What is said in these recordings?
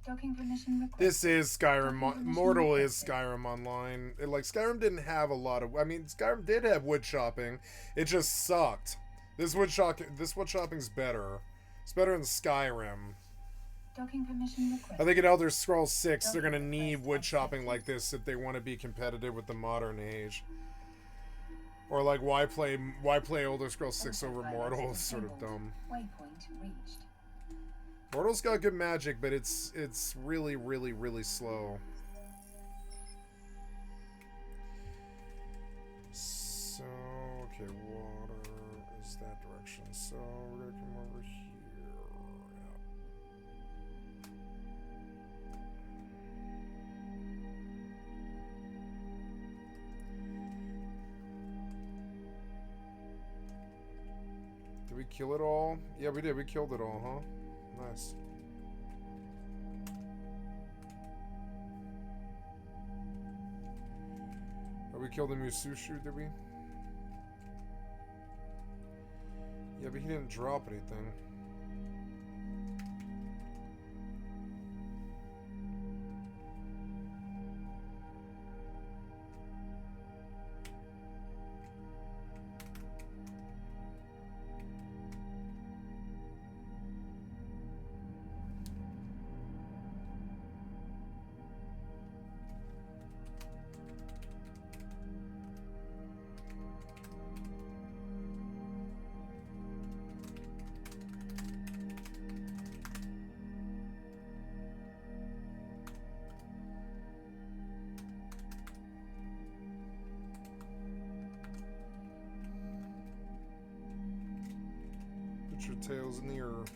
Docking permission requested. This is Skyrim. Mortal is Skyrim Online. Like, Skyrim didn't have a lot of... I mean, Skyrim did have wood chopping. It just sucked. This wood chopping's better. It's better than Skyrim. Docking permission requested. I think in Elder Scrolls 6, they're going to need wood chopping like this if they want to be competitive with the modern age. Or, like, why play Elder Scrolls 6 over Mortal? It's sort of dumb. Waypoint reached. Mortal's got good magic, but it's really, really, really slow. So, okay, water is that direction. So, we're going to come over here. Did we kill it all? Yeah, we did. We killed it all, huh? Nice. Oh, we killed the Musushu, did we? Yeah, but he didn't drop anything. Put your tails in the earth.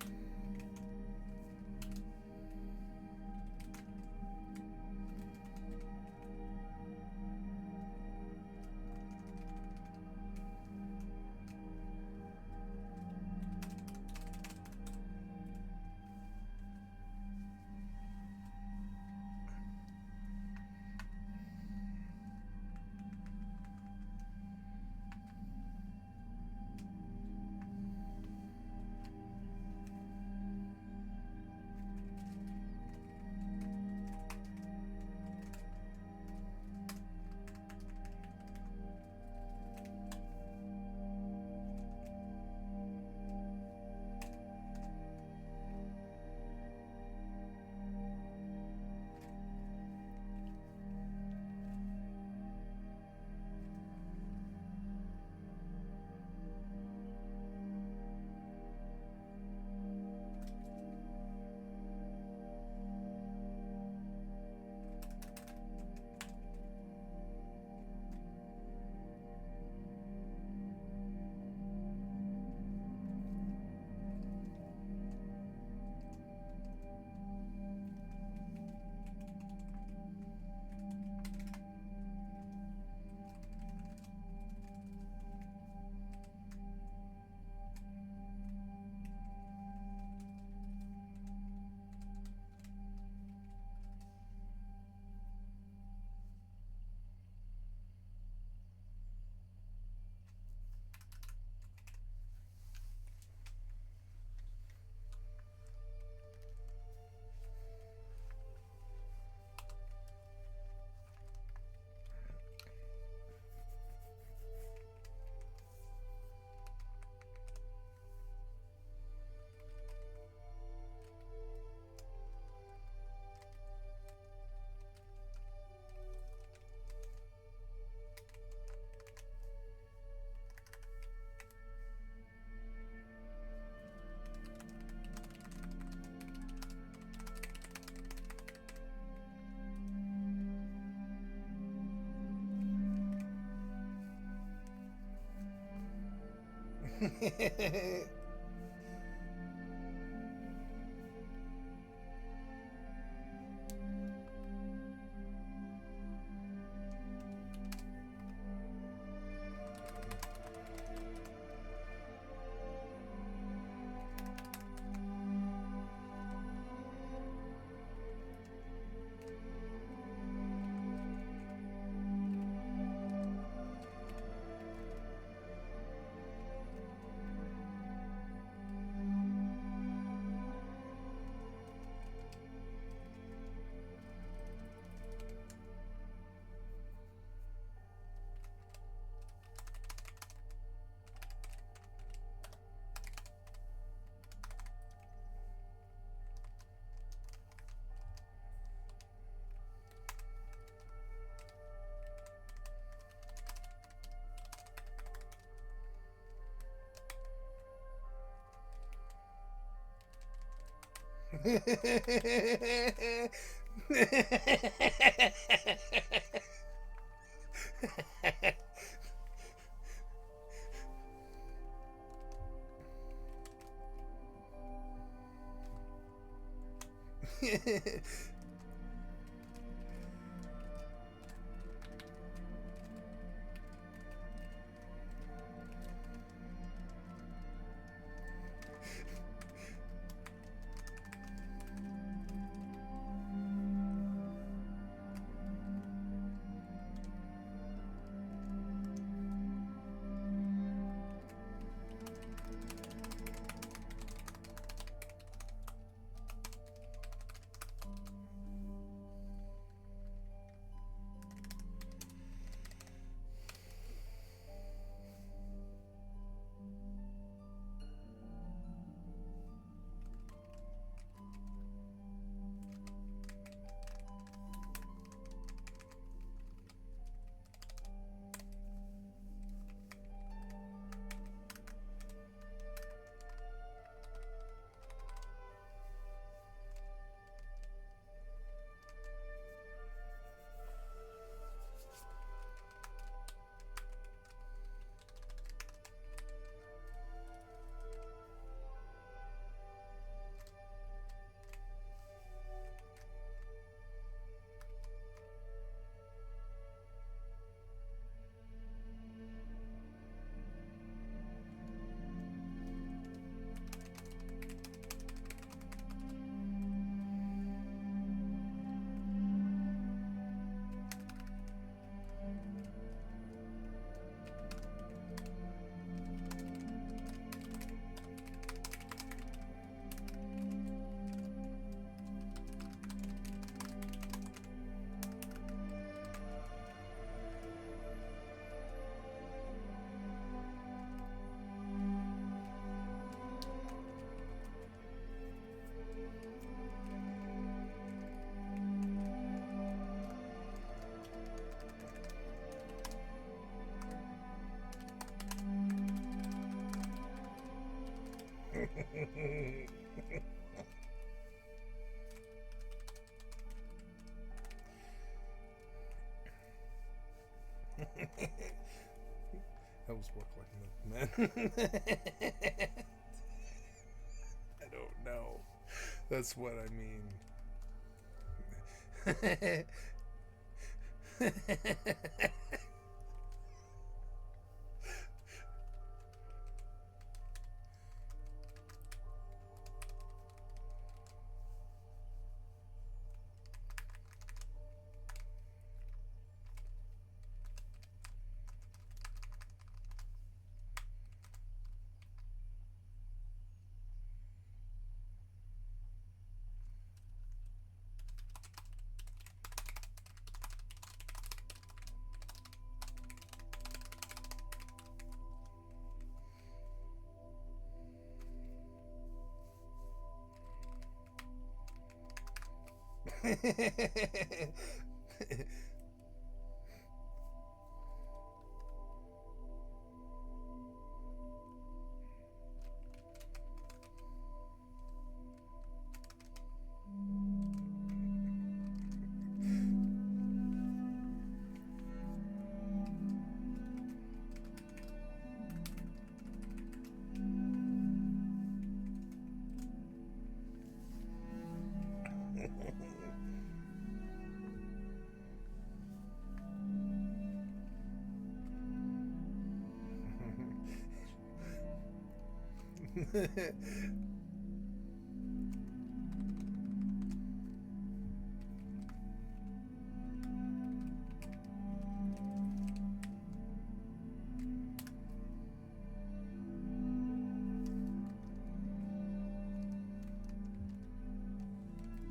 Helps work like milkman. I don't know. That's what I mean.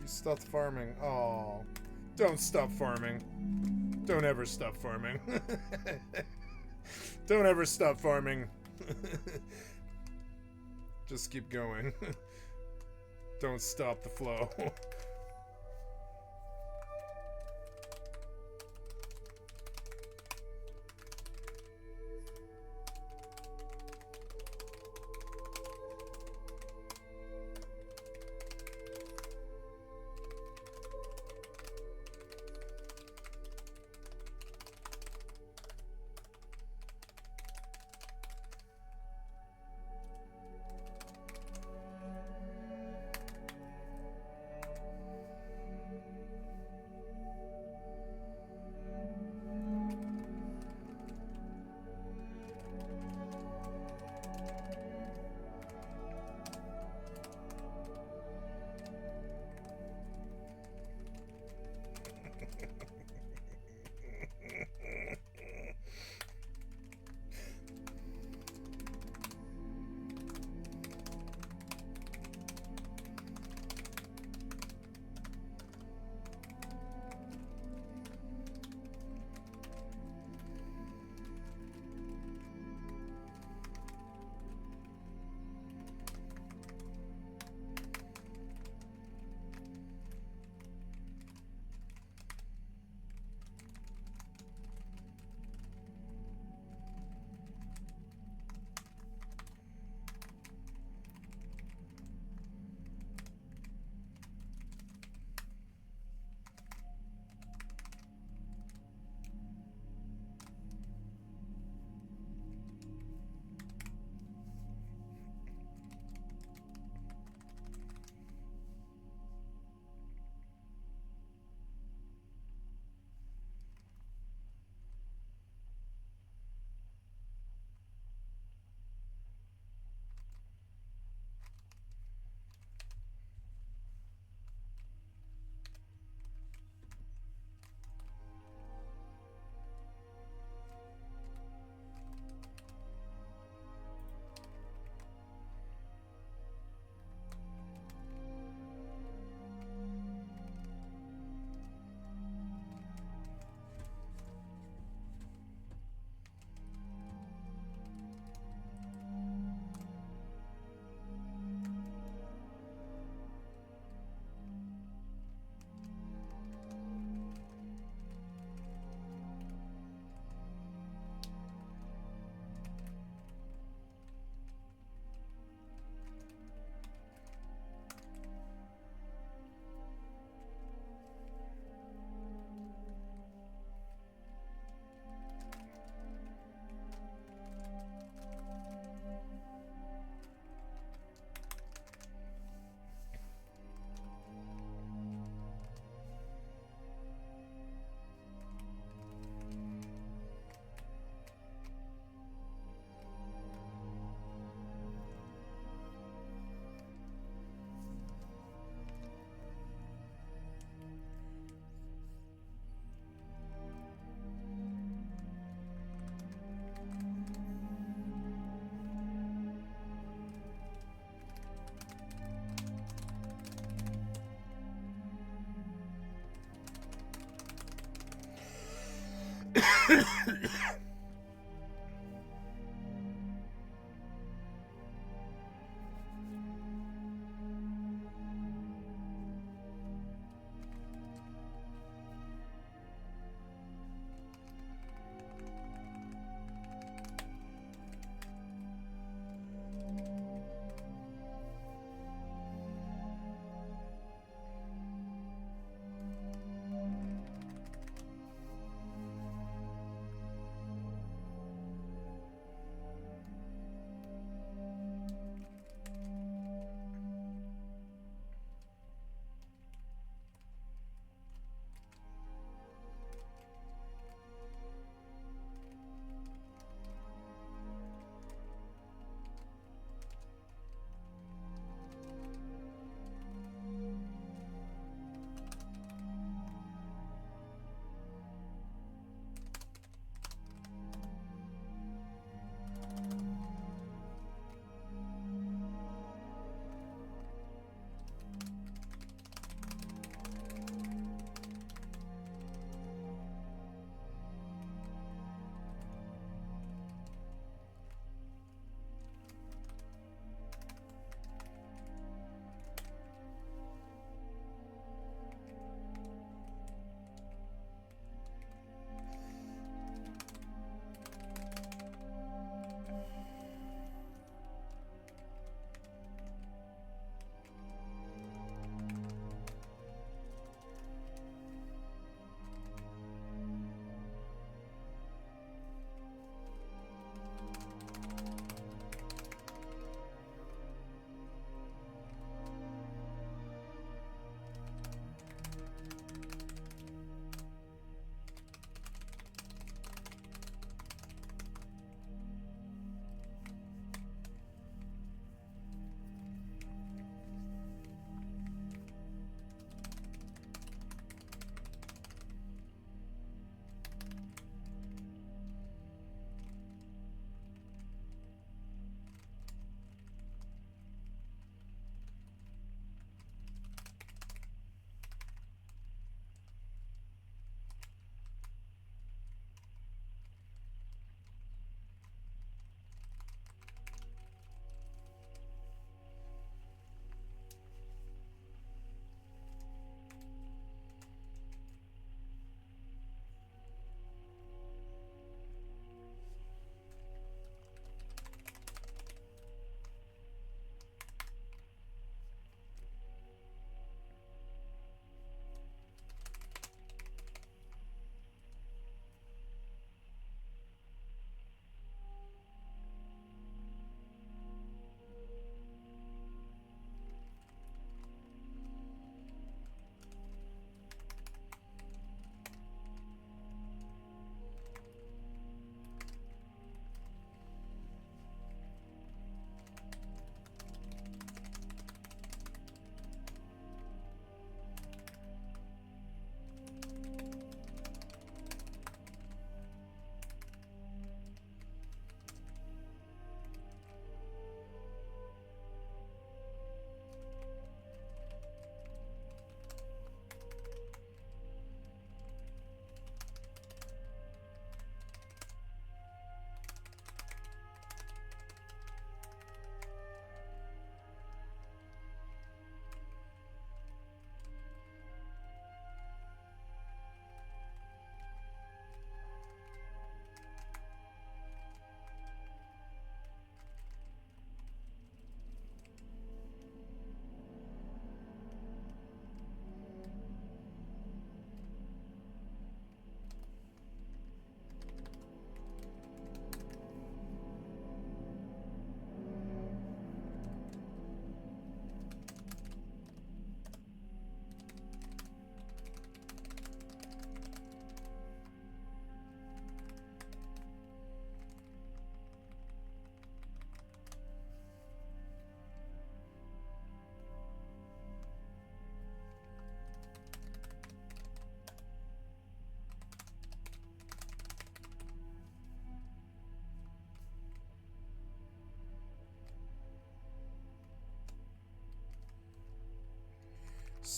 You stopped farming. Oh, don't stop farming. Don't ever stop farming. Don't ever stop farming. Just keep going. Don't stop the flow.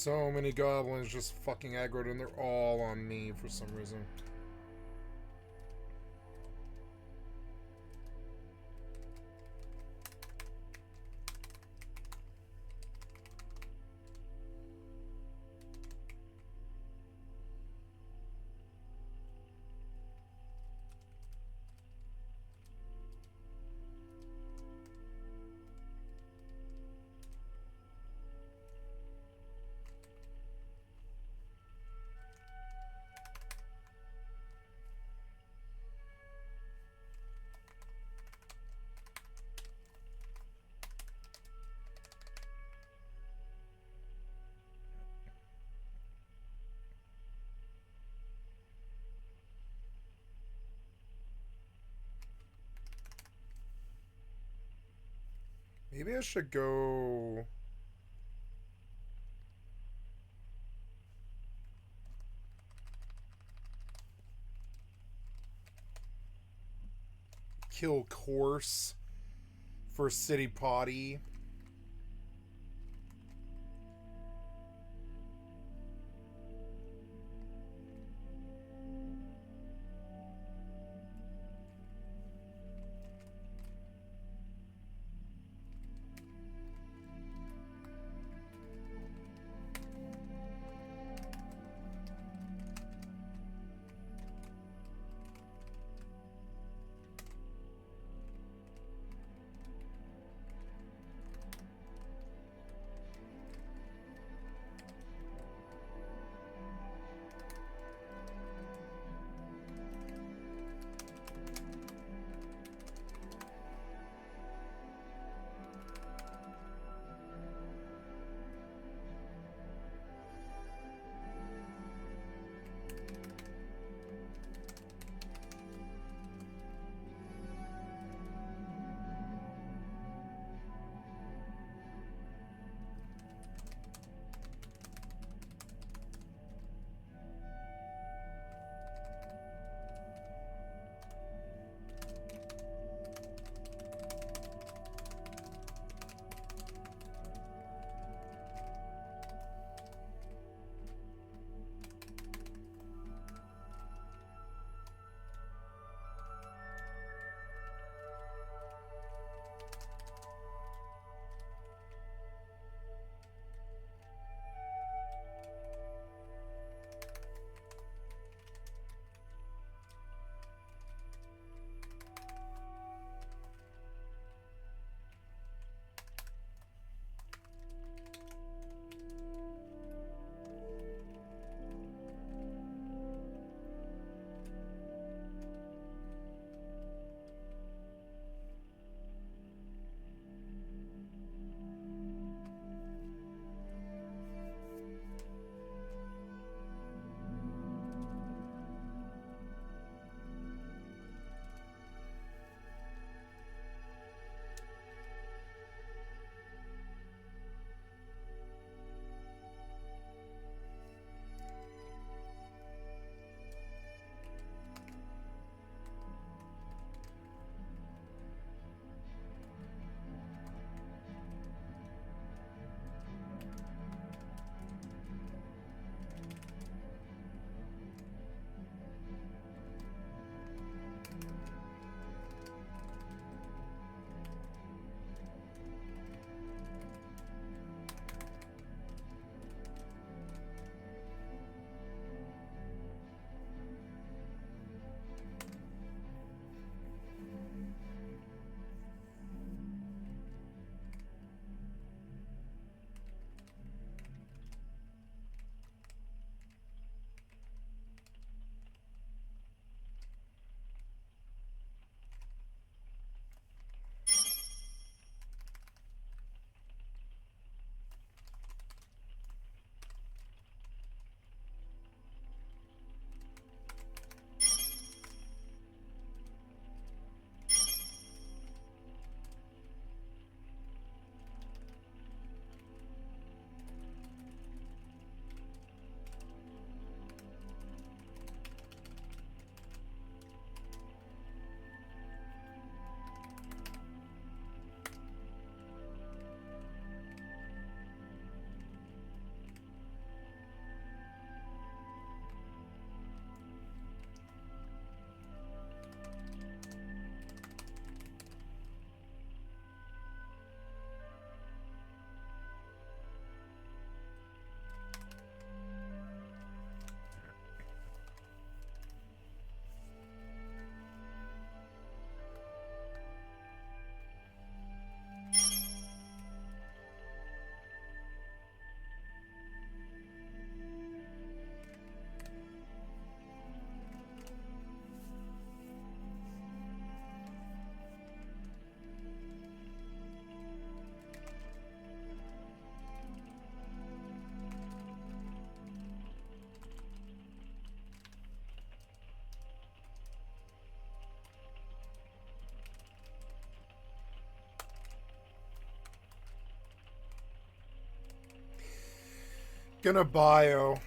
So many goblins just fucking aggroed and they're all on me for some reason. Maybe I should go... kill Course for City Potty. Gonna bio.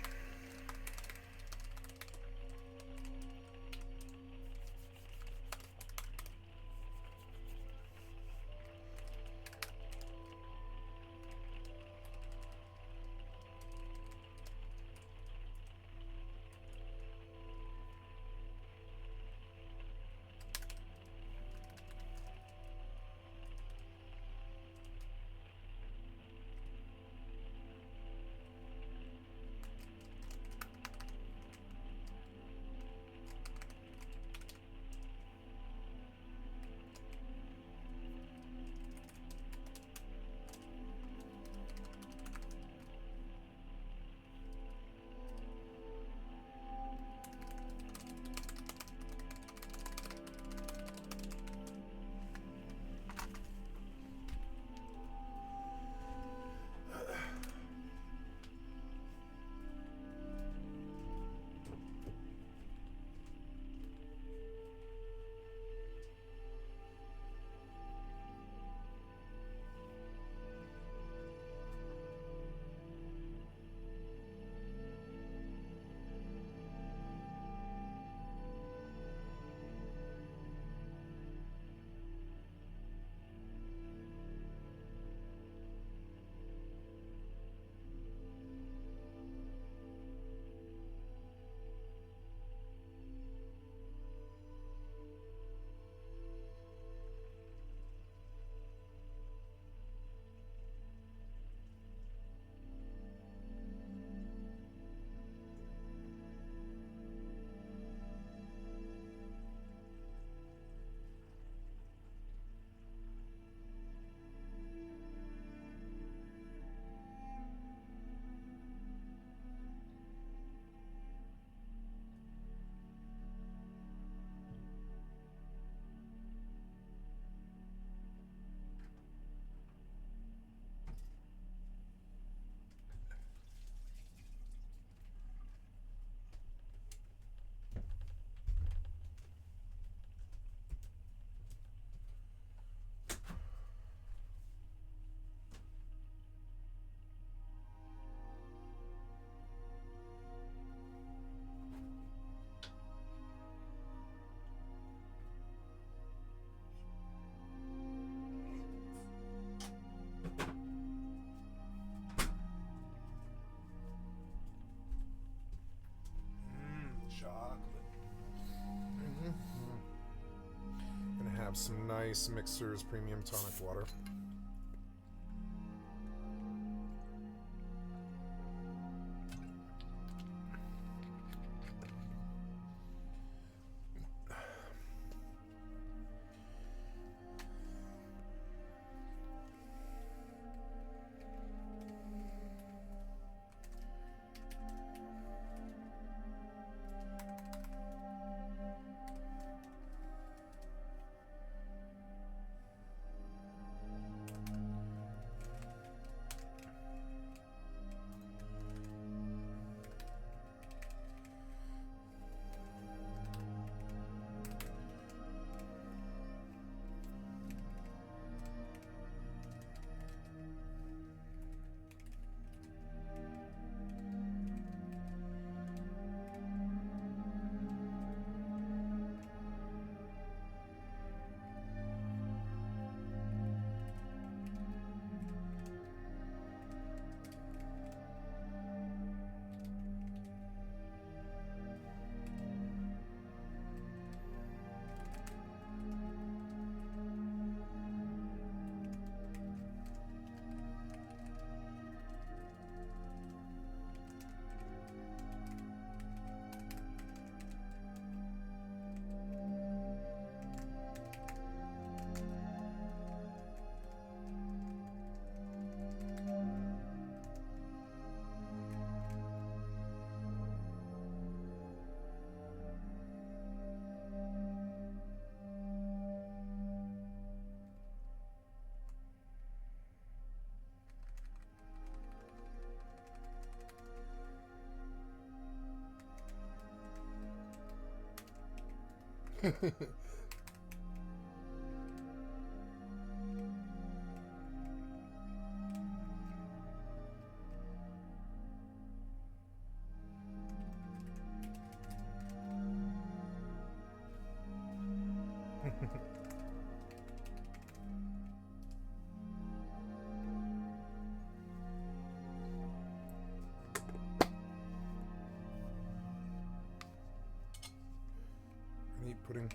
Chocolate. Gonna have some nice Mixer's premium tonic water. I need pudding.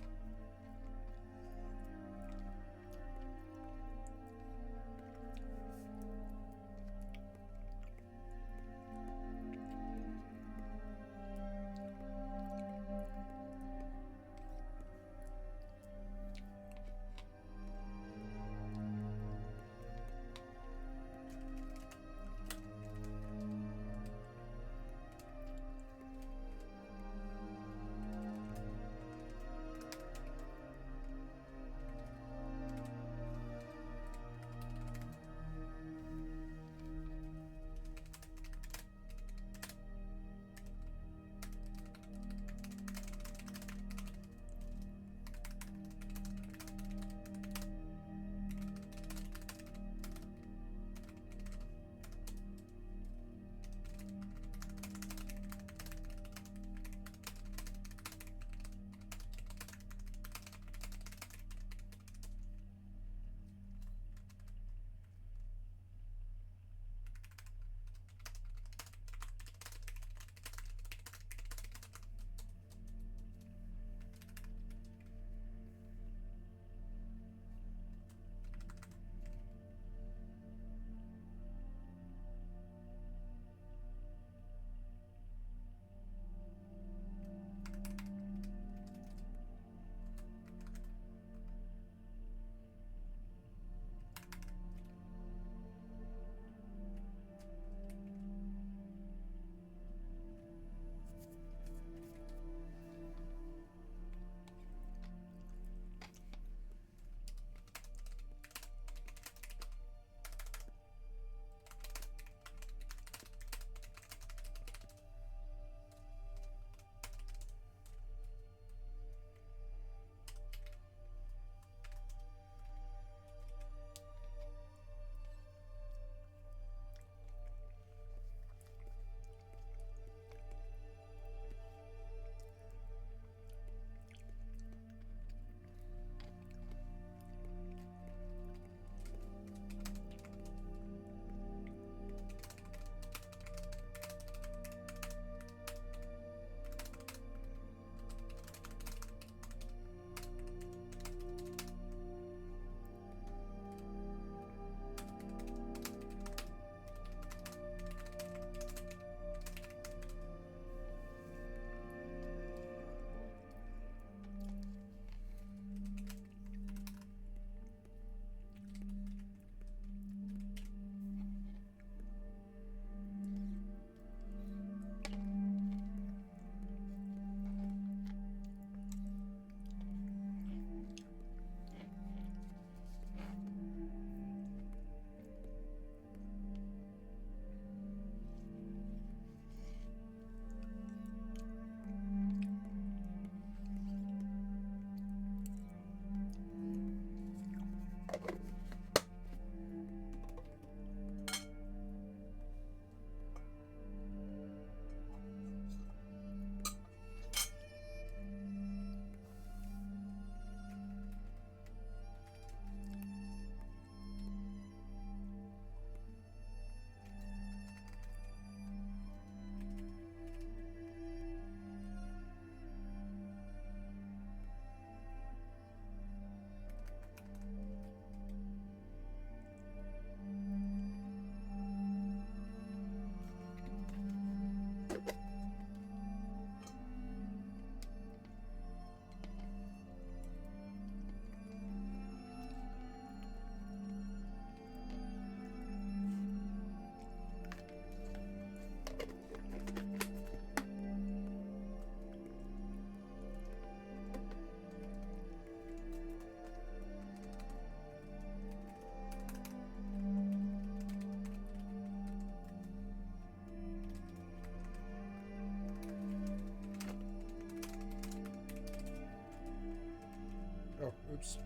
Oh, oops.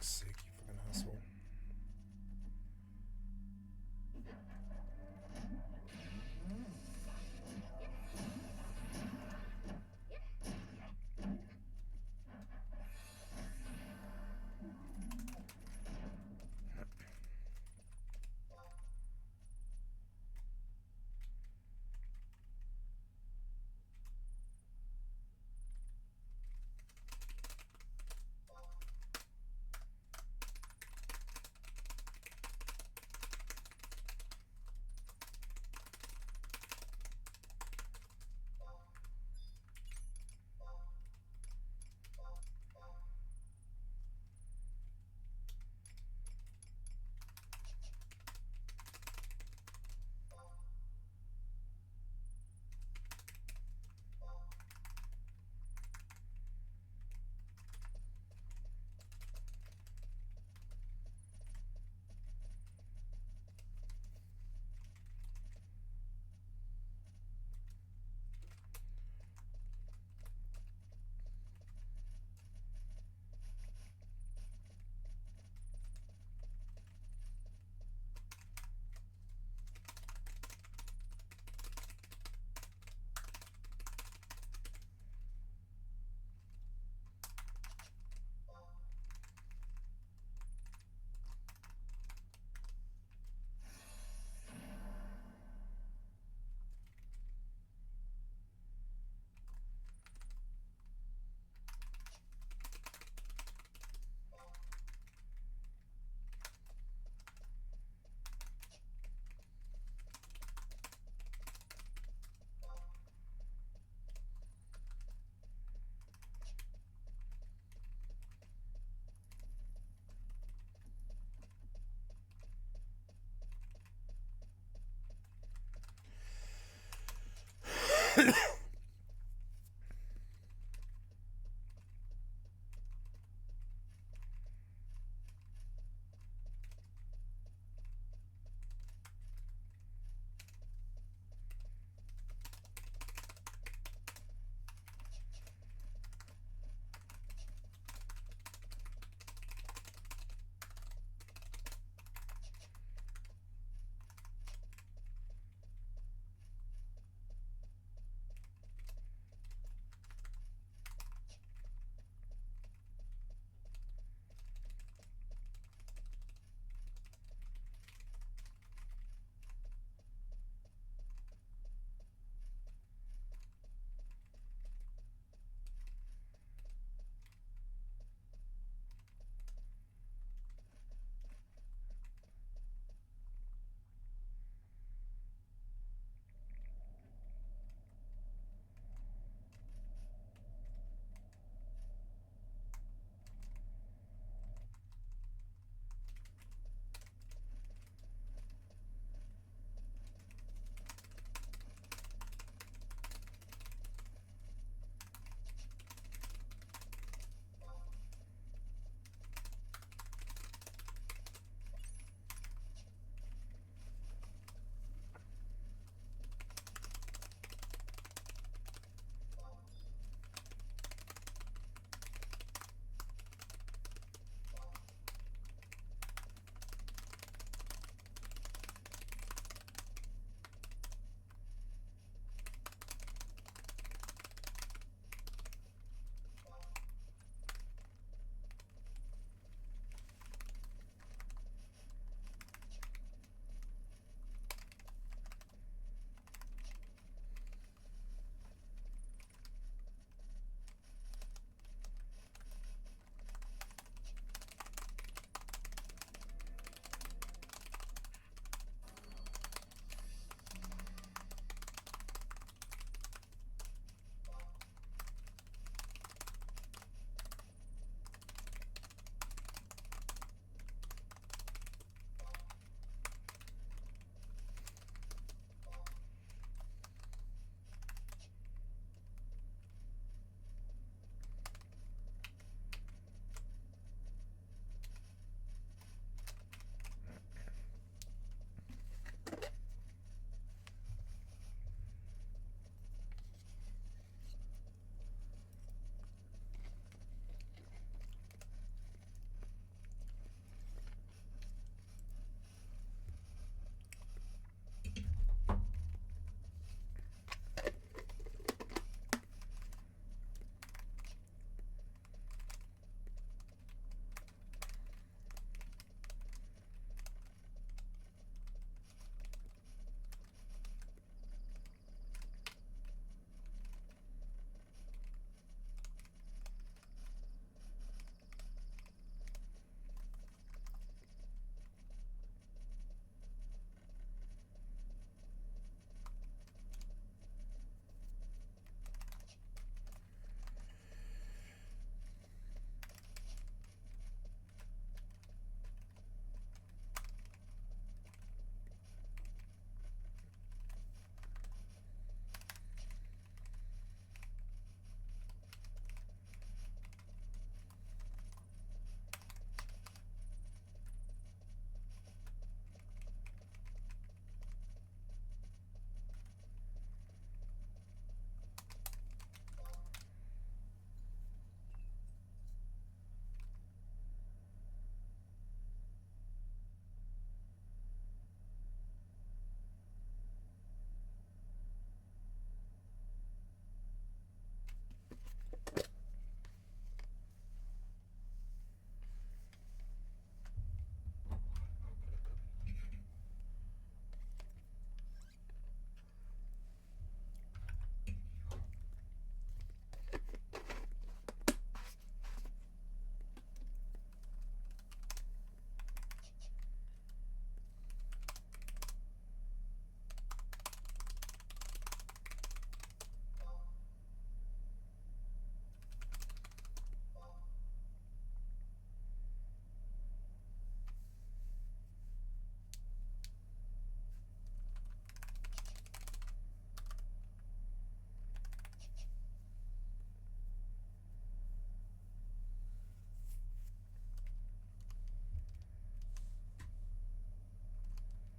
fuck's sake, you fucking asshole.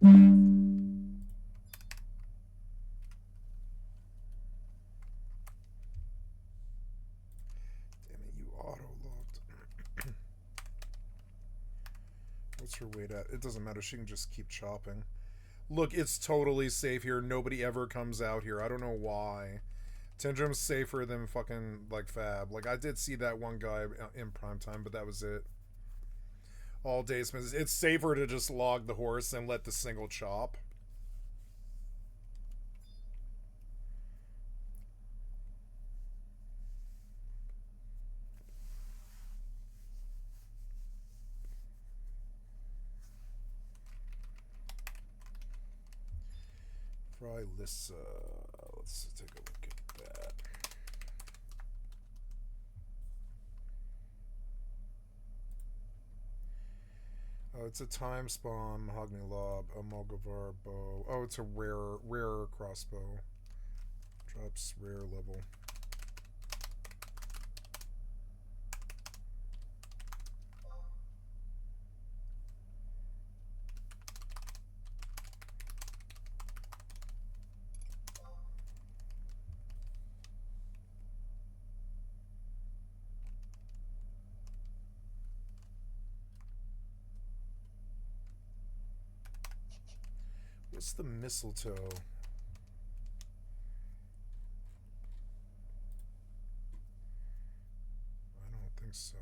Damn it, you auto-logged. What's her weight at? It doesn't matter. She can just keep chopping. Look, it's totally safe here. Nobody ever comes out here. I don't know why. Tendrum's safer than fucking, like, Fab. Like, I did see that one guy in prime time, but that was it. All days. It's safer to just log the horse and let the single chop. Frylissa. Let's take a look at that. Oh, it's a time spawn, mahogany lob, a Molgavar bow. Oh, it's a rare crossbow. Drops rare level. What's the mistletoe? I don't think so.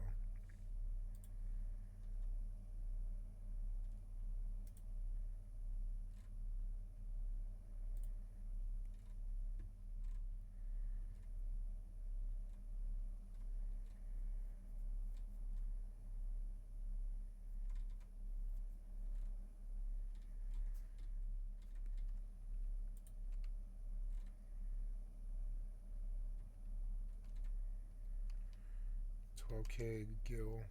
Okay, Gil.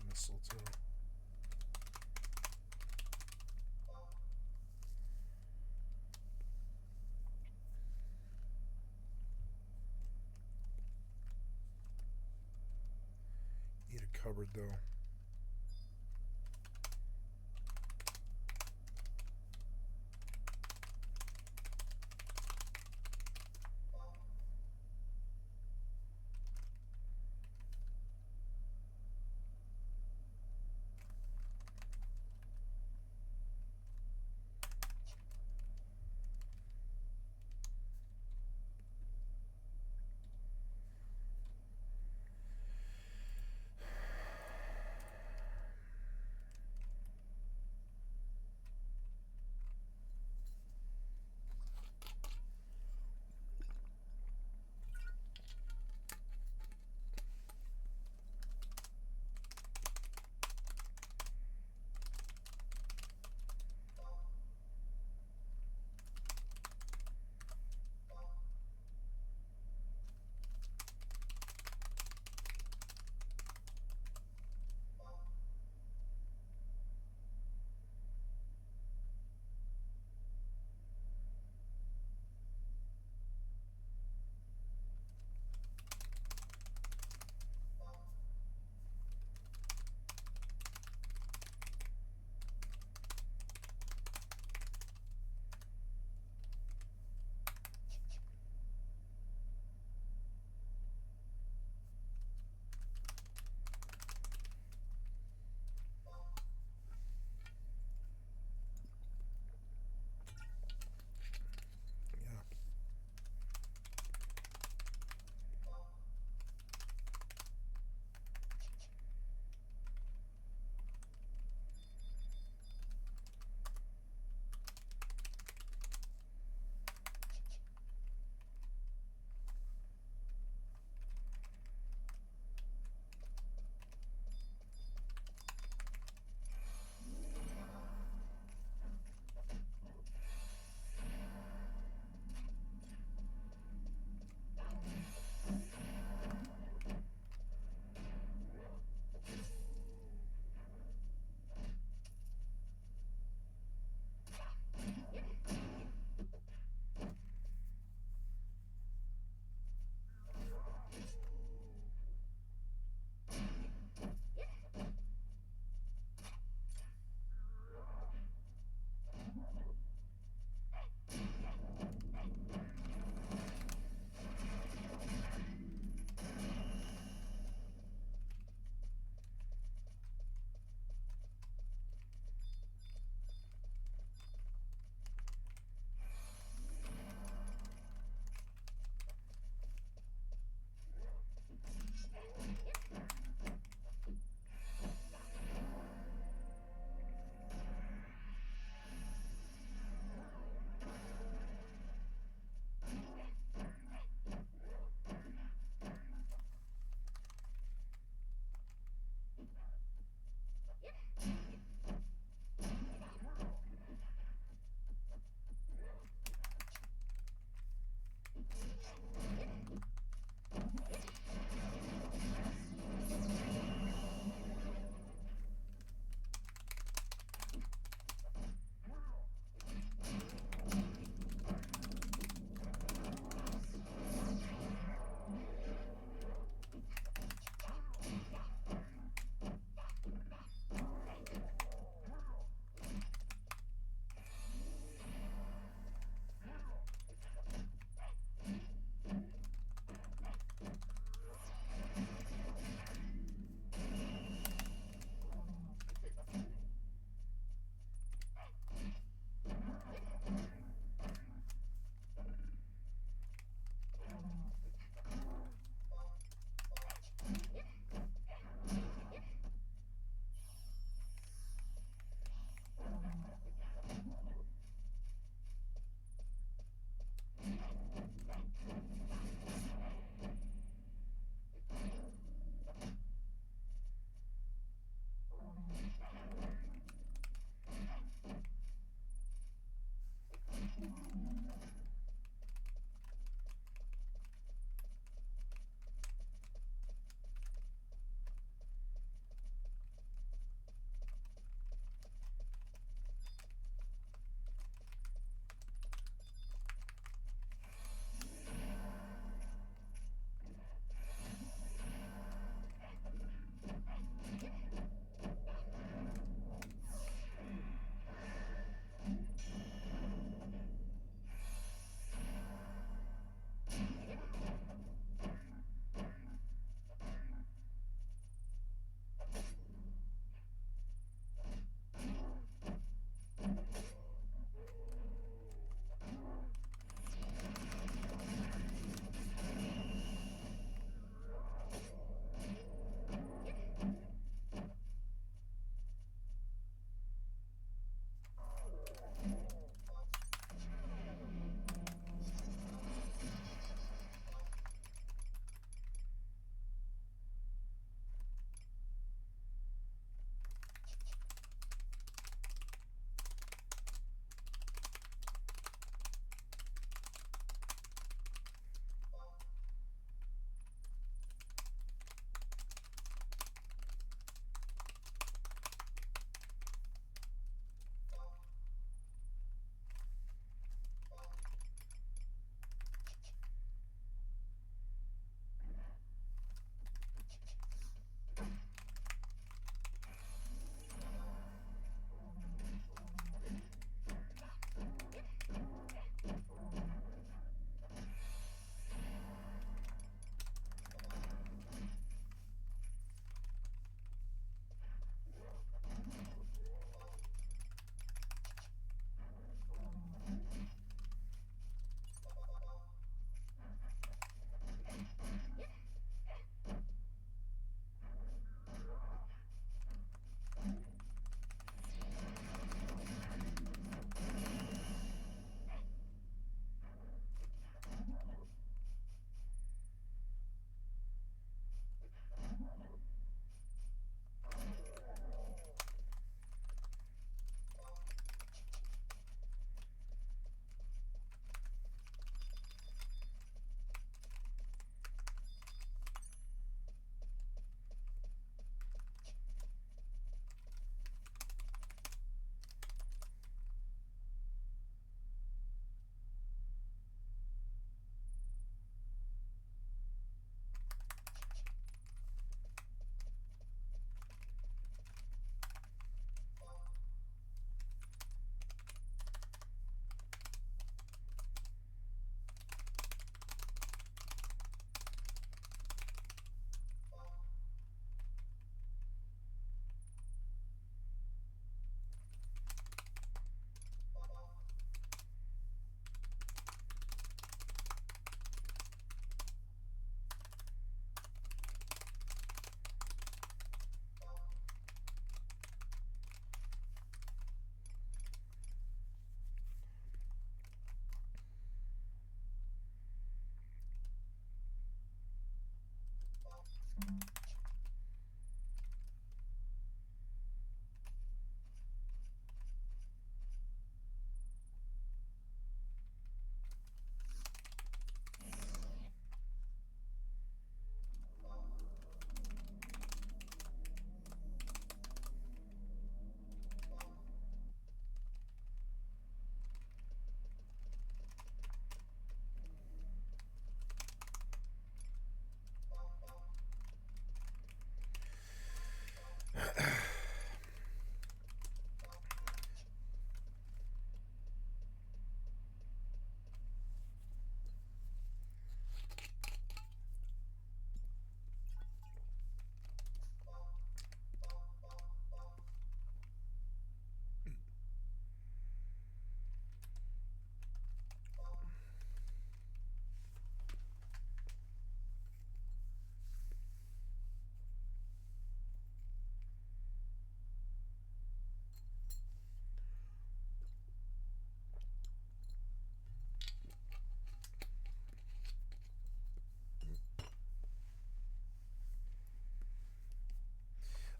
Mistletoe. Need a cupboard though.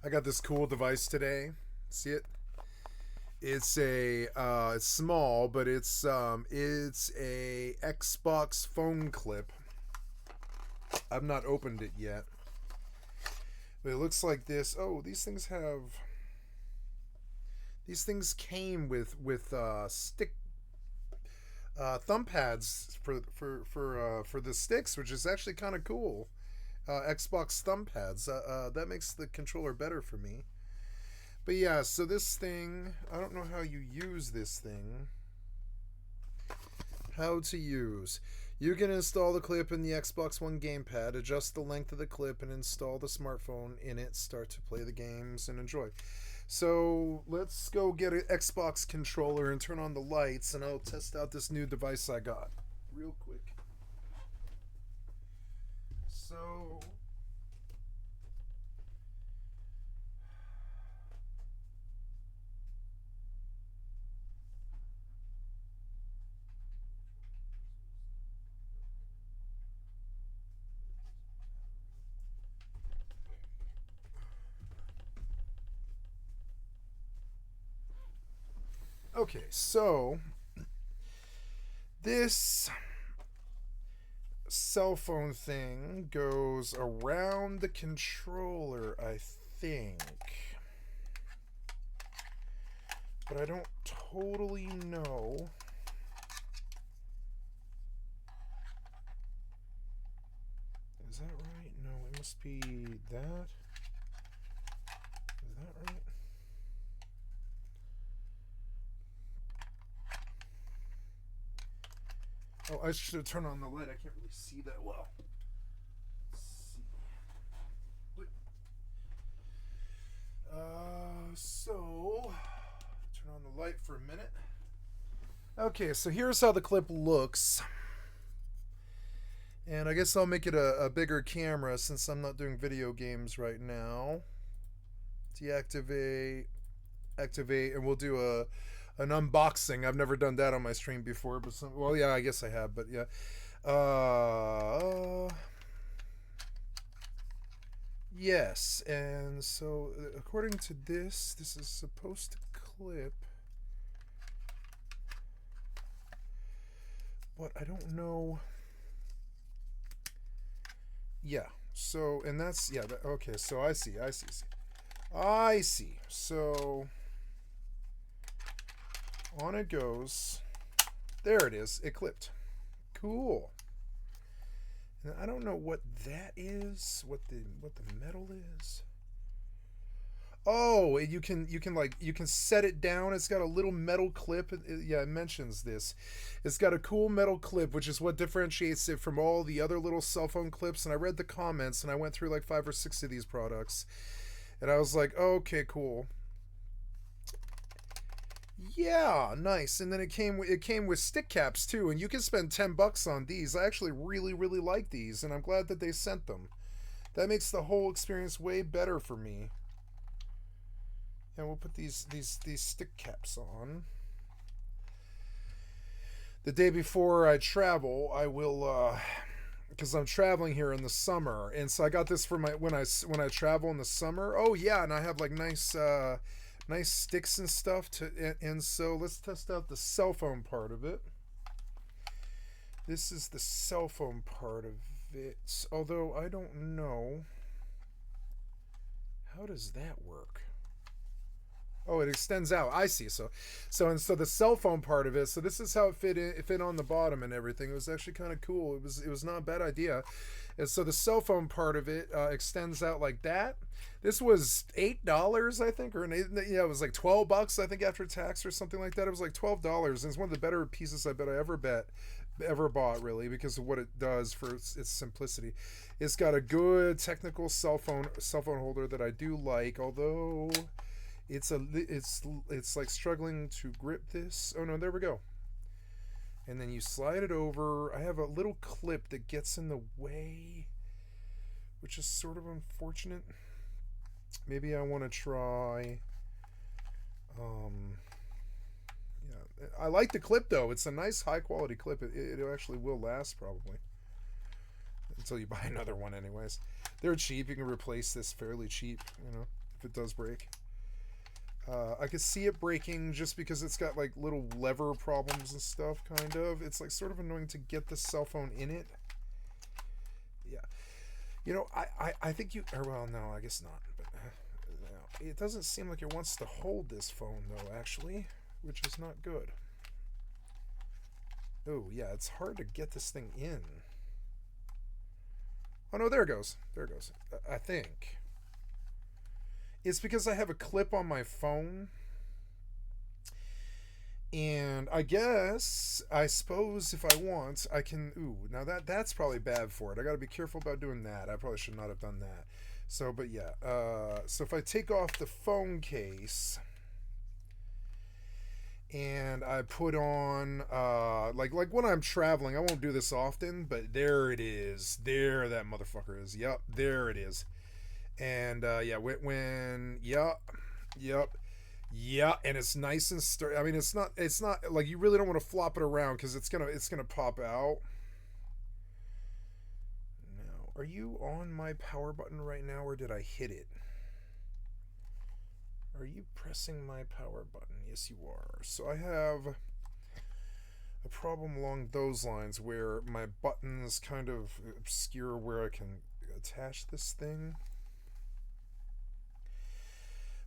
I got this cool device today. See it? It's it's small, but it's a Xbox phone clip. I've not opened it yet, but it looks like this. Oh, these things came with stick thumb pads for the sticks, which is actually kind of cool. Xbox thumb pads. That makes the controller better for me. But yeah, so this thing, I don't know how you use this thing. How to use. You can install the clip in the Xbox One gamepad, adjust the length of the clip, and install the smartphone in it, start to play the games, and enjoy. So let's go get an Xbox controller and turn on the lights, and I'll test out this new device I got real quick. So... Okay, so this cell phone thing goes around the controller, I think. But I don't totally know. Is that right? No, it must be that. Is that right? Oh, I should turn on the light. I can't really see that well. Let's see. So turn on the light for a minute. Okay, so here's how the clip looks. And I guess I'll make it a bigger camera since I'm not doing video games right now. Deactivate, activate, and we'll do an unboxing. I've never done that on my stream before, but well, yeah, I guess I have, but yeah. Yes, and so according to this is supposed to clip, but I don't know. Yeah, so, and that's, yeah, okay, so I see. So on it goes. There it is. It clipped. Cool. And I don't know what that is. What the metal is. Oh, you can set it down. It's got a little metal clip. Yeah, it mentions this. It's got a cool metal clip, which is what differentiates it from all the other little cell phone clips. And I read the comments, and I went through like 5 or 6 of these products, and I was like, oh, okay, cool. Yeah, nice. And then it came with stick caps too, and you can spend $10 on these. I actually really like these, and I'm glad that they sent them. That makes the whole experience way better for me. And we'll put these stick caps on. The day before I travel, I will because I'm traveling here in the summer, and so I got this for my when I travel in the summer. Oh yeah, and I have like nice sticks and stuff and so let's test out the cell phone part of it. This is the cell phone part of it, although I don't know, how does that work? Oh, it extends out. I see. So the cell phone part of it. So this is how it fit on the bottom and everything. It was actually kind of cool. It was not a bad idea. And so the cell phone part of it extends out like that. This was $8, I think, or yeah, it was like $12, I think, after tax or something like that. It was like $12, and it's one of the better pieces I bet I ever bought, really, because of what it does for its simplicity. It's got a good technical cell phone holder that I do like, although it's like struggling to grip this. Oh no, there we go. And then you slide it over. I have a little clip that gets in the way, which is sort of unfortunate. Maybe I want to try. Yeah, I like the clip though. It's a nice high quality clip. It actually will last probably until you buy another one. Anyways, they're cheap. You can replace this fairly cheap. You know. if it does break. I could see it breaking just because it's got like little lever problems and stuff, kind of. It's like sort of annoying to get the cell phone in it. Yeah. You know, I think you... Or, well, no, I guess not. But no, it doesn't seem like it wants to hold this phone, though, actually, which is not good. Oh, yeah, it's hard to get this thing in. Oh, no, there it goes. There it goes. I think. It's because I have a clip on my phone. And I guess, I suppose if I want, I can... Ooh, now that's probably bad for it. I got to be careful about doing that. I probably should not have done that. So, but yeah. So if I take off the phone case... And I put on, like when I'm traveling, I won't do this often, but there it is. There that motherfucker is. Yep, there it is. And, yeah, yep, and it's nice and sturdy. I mean, it's not, like, you really don't want to flop it around, because it's gonna pop out. Now, are you on my power button right now, or did I hit it? Are you pressing my power button? Yes, you are. So I have a problem along those lines where my buttons kind of obscure where I can attach this thing.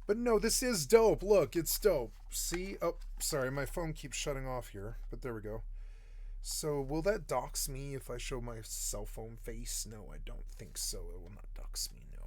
But no, this is dope. Look, it's dope. See? Oh, sorry, my phone keeps shutting off here. But there we go. So will that dox me if I show my cell phone face? No, I don't think so. It will not dox me, no.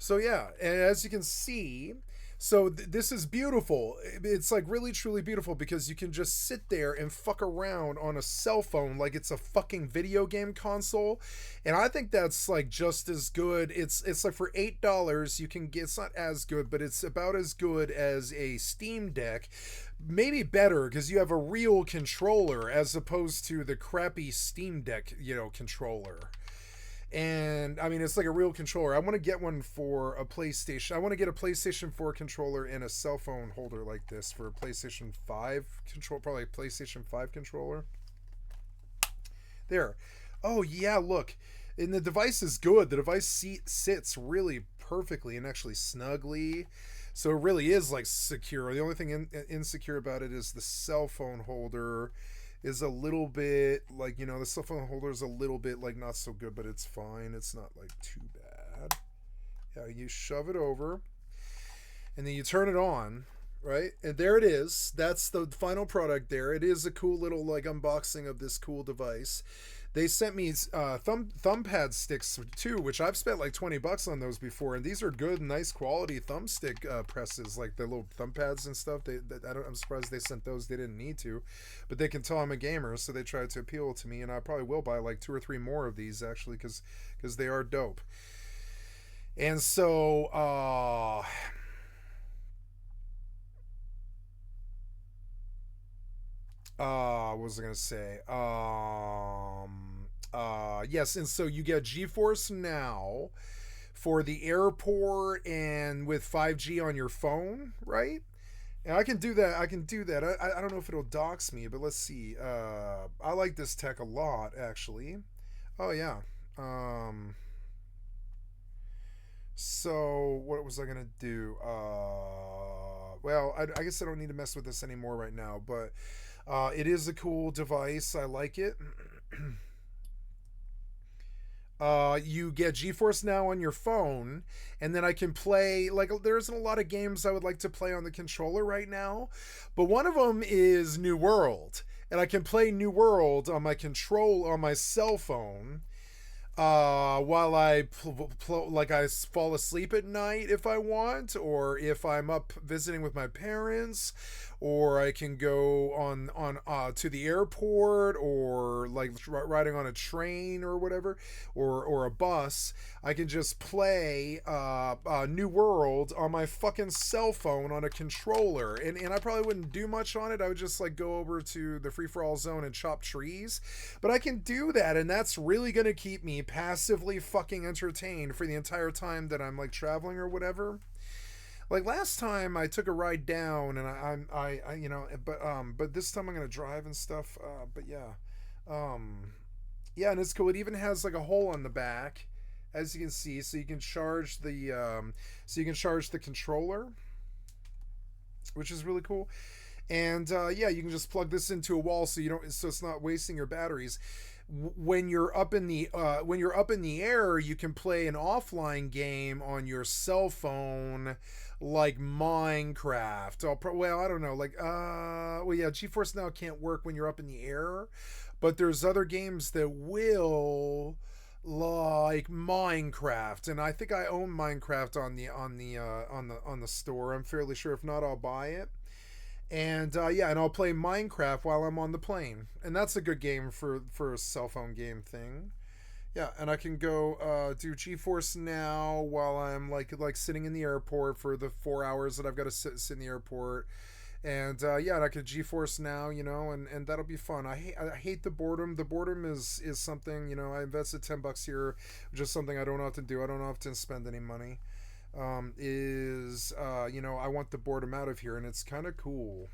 So yeah, and as you can see, so this is beautiful. It's like really truly beautiful because you can just sit there and fuck around on a cell phone like it's a fucking video game console, and I think that's like just as good. It's like for $8 you can get, it's not as good, but it's about as good as a Steam Deck, maybe better because you have a real controller as opposed to the crappy Steam Deck, you know, controller. And I mean, it's like a real controller. I want to get one for a PlayStation. I want to get a PlayStation 4 controller and a cell phone holder like this for a PlayStation 5 control, probably a PlayStation 5 controller. There. Oh yeah, look. And the device is good. The device sits really perfectly and actually snugly. So it really is like secure. The only thing insecure about it is the cell phone holder is a little bit like, you know, the cell phone holder is a little bit like not so good, but it's fine. It's not like too bad. Yeah, you shove it over and then you turn it on, right? And there it is. That's the final product there. It is a cool little like unboxing of this cool device. They sent me thumb pad sticks too, which I've spent like $20 on those before, and these are good, nice quality thumbstick presses, like the little thumb pads and stuff. I'm surprised they sent those. They didn't need to, but they can tell I'm a gamer, so they tried to appeal to me, and I probably will buy like 2 or 3 more of these actually, because they are dope. And so, what was I gonna say? Yes, and so you get GeForce Now for the airport and with 5G on your phone, right? And I can do that. I don't know if it'll dox me, but let's see. I like this tech a lot, actually. Oh yeah. So what was I gonna do? Well, I guess I don't need to mess with this anymore right now, but it is a cool device. I like it. You get GeForce Now on your phone, and then I can play, like, there isn't a lot of games I would like to play on the controller right now, but one of them is New World, and I can play New World on my cell phone, while I I fall asleep at night if I want, or if I'm up visiting with my parents, or I can go on to the airport, or like riding on a train or whatever, or a bus. I can just play New World on my fucking cell phone on a controller, and I probably wouldn't do much on it. I would just like go over to the free-for-all zone and chop trees, but I can do that, and that's really gonna keep me passively fucking entertained for the entire time that I'm like traveling or whatever. Like last time I took a ride down, and I you know, but this time I'm gonna drive and stuff. But yeah, yeah, and it's cool. It even has like a hole on the back as you can see. So you can charge the controller, which is really cool. And yeah, you can just plug this into a wall, so it's not wasting your batteries. When you're up in the air, you can play an offline game on your cell phone, like Minecraft. I don't know, like well, yeah, GeForce Now can't work when you're up in the air, but there's other games that will, like Minecraft, and I think I own Minecraft on the store. I'm fairly sure. If not, I'll buy it. And yeah, and I'll play Minecraft while I'm on the plane, and that's a good game for a cell phone game thing. Yeah, and I can go do GeForce Now while I'm like sitting in the airport for the 4 hours that I've got to sit in the airport. And yeah, and I could GeForce Now, and that'll be fun. I hate the boredom. The boredom is something, I invested $10 here, which is something I don't often do. I don't often spend any money. I want the boredom out of here, and it's kind of cool.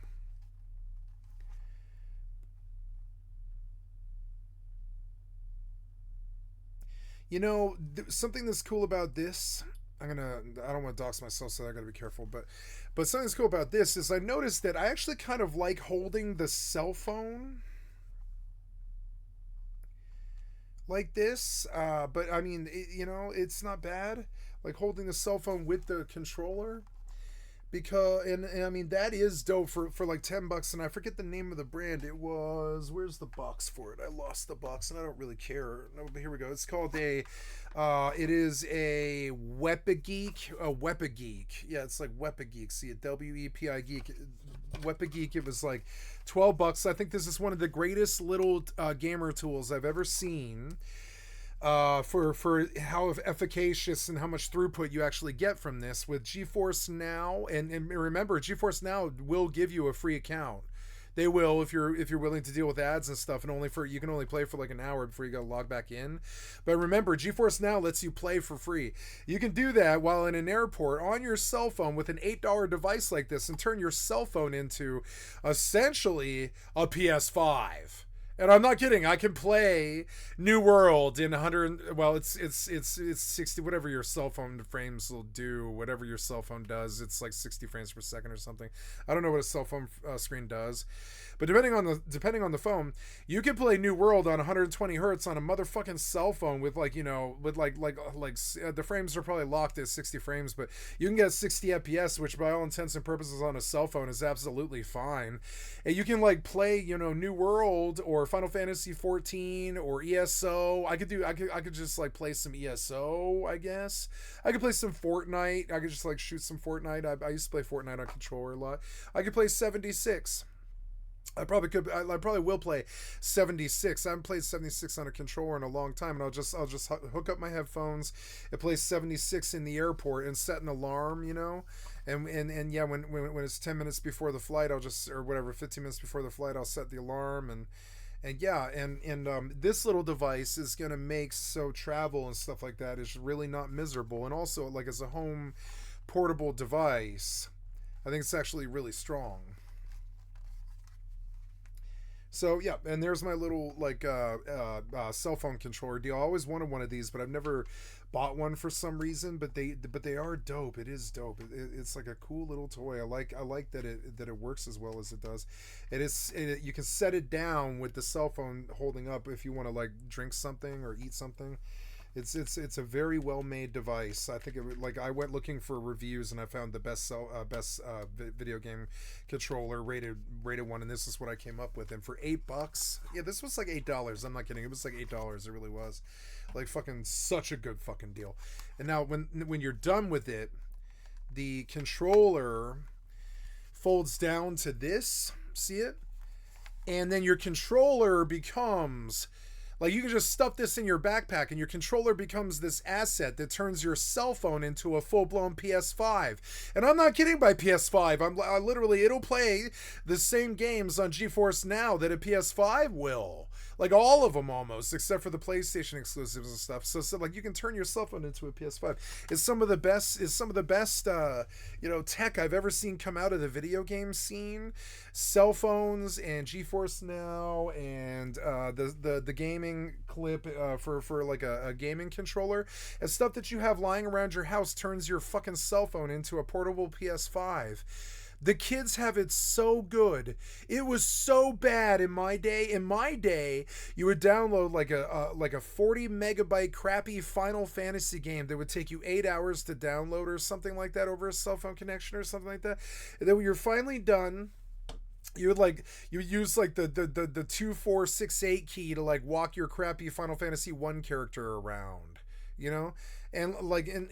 Something that's cool about this. I don't want to dox myself, so I gotta be careful. But something that's cool about this is I noticed that I actually kind of like holding the cell phone like this. But I mean, it's not bad. Like holding the cell phone with the controller, because and I mean that is dope for like $10, and I forget the name of the brand. It was, where's the box for it? I lost the box, and I don't really care. No, but here we go. It's called it is a Wepageek. Yeah, it's like Wepageek. See it, WEPI Geek. Wepageek. It was like $12. I think this is one of the greatest little gamer tools I've ever seen. For how efficacious and how much throughput you actually get from this with GeForce Now, and remember, GeForce Now will give you a free account. They will, if you're willing to deal with ads and stuff, and you can only play for like an hour before you got to log back in. But remember, GeForce Now lets you play for free. You can do that while in an airport on your cell phone with an $8 device like this, and turn your cell phone into essentially a PS5. And I'm not kidding. I can play New World in 100. Well, it's 60. Whatever your cell phone frames will do. Whatever your cell phone does, it's like 60 frames per second or something. I don't know what a cell phone screen does, but depending on the phone, you can play New World on 120 hertz on a motherfucking cell phone with the frames are probably locked at 60 frames, but you can get 60 FPS, which by all intents and purposes on a cell phone is absolutely fine. And you can like play New World or Final Fantasy 14 or ESO. I could just like play some ESO, I guess. I could play some Fortnite. I could just like shoot some Fortnite. I used to play Fortnite on controller a lot. I could play 76. I probably will play 76. I haven't played 76 on a controller in a long time, and I'll just hook up my headphones and play 76 in the airport and set an alarm, and yeah, when it's 10 minutes before the flight, I'll just, or whatever, 15 minutes before the flight, I'll set the alarm, and yeah, and this little device is gonna make so travel and stuff like that is really not miserable, and also like as a home portable device, I think it's actually really strong. So yeah, and there's my little cell phone controller deal. I always wanted one of these, but I've never bought one for some reason. But they are dope. It is dope. It's like a cool little toy. I like that it works as well as it does. You can set it down with the cell phone holding up if you want to like drink something or eat something. It's a very well made device. I think I went looking for reviews and I found the best video game controller rated one, and this is what I came up with. And for $8, yeah, this was like $8. I'm not kidding. It was like $8. It really was, like fucking such a good fucking deal. And now when you're done with it, the controller folds down to this. See it? And then your controller becomes. Like, you can just stuff this in your backpack, and your controller becomes this asset that turns your cell phone into a full-blown PS5. And I'm not kidding by PS5. I literally, it'll play the same games on GeForce Now that a PS5 will. like all of them almost, except for the PlayStation exclusives and stuff. So like you can turn your cell phone into a PS5. It's some of the best. Tech I've ever seen come out of the video game scene. Cell phones and GeForce Now and the gaming clip for like a gaming controller and stuff that you have lying around your house turns your fucking cell phone into a portable PS5. The kids have it so good. It was so bad in my day. In my day, you would download like a 40 megabyte crappy Final Fantasy game that would take you 8 hours to download or something like that over a cell phone connection or something like that. And then when you're finally done, you would use like the 2468 key to like walk your crappy Final Fantasy 1 character around, you know? And like and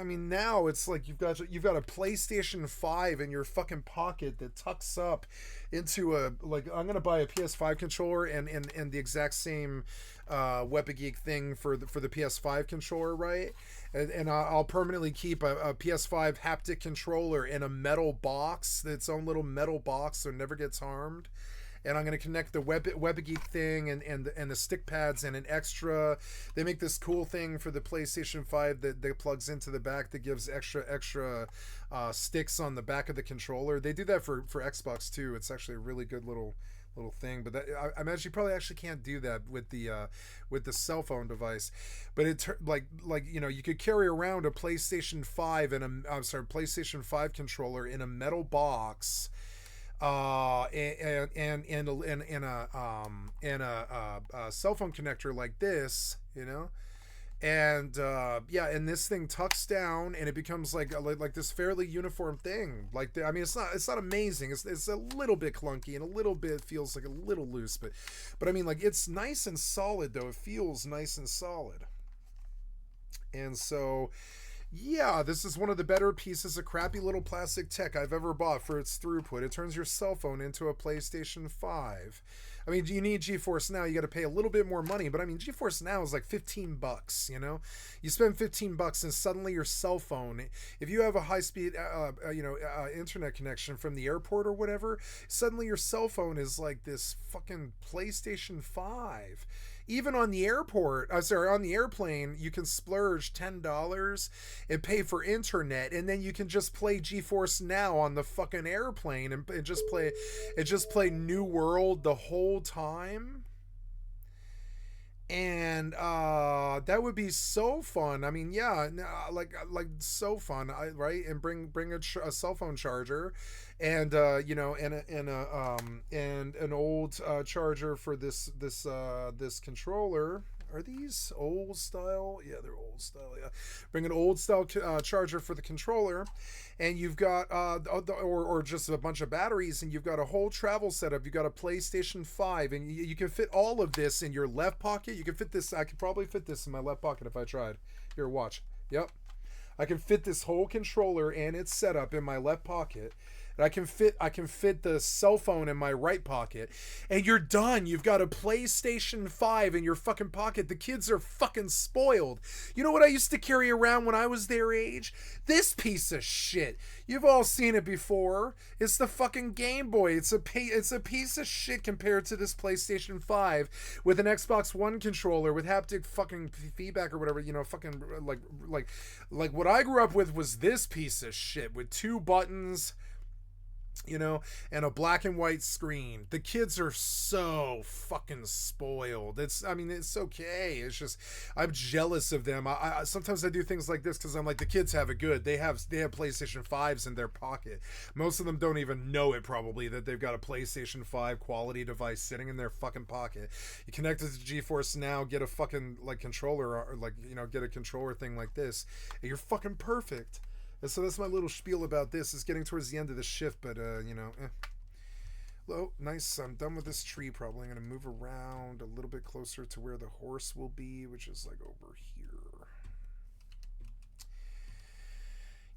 I mean now it's like you've got a PlayStation 5 in your fucking pocket that tucks up into a, like, I'm gonna buy a PS5 controller and the exact same Weapon Geek thing for the PS5 controller, right? And I'll permanently keep a PS5 haptic controller in a metal box, its own little metal box, so it never gets harmed. And I'm going to connect the Weapon Geek thing and the stick pads and an extra. They make this cool thing for the PlayStation 5 that plugs into the back that gives extra sticks on the back of the controller. They do that for Xbox too. It's actually a really good little thing. But I imagine you probably actually can't do that with the cell phone device. But you could carry around a PlayStation 5 PlayStation 5 controller in a metal box. And a cell phone connector like this, you know, and and this thing tucks down and it becomes like this fairly uniform thing. Like, I mean, it's not amazing. It's a little bit clunky and a little bit feels like a little loose, but I mean, like, it's nice and solid though. It feels nice and solid, and so. Yeah, this is one of the better pieces of crappy little plastic tech I've ever bought for its throughput. It turns your cell phone into a PlayStation 5. I mean, you need GeForce Now, you got to pay a little bit more money, but I mean, GeForce Now is like $15, you know? You spend $15 and suddenly your cell phone, if you have a high-speed, internet connection from the airport or whatever, suddenly your cell phone is like this fucking PlayStation 5. Even on the airplane, you can splurge $10 and pay for internet, and then you can just play GeForce Now on the fucking airplane and just play New World the whole time. And that would be so fun. I mean, yeah, like so fun, right? And bring a cell phone charger, and and an old charger for this controller. Are these old style? Yeah, they're old style. Yeah, bring an old style charger for the controller, and you've got or just a bunch of batteries, and you've got a whole travel setup. You've got a PlayStation 5, and you can fit all of this in your left pocket. You can fit this. I could probably fit this in my left pocket if I tried. Here, watch. Yep, I can fit this whole controller and its setup in my left pocket. And I can fit the cell phone in my right pocket, and you're done. You've got a PlayStation 5 in your fucking pocket. The kids are fucking spoiled. You know what I used to carry around when I was their age? This piece of shit. You've all seen it before. It's the fucking Game Boy. It's a piece of shit compared to this PlayStation 5 with an Xbox One controller with haptic fucking feedback or whatever, you know, fucking like what I grew up with was this piece of shit with 2 buttons, you know, and a black and white screen. The kids are so fucking spoiled. It's okay. It's just, I'm jealous of them. I sometimes I do things like this because I'm like, the kids have it good. They have PlayStation 5s in their pocket. Most of them don't even know it, probably, that they've got a PlayStation 5 quality device sitting in their fucking pocket. You connect it to GeForce Now, get a fucking like controller, or like, you know, get a controller thing like this, and you're fucking perfect. And so that's my little spiel about this. It's getting towards the end of the shift, but Oh, nice. I'm done with this tree probably. I'm going to move around a little bit closer to where the horse will be, which is like over here.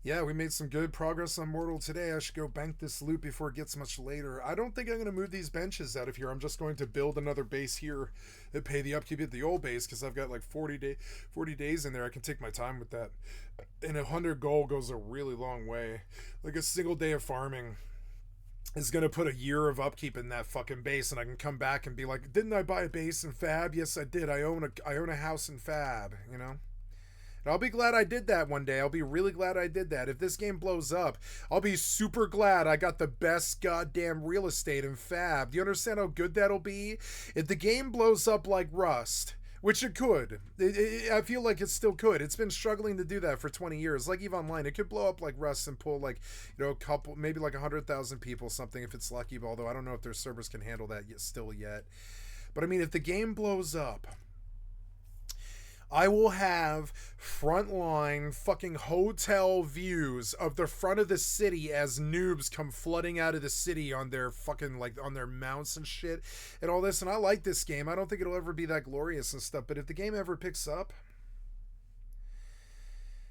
Yeah, we made some good progress on Mortal today. I should go bank this loot before it gets much later. I don't think I'm going to move these benches out of here. I'm just going to build another base here and pay the upkeep at the old base because I've got like 40 days in there. I can take my time with that. And 100 gold goes a really long way. Like a single day of farming is going to put a year of upkeep in that fucking base, and I can come back and be like, didn't I buy a base in Fab? Yes, I did. I own a house in Fab, you know? And I'll be glad I did that one day. I'll be really glad I did that. If this game blows up, I'll be super glad I got the best goddamn real estate in Fab. Do you understand how good that'll be? If the game blows up like Rust, which it could. I feel like it still could. It's been struggling to do that for 20 years. Like EVE Online, it could blow up like Rust and pull like, you know, a couple, maybe like 100,000 people, something if it's lucky. Although I don't know if their servers can handle that yet. But I mean, if the game blows up, I will have frontline fucking hotel views of the front of the city as noobs come flooding out of the city on their fucking, like, on their mounts and shit and all this. And I like this game. I don't think it'll ever be that glorious and stuff. But if the game ever picks up,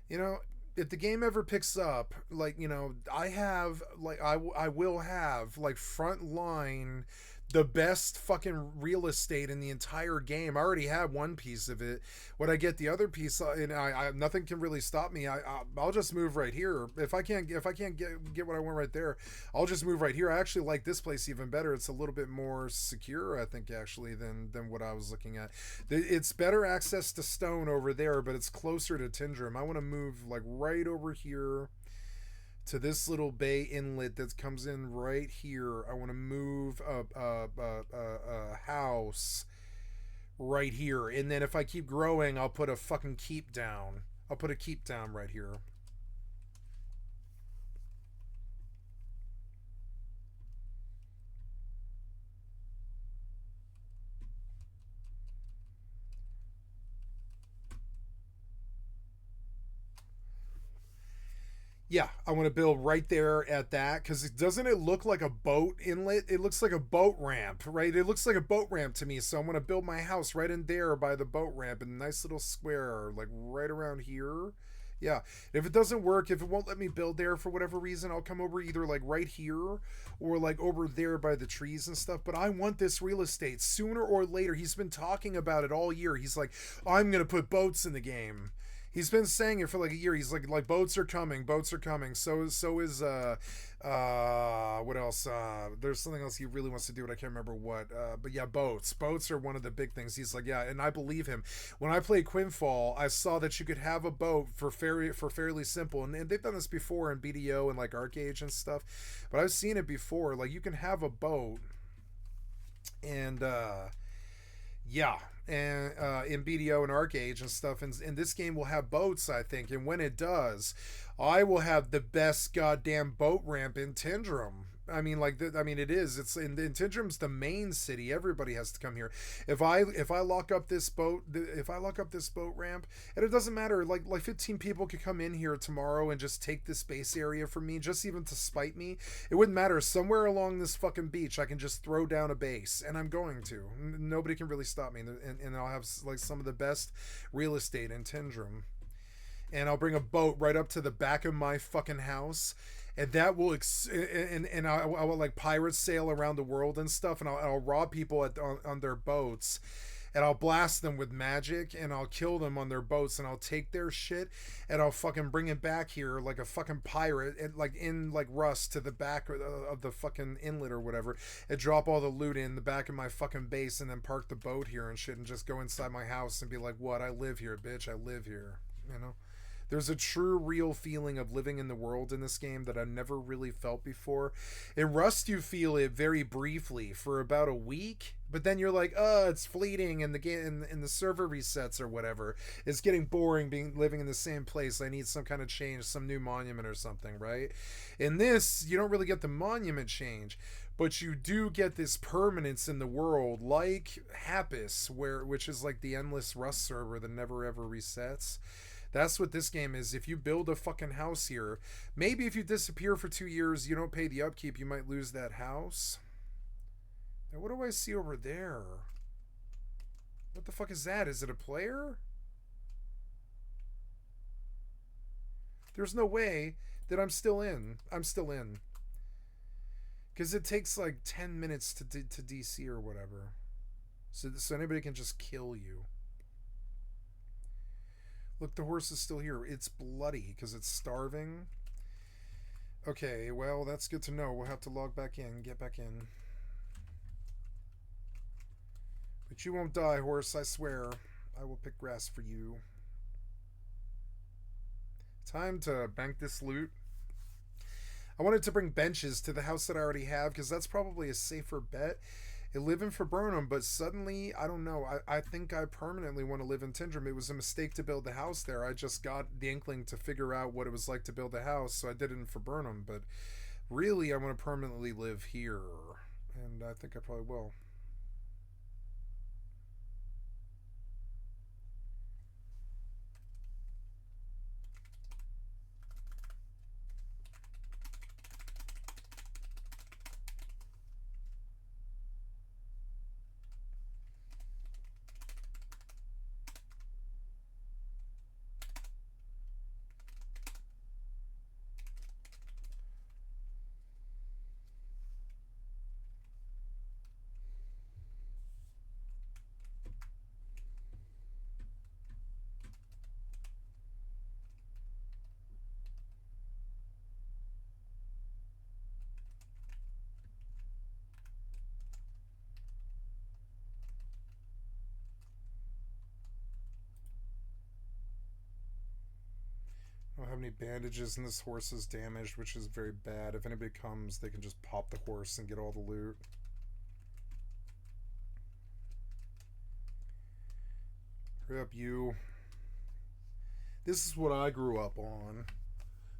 you know, if the game ever picks up, like, you know, I have, like, I will have, like, frontline, the best fucking real estate in the entire game. I already have one piece of it. When I get the other piece, and I nothing can really stop me. I'll just move right here. If I can't get what I want right there, I'll just move right here. I actually like this place even better. It's a little bit more secure, I think, actually, than what I was looking at. It's better access to stone over there, but it's closer to Tindrum. I want to move like right over here to this little bay inlet that comes in right here. I want to move a house right here. And then if I keep growing, I'll put a fucking keep down. I'll put a keep down right here. Yeah, I want to build right there at that, because doesn't it look like a boat inlet? It looks like a boat ramp, right? It looks like a boat ramp to me. So I'm going to build my house right in there by the boat ramp in a nice little square, like right around here. Yeah, if it doesn't work, if it won't let me build there for whatever reason, I'll come over either like right here or like over there by the trees and stuff. But I want this real estate sooner or later. He's been talking about it all year. He's like, I'm going to put boats in the game. He's been saying it for like a year. He's like boats are coming, boats are coming. So is what else? There's something else he really wants to do, but I can't remember what. But yeah, boats are one of the big things. He's like, yeah, and I believe him. When I played Quinfall, I saw that you could have a boat for fairly simple, and they've done this before in BDO and like Arcage and stuff. But I've seen it before. Like you can have a boat, and yeah, and in BDO and Arcage and stuff, and this game will have boats, I think, and when it does, I will have the best goddamn boat ramp in Tindrum. I mean, like, I mean, it is. It's in Tindrum's the main city. Everybody has to come here. If I lock up this boat, if I lock up this boat ramp, and it doesn't matter, like 15 people could come in here tomorrow and just take this base area from me, just even to spite me. It wouldn't matter. Somewhere along this fucking beach, I can just throw down a base, and I'm going to. Nobody can really stop me, and I'll have like some of the best real estate in Tindrum. And I'll bring a boat right up to the back of my fucking house, and that will and I will like pirate sail around the world and stuff, and I'll rob people on their boats, and I'll blast them with magic, and I'll kill them on their boats, and I'll take their shit, and I'll fucking bring it back here like a fucking pirate, and like in like Rust to the back of the fucking inlet or whatever, and drop all the loot in the back of my fucking base, and then park the boat here and shit, and just go inside my house and be like, what? I live here, bitch. I live here. You know. There's a true, real feeling of living in the world in this game that I've never really felt before. In Rust, you feel it very briefly for about a week, but then you're like, oh, it's fleeting, and the game and the server resets or whatever. It's getting boring living in the same place. I need some kind of change, some new monument or something, right? In this, you don't really get the monument change, but you do get this permanence in the world, like Happus, which is like the endless Rust server that never ever resets. That's what this game is. If you build a fucking house here, maybe if you disappear for 2 years, you don't pay the upkeep, you might lose that house. Now, what do I see over there? What the fuck is that? Is it a player? There's no way that I'm still in. I'm still in. Because it takes like 10 minutes to DC or whatever. So anybody can just kill you. Look, the horse is still here. It's bloody because it's starving. Okay, well, that's good to know. We'll have to log back in, get back in. But you won't die, horse, I swear. I will pick grass for you. Time to bank this loot. I wanted to bring benches to the house that I already have, because that's probably a safer bet. I live in Faburnham, but suddenly, I don't know, I think I permanently want to live in Tindrum. It was a mistake to build the house there. I just got the inkling to figure out what it was like to build a house, so I did it in Faburnham, but really, I want to permanently live here, and I think I probably will. I don't have any bandages, and this horse is damaged, which is very bad. If anybody comes, they can just pop the horse and get all the loot. Hurry up, you. This is what I grew up on.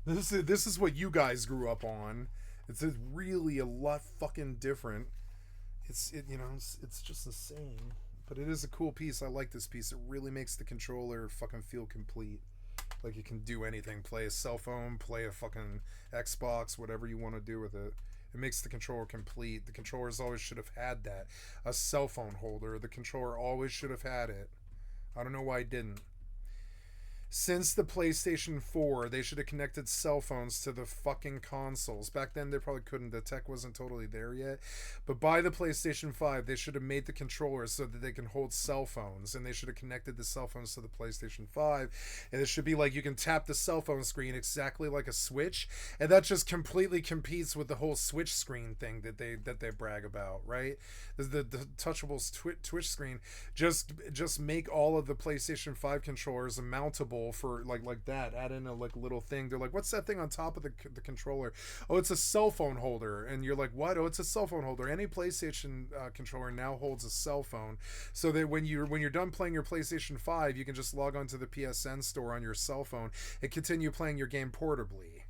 This is what you guys grew up on. It's really a lot fucking different. It's just insane. But it is a cool piece. I like this piece. It really makes the controller fucking feel complete. Like you can do anything. Play a cell phone, play a fucking Xbox, whatever you want to do with it. It makes the controller complete. The controllers always should have had that. A cell phone holder. The controller always should have had it. I don't know why it didn't. Since the PlayStation 4, they should have connected cell phones to the fucking consoles. Back then, they probably couldn't. The tech wasn't totally there yet. But by the PlayStation 5, they should have made the controllers so that they can hold cell phones. And they should have connected the cell phones to the PlayStation 5. And it should be like you can tap the cell phone screen exactly like a Switch. And that just completely competes with the whole Switch screen thing that they brag about, right? The touchable Twitch screen. Just make all of the PlayStation 5 controllers mountable for like that. Add in a little thing. They're like, what's that thing on top of the controller? Oh, it's a cell phone holder. And you're like, what? Oh, it's a cell phone holder. Any PlayStation controller now holds a cell phone, so that when you're done playing your PlayStation 5, you can just log onto the PSN store on your cell phone and continue playing your game portably.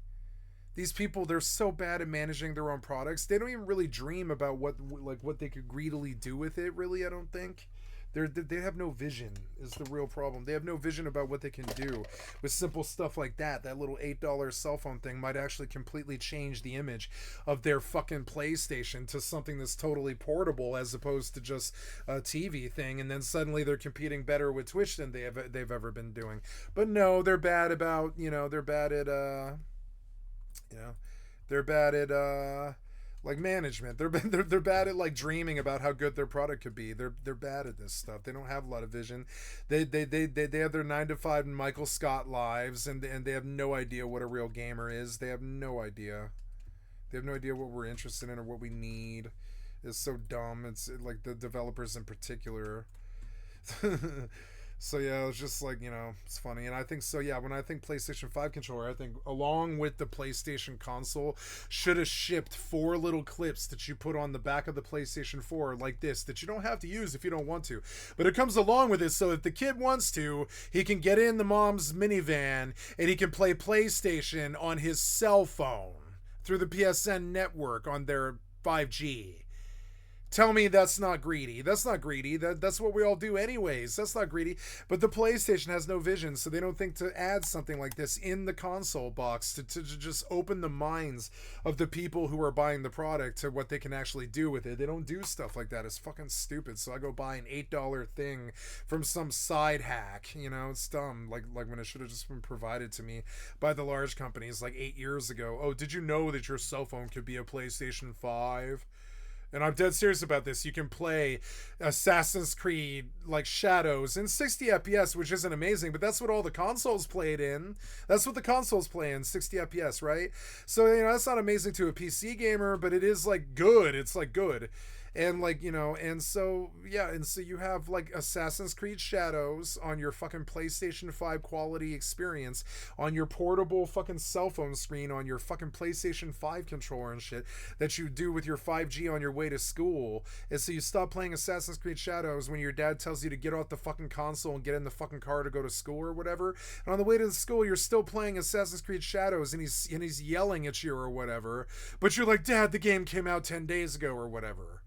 These people, they're so bad at managing their own products. They don't even really dream about what they could greedily do with it, really. I don't think they have no vision is the real problem. They have no vision about what they can do with simple stuff like that. That little $8 cell phone thing might actually completely change the image of their fucking PlayStation to something that's totally portable, as opposed to just a TV thing. And then suddenly they're competing better with Twitch than they've ever been doing. But no, they're bad about, they're bad at they're bad at like management. They're bad at like dreaming about how good their product could be. They're bad at this stuff. They don't have a lot of vision. They have their 9 to 5 and Michael Scott lives, and they have no idea what a real gamer is. They have no idea. They have no idea what we're interested in or what we need. It's so dumb. It's like the developers in particular. So yeah, it's just like, it's funny. And I think so, yeah, when I think PlayStation 5 controller, I think along with the PlayStation console should have shipped 4 little clips that you put on the back of the PlayStation 4 like this, that you don't have to use if you don't want to. But it comes along with it, so if the kid wants to, he can get in the mom's minivan and he can play PlayStation on his cell phone through the PSN network on their 5G. Tell me that's not greedy. That's not greedy. That's what we all do anyways. That's not greedy. But the PlayStation has no vision, so they don't think to add something like this in the console box to just open the minds of the people who are buying the product to what they can actually do with it. They don't do stuff like that. It's fucking stupid. So I go buy an $8 thing from some side hack. It's dumb. Like when it should have just been provided to me by the large companies like 8 years ago. Oh, did you know that your cell phone could be a PlayStation 5? And I'm dead serious about this. You can play Assassin's Creed like Shadows in 60 FPS, which isn't amazing, but that's what all the consoles played in. That's what the consoles play in, 60 FPS, right? So, you know, that's not amazing to a PC gamer, but it is like good. It's like good. And like, you know, and so yeah, and so you have like Assassin's Creed Shadows on your fucking PlayStation 5 quality experience on your portable fucking cell phone screen on your fucking PlayStation 5 controller and shit that you do with your 5G on your way to school. And so you stop playing Assassin's Creed Shadows when your dad tells you to get off the fucking console and get in the fucking car to go to school or whatever. And on the way to the school, you're still playing Assassin's Creed Shadows and he's yelling at you or whatever. But you're like, Dad, the game came out 10 days ago or whatever.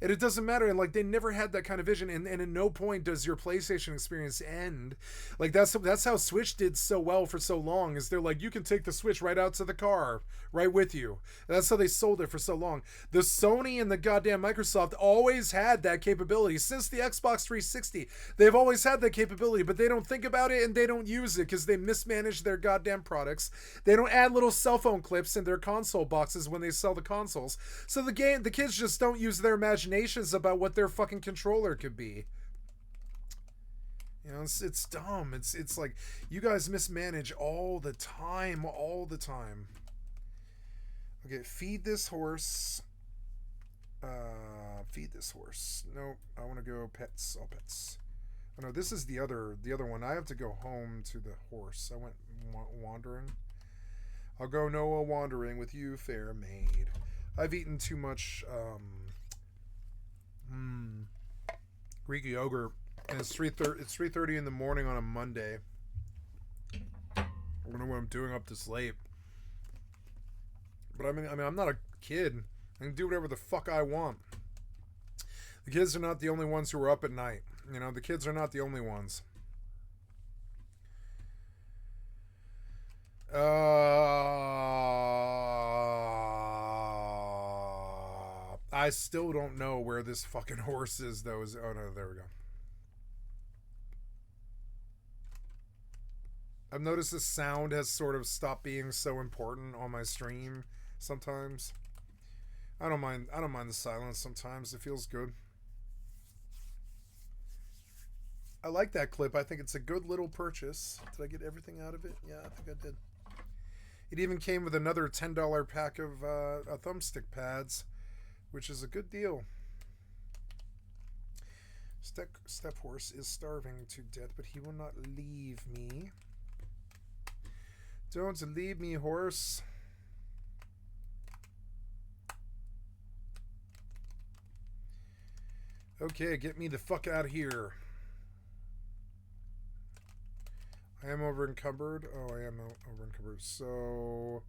And it doesn't matter. And like, they never had that kind of vision. And at no point does your PlayStation experience end. Like, that's how Switch did so well for so long, is they're like, you can take the Switch right out to the car, right with you. And that's how they sold it for so long. The Sony and the goddamn Microsoft always had that capability. Since the Xbox 360, they've always had that capability, but they don't think about it and they don't use it because they mismanage their goddamn products. They don't add little cell phone clips in their console boxes when they sell the consoles. So the kids just don't use their imaginations about what their fucking controller could be. You know, it's dumb. It's like, you guys mismanage all the time. Okay, feed this horse. Feed this horse. No, I want to go pets. All pets. Oh no, this is the other one. I have to go home to the horse. I went wandering. I'll go Noah wandering with you, fair maid. I've eaten too much Greek yogurt, and it's 3:30 in the morning on a Monday. I don't know what I'm doing up this late. But I mean I'm not a kid. I can do whatever the fuck I want. The kids are not the only ones who are up at night. You know, the kids are not the only ones. I still don't know where this fucking horse is, though. Oh, no, there we go. I've noticed the sound has sort of stopped being so important on my stream sometimes. I don't mind the silence sometimes. It feels good. I like that clip. I think it's a good little purchase. Did I get everything out of it? Yeah, I think I did. It even came with another $10 pack of thumbstick pads, which is a good deal. Step horse is starving to death, but he will not leave me. Don't leave me, horse. Okay, get me the fuck out of here. I am over encumbered. Oh, I am over encumbered. So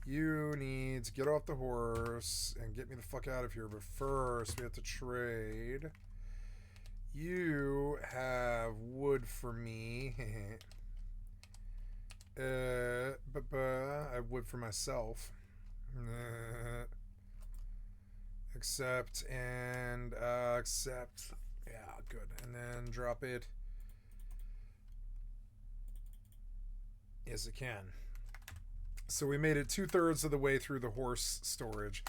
you need to get off the horse and get me the fuck out of here. But first, we have to trade. You have wood for me. I have wood for myself. Accept and accept. Yeah, good. And then drop it. Yes, it can. So we made it 2/3 of the way through the horse storage.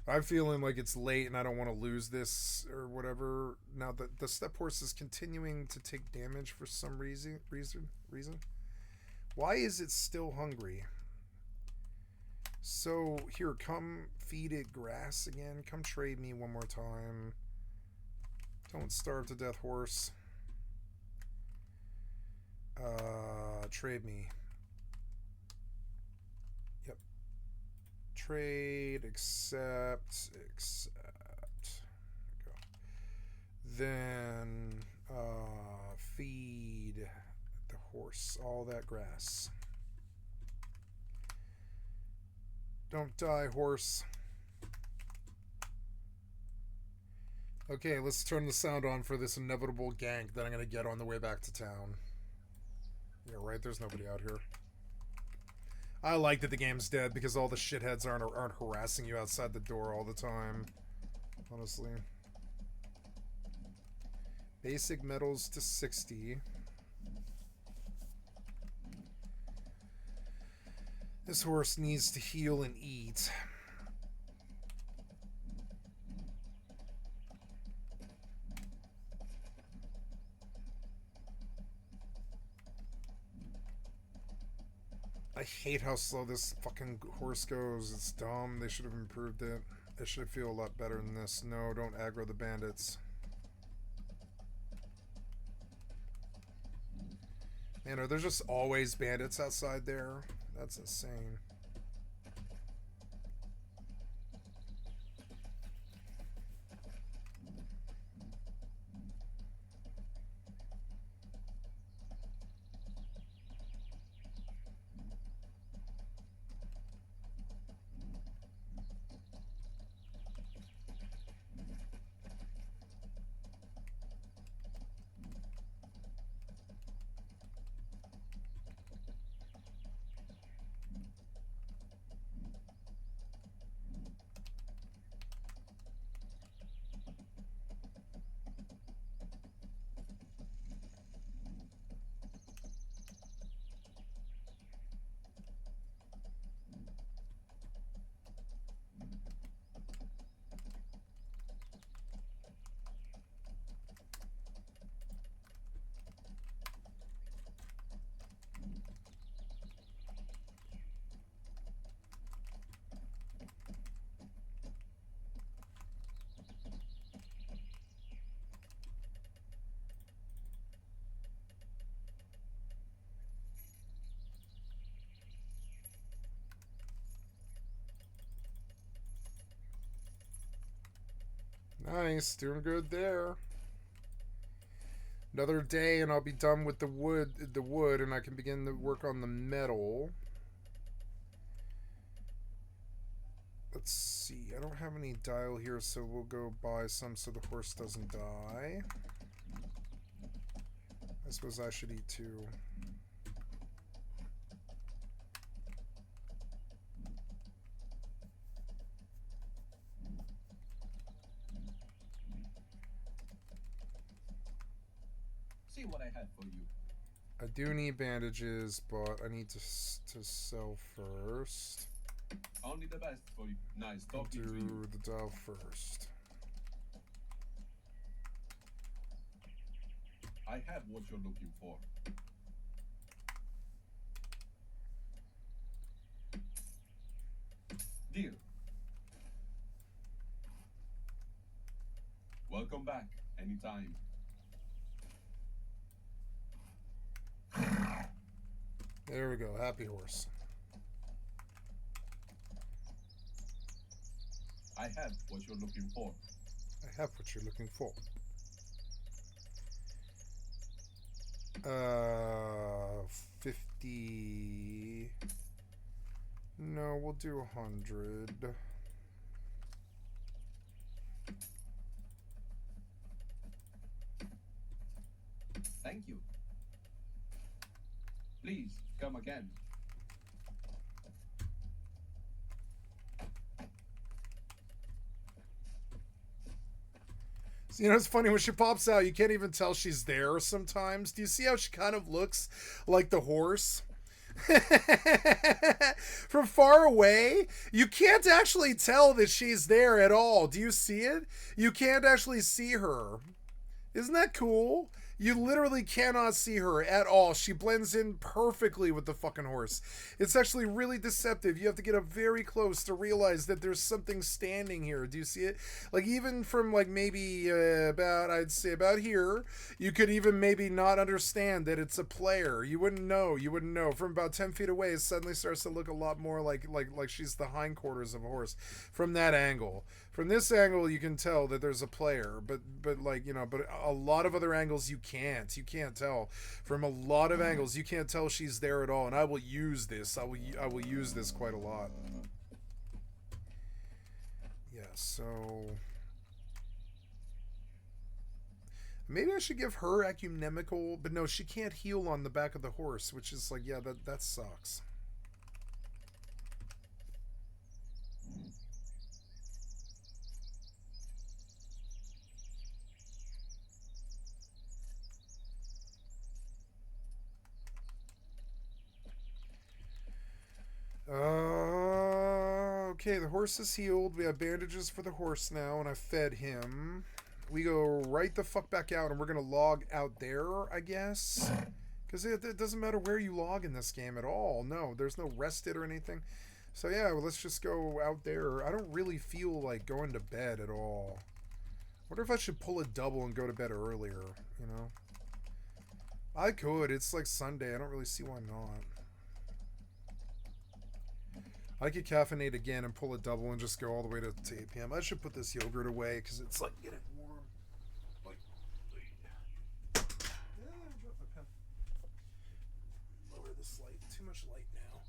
I'm feeling like it's late and I don't want to lose this or whatever. Now the step horse is continuing to take damage for some reason. Why is it still hungry? So here, come feed it grass again. Come trade me one more time. Don't starve to death, horse. Trade me. Yep. Trade, accept. Go. Then feed the horse all that grass. Don't die, horse. Okay, let's turn the sound on for this inevitable gank that I'm going to get on the way back to town. Yeah, right, there's nobody out here. I like that the game's dead because all the shitheads aren't harassing you outside the door all the time. Honestly. Basic metals to 60. This horse needs to heal and eat. I hate how slow this fucking horse goes. It's dumb. They should have improved it. It should feel a lot better than this. No, don't aggro the bandits. Man, are there just always bandits outside there? That's insane. Nice, doing good there. Another day and I'll be done with the wood and I can begin to work on the metal. Let's see, I don't have any dial here, so we'll go buy some so the horse doesn't die. I suppose I should eat too. See what I had for you. I do need bandages, but I need to sell first. Only the best for you. Nice I'll talking to you. do the dial first. I have what you're looking for. Deal. Welcome back anytime. There we go, happy horse. I have what you're looking for. I have what you're looking for. 50. No, we'll do 100. Thank you. Please come again. So, you know, it's funny when she pops out, you can't even tell she's there sometimes. Do you see how she kind of looks like the horse? From far away, you can't actually tell that she's there at all. Do you see it? You can't actually see her. Isn't that cool? You literally cannot see her at all. She blends in perfectly with the fucking horse. It's actually really deceptive. You have to get up very close to realize that there's something standing here. Do you see it? Like, even from, like, maybe I'd say about here, you could even maybe not understand that it's a player. You wouldn't know. You wouldn't know. From about 10 feet away, it suddenly starts to look a lot more like she's the hindquarters of a horse from that angle. From this angle, you can tell that there's a player, but like, you know, but a lot of other angles you can't tell. From a lot of angles, you can't tell she's there at all, and I will use this. I will use this quite a lot. Yeah, so maybe I should give her ecumenical, but no, she can't heal on the back of the horse, which is like, yeah, that sucks. Okay, the horse is healed. We have bandages for the horse now, and I fed him. We go right the fuck back out, and we're gonna log out there, I guess. Because it doesn't matter where you log in this game at all. No, there's no rested or anything. So yeah, well, let's just go out there. I don't really feel like going to bed at all. Wonder if I should pull a double and go to bed earlier, you know? I could. It's like Sunday. I don't really see why not. I could caffeinate again and pull a double and just go all the way to 8 p.m. I should put this yogurt away because it's like getting warm. Drop my pen. Lower this light. Too much light now.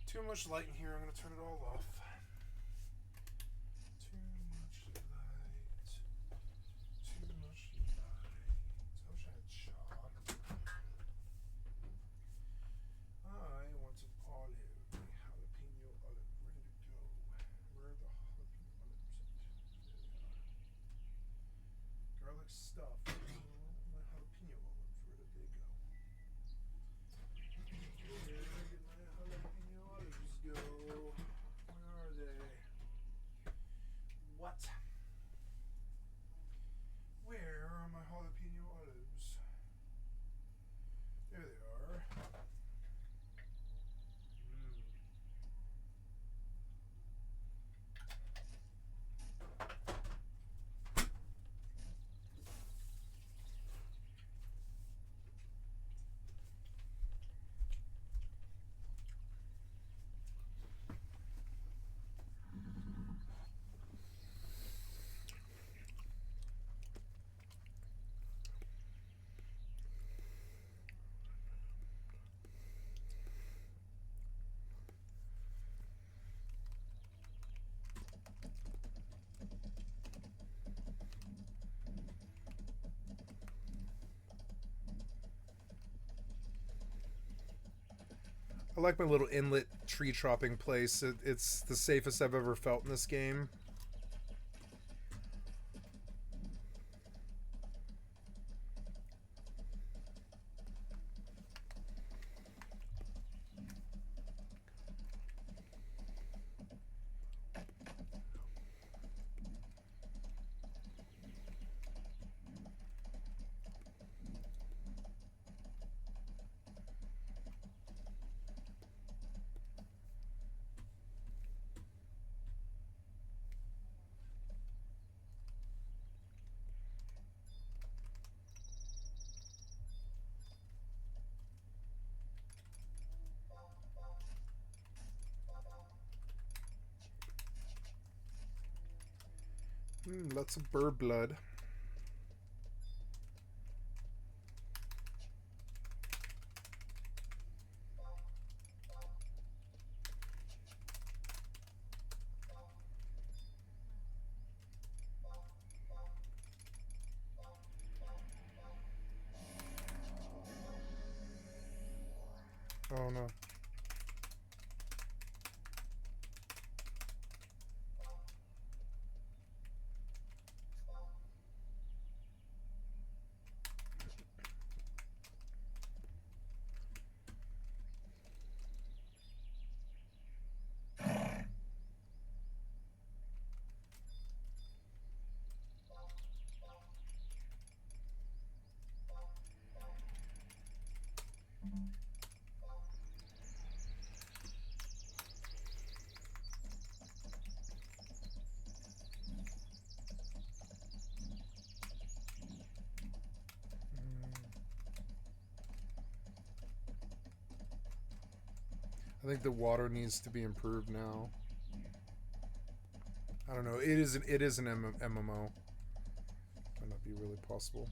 Too much light in here. I'm going to turn it all off. Too much light. Too much light. I wish I had chalk. I wanted olive. Jalapeno olive. Where did it go? Where are the jalapeno olives? There they are. Garlic stuff. My jalapeno olives. Where did they go? Where did my jalapeno olives go? Where are they? What? Where are my jalapeno olives? There they are. I like my little inlet tree chopping place. It's the safest I've ever felt in this game. Lots of bird blood. Oh no. I think the water needs to be improved now. I don't know. It is an MMO. Might not be really possible.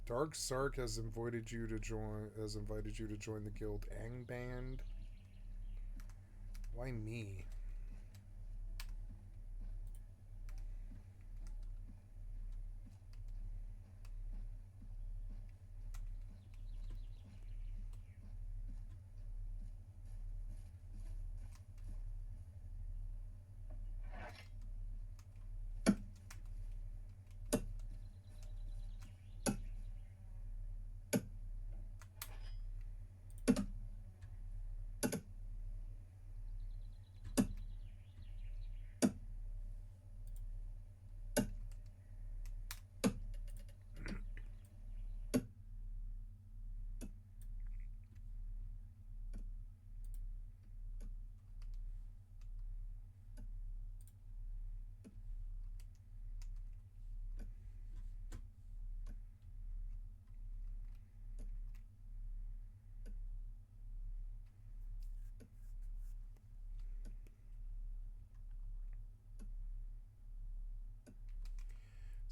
Dark Sark has invited you to join the guild Angband. Why me?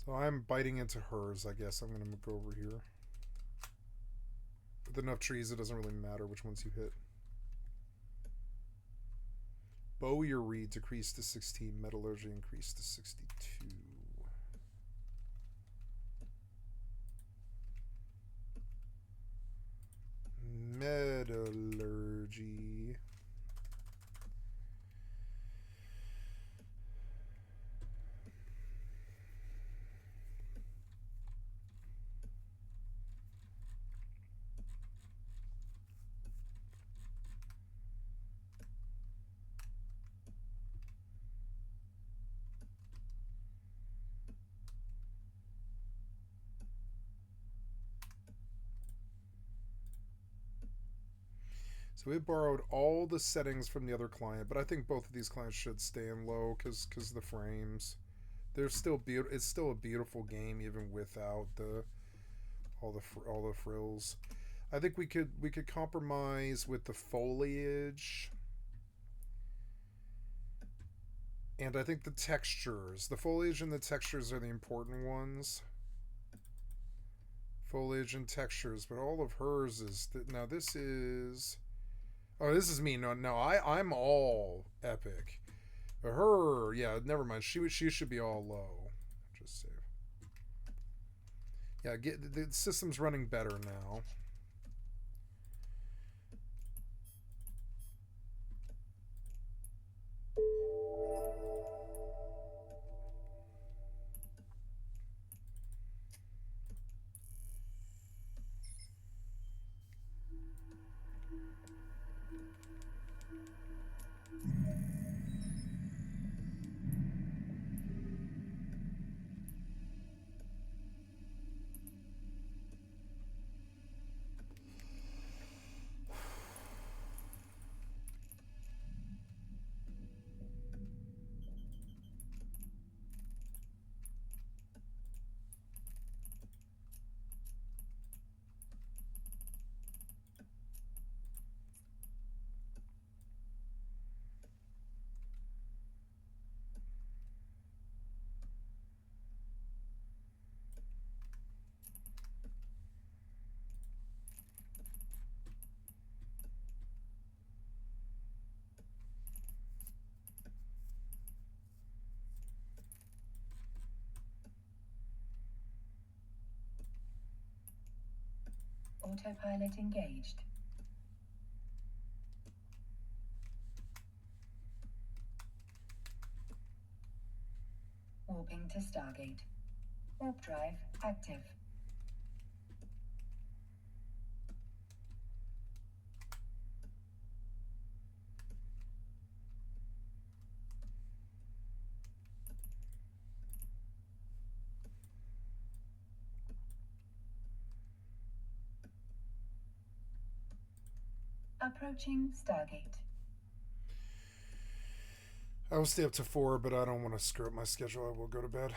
So I'm biting into hers, I guess. I'm going to go over here. With enough trees, it doesn't really matter which ones you hit. Alldayerrydaybaby decreased to 16. Metallurgy increased to 62. Metallurgy. So we borrowed all the settings from the other client, but I think both of these clients should stay in low because the frames. They're still beautiful. It's still a beautiful game even without all the frills. I think we could compromise with the foliage. And I think the textures. The foliage and the textures are the important ones. Foliage and textures, but all of hers is now this is. Oh, this is me. No, I'm all epic. Her, yeah, never mind. She should be all low. Just save. Yeah, the system's running better now. Autopilot engaged. Warping to Stargate. Warp drive active. Approaching Stargate. I will stay up to 4, but I don't want to screw up my schedule. I will go to bed.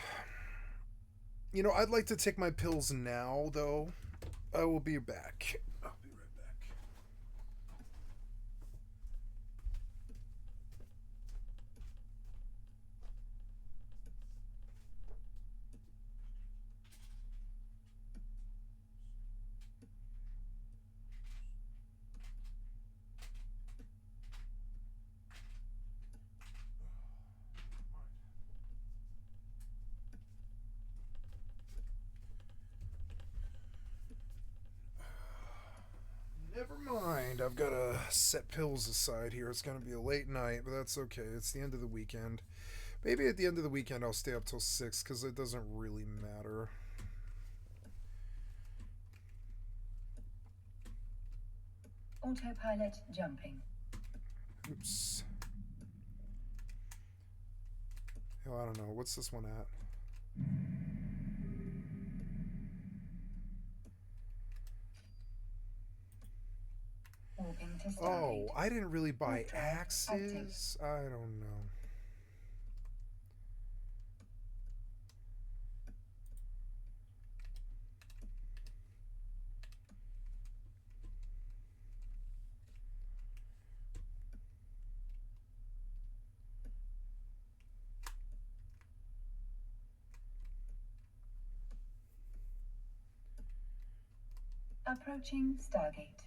You know, I'd like to take my pills now, though. I will be back. I'll be right back. I've got to set pills aside here. It's going to be a late night, but that's okay. It's the end of the weekend. Maybe at the end of the weekend I'll stay up till 6 because it doesn't really matter. Autopilot jumping. Oops. Oh, I don't know. What's this one at? Warping to Stargate. Oh, I didn't really buy Warp drive active. axes. I don't know. Approaching Stargate.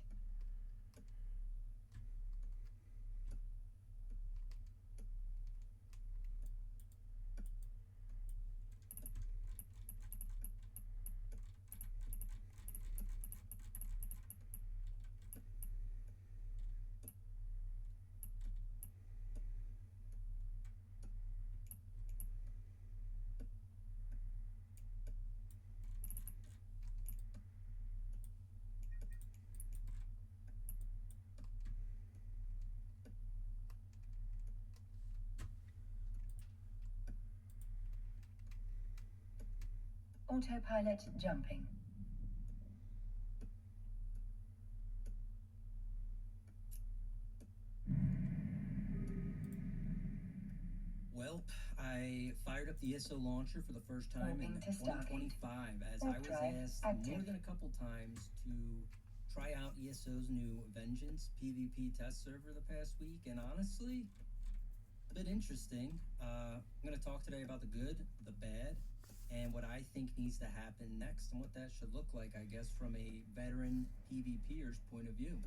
Autopilot jumping. Well, I fired up the ISO launcher for the first time in Moving to Stargate. 2025 as Warp I was drive asked active. more than a couple times to try out ESO's new Vengeance PvP test server the past week, and honestly, a bit interesting. I'm going to talk today about the good, the bad, and what I think needs to happen next and what that should look like, I guess, from a veteran PvPer's point of view.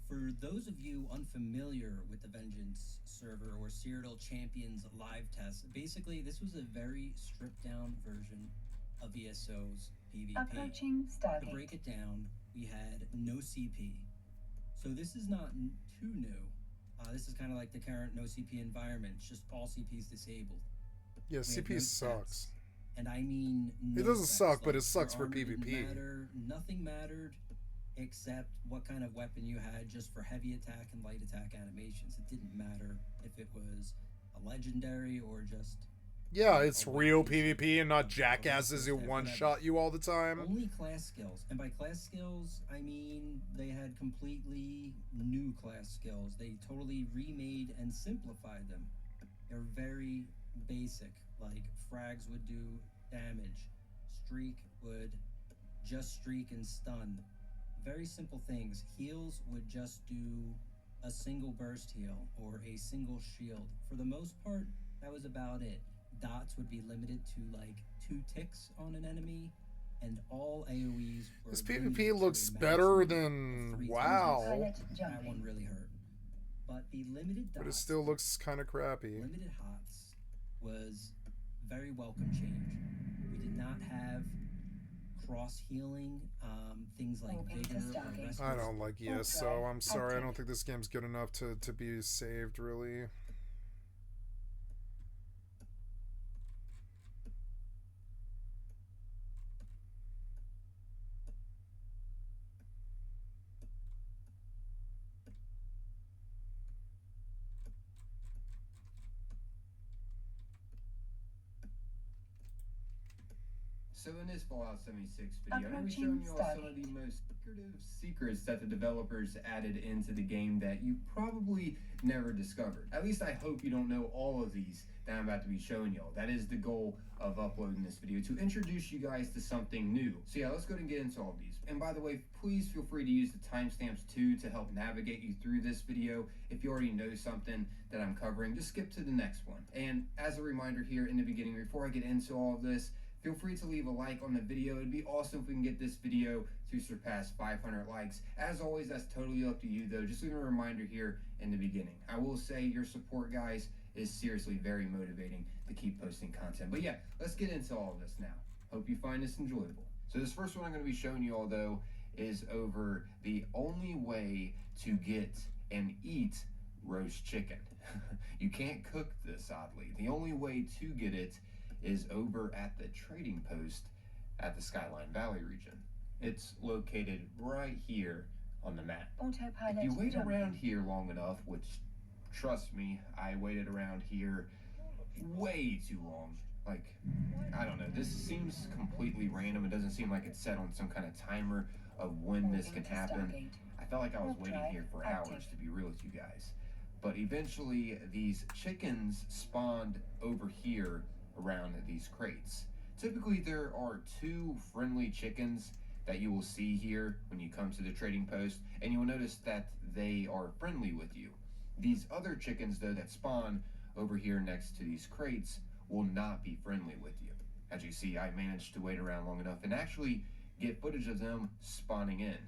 For those of you unfamiliar with the Vengeance server or Cyrodiil Champions live test, basically this was a very stripped down version of ESO's PvP. Approaching To Stargate. break it down, we had no CP. So this is not too new. This is kind of like the current no CP environment. It's just all CPs disabled. Yeah, We had CP no sucks. stats. And I mean no It doesn't stats. suck, but Like, it sucks your for armor didn't PvP. matter, nothing mattered except what kind of weapon you had just for heavy attack and light attack animations. It didn't matter if it was a legendary or just Yeah, it's a real weapon piece PvP and not of jackasses who whatever. one-shot you all the time. Only class skills, and by class skills I mean they had completely new class skills. They totally remade and simplified them. They're very basic, like frags would do damage, streak would just streak and stun. Very simple things. Heals would just do a single burst heal or a single shield. For the most part, that was about it. Dots would be limited to like 2 ticks on an enemy, and all AoEs were This limited PvP to looks a better maximum than of 3 WoW, Autopilot That one jumping. really hurt. But the limited dots, but it still looks kind of crappy. limited hots was very welcome change. We did not have cross healing, things like Moving to vigor or Stargate. rescue. I don't like Warp ESO. drive I'm sorry. I active. don't think this game's good enough to be saved, really. So in this Fallout 76 video, I'm going to be Approaching showing you all some of the Stargate. most secretive secrets that the developers added into the game that you probably never discovered. At least I hope you don't know all of these that I'm about to be showing y'all. That is the goal of uploading this video, to introduce you guys to something new. So yeah, let's go ahead and get into all of these. And by the way, please feel free to use the timestamps too to help navigate you through this video. If you already know something that I'm covering, just skip to the next one. And as a reminder here in the beginning, before I get into all of this, feel free to leave a like on the video. It'd be awesome if we can get this video to surpass 500 likes. As always, that's totally up to you though. Just leave a reminder here in the beginning. I will say your support, guys, is seriously very motivating to keep posting content. But yeah, let's get into all of this now. Hope you find this enjoyable. So this first one I'm going to be showing you all though is over the only way to get and eat roast chicken. You can't cook this, oddly. The only way to get it is over at the trading post at the Skyline Valley region. It's located right here on the map. Autopilot If you wait jumping. around here long enough, which, trust me, I waited around here way too long. Like, I don't know, this seems completely random. It doesn't seem like it's set on some kind of timer of when this can happen. Stargate. I felt like I was Warp waiting drive here for active. hours, to be real with you guys. But eventually, these chickens spawned over here around these crates. Typically, there are 2 friendly chickens that you will see here when you come to the trading post, and you will notice that they are friendly with you. These other chickens, though, that spawn over here next to these crates will not be friendly with you. As you see, I managed to wait around long enough and actually get footage of them spawning in.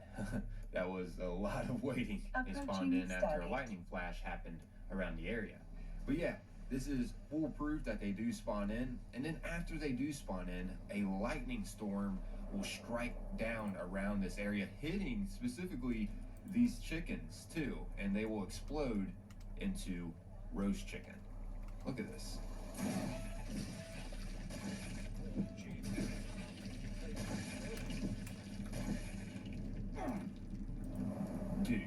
That was a lot of waiting. They spawned in after a lightning flash happened around the area. But yeah, this is foolproof that they do spawn in, and then after they do spawn in, a lightning storm will strike down around this area, hitting specifically these chickens too, and they will explode into roast chicken. Look at this. Dude,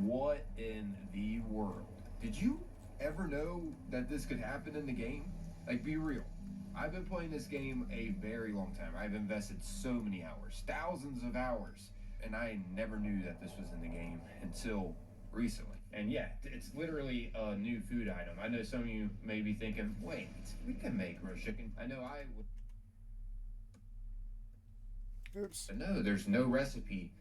what in the world? Did you ever know that this could happen in the game? Like, be real. I've been playing this game a very long time. I've invested so many hours, thousands of hours, and I never knew that this was in the game until recently. And yeah, it's literally a new food item. I know some of you may be thinking, wait, we can make roast chicken. I know I would. Oops. But no, there's no recipe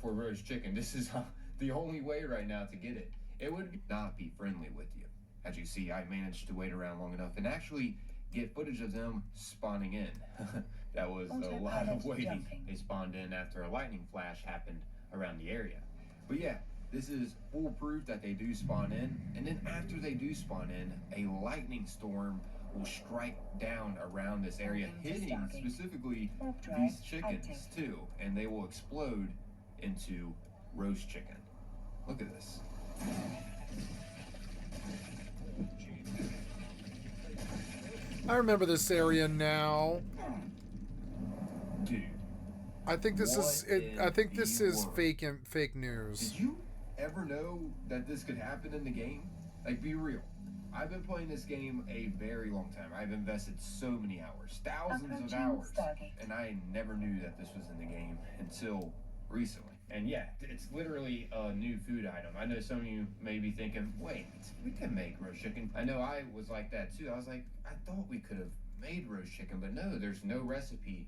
for roast chicken. This is the only way right now to get it. It would not be friendly with you. As you see, I managed to wait around long enough and actually get footage of them spawning in. That was a lot of waiting. Jumping. They spawned in after a lightning flash happened around the area. But yeah, this is foolproof that they do spawn in, and then after they do spawn in, a lightning storm will strike down around this area, hitting Stargate. specifically Warp drive these chickens active. too, and they will explode into roast chicken. Look at this. I remember this area now. Dude, I think this is What it. I think in this the is world? fake news. did you ever know that this could happen in the game? Like, be real. I've been playing this game a very long time. I've invested so many hours, thousands of Approaching hours, Stargate. and I never knew that this was in the game until recently. And yeah, it's literally a new food item. I know some of you may be thinking, wait, we can make roast chicken. I know I was like that too. I was like, I thought we could have made roast chicken, but no, there's no recipe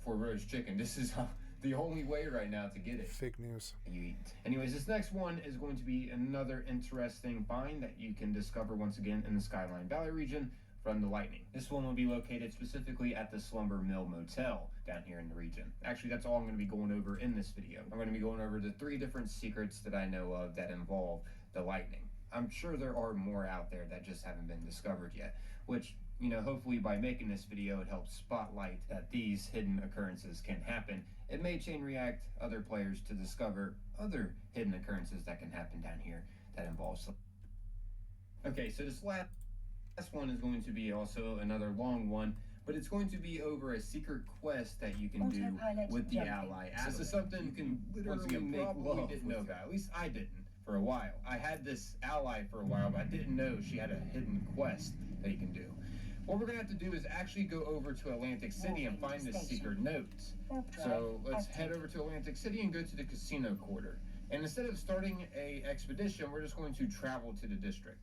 for roast chicken. This is the only way right now to get it. Fake news. You eat. Anyways, this next one is going to be another interesting find that you can discover once again in the Skyline Valley region from the lightning. This one will be located specifically at the Slumber Mill Motel down here in the region. Actually, that's all I'm going to be going over in this video. I'm going to be going over the 3 different secrets that I know of that involve the lightning. I'm sure there are more out there that just haven't been discovered yet, which, you know, hopefully by making this video, it helps spotlight that these hidden occurrences can happen. It may chain react other players to discover other hidden occurrences that can happen down here that involves. Okay, so this last one is going to be also another long one, but it's going to be over a secret quest that you can do Autopilot with the jumping. Ally app. This is something you can literally make love didn't know about. At least I didn't for a while. I had this Ally for a while, but I didn't know she had a hidden quest that you can do. What we're gonna have to do is actually go over to Atlantic City and find this secret note. Warp drive So let's active. head over to Atlantic City and go to the casino quarter. And instead of starting a expedition, we're just going to travel to the district.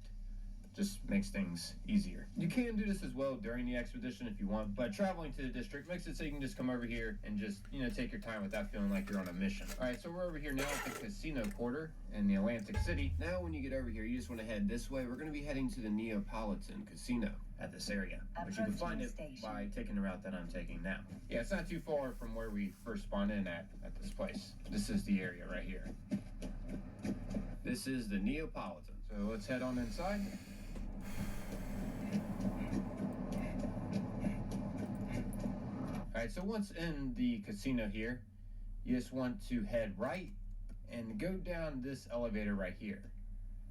Just makes things easier. You can do this as well during the expedition if you want, but traveling to the district makes it so you can just come over here and just, you know, take your time without feeling like you're on a mission. All right, so we're over here now at the casino quarter in the Atlantic City. Now when you get over here, you just want to head this way. We're going to be heading to the Neapolitan Casino at this area, but you can find it by taking the route that I'm taking now. Yeah, it's not too far from where we first spawned in at this place. This is the area right here. This is the Neapolitan. So let's head on inside. Alright, so once in the casino here, you just want to head right and go down this elevator right here.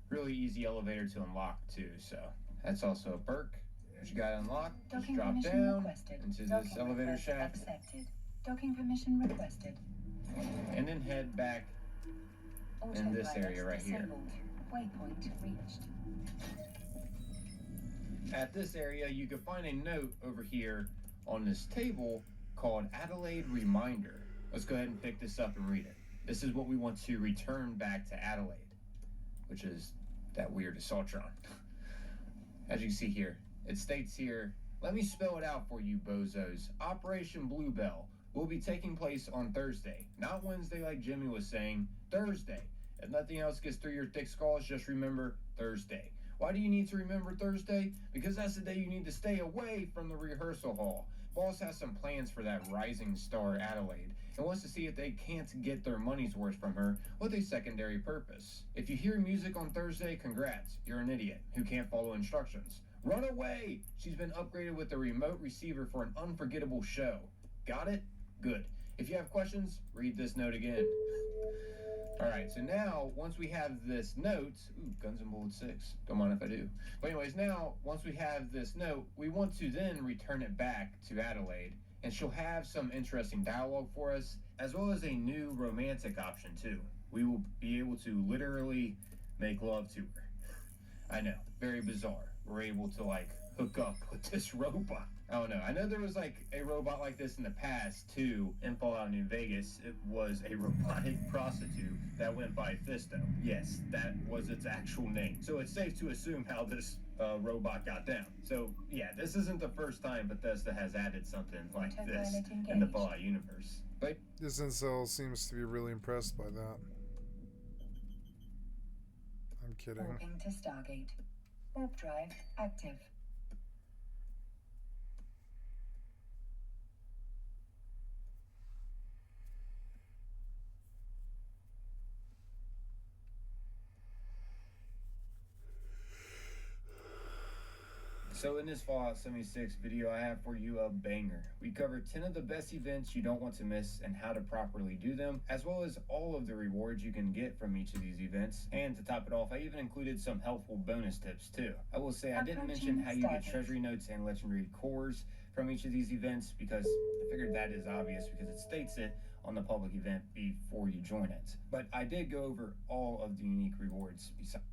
Really easy elevator to unlock too, so that's also a perk. Once you got it unlocked, just Docking drop permission down requested. into this Docking elevator request shaft accepted. Docking permission requested. and then head back in this area right here. Disabled. Waypoint reached. At this area, you can find a note over here on this table called Adelaide Reminder. Let's go ahead and pick this up and read it. This is what we want to return back to Adelaide, which is that weird Assaultron. As you can see here, it states here, let me spell it out for you bozos. Operation Bluebell will be taking place on Thursday, not Wednesday like Jimmy was saying, Thursday. If nothing else gets through your thick skulls, just remember Thursday. Why do you need to remember Thursday? Because that's the day you need to stay away from the rehearsal hall. Boss has some plans for that rising star Adelaide and wants to see if they can't get their money's worth from her with a secondary purpose. If you hear music on Thursday, congrats, you're an idiot who can't follow instructions. Run away! She's been upgraded with a remote receiver for an unforgettable show. Got it? Good. If you have questions, read this note again. Alright, so now, once we have this note, Guns and Bullets 6, don't mind if I do. But anyways, now, once we have this note, we want to then return it back to Adelaide, and she'll have some interesting dialogue for us, as well as a new romantic option too. We will be able to literally make love to her. I know, very bizarre. We're able to, like, hook up with this robot. I don't know. I know there was like a robot like this in the past too. In Fallout New Vegas, it was a robotic prostitute that went by Fisto. Yes, that was its actual name. So it's safe to assume how this robot got down. So yeah, this isn't the first time Bethesda has added something like this in the Fallout universe. But This incel seems to be really impressed by that. I'm kidding. Walking to Stargate. Warp drive active. So in this Fallout 76 video, I have for you a banger. We covered 10 of the best events you don't want to miss and how to properly do them, as well as all of the rewards you can get from each of these events. And to top it off, I even included some helpful bonus tips too. I will say I didn't mention how you get treasury notes and legendary cores from each of these events because I figured that is obvious because it states it on the public event before you join it. But I did go over all of the unique rewards besides.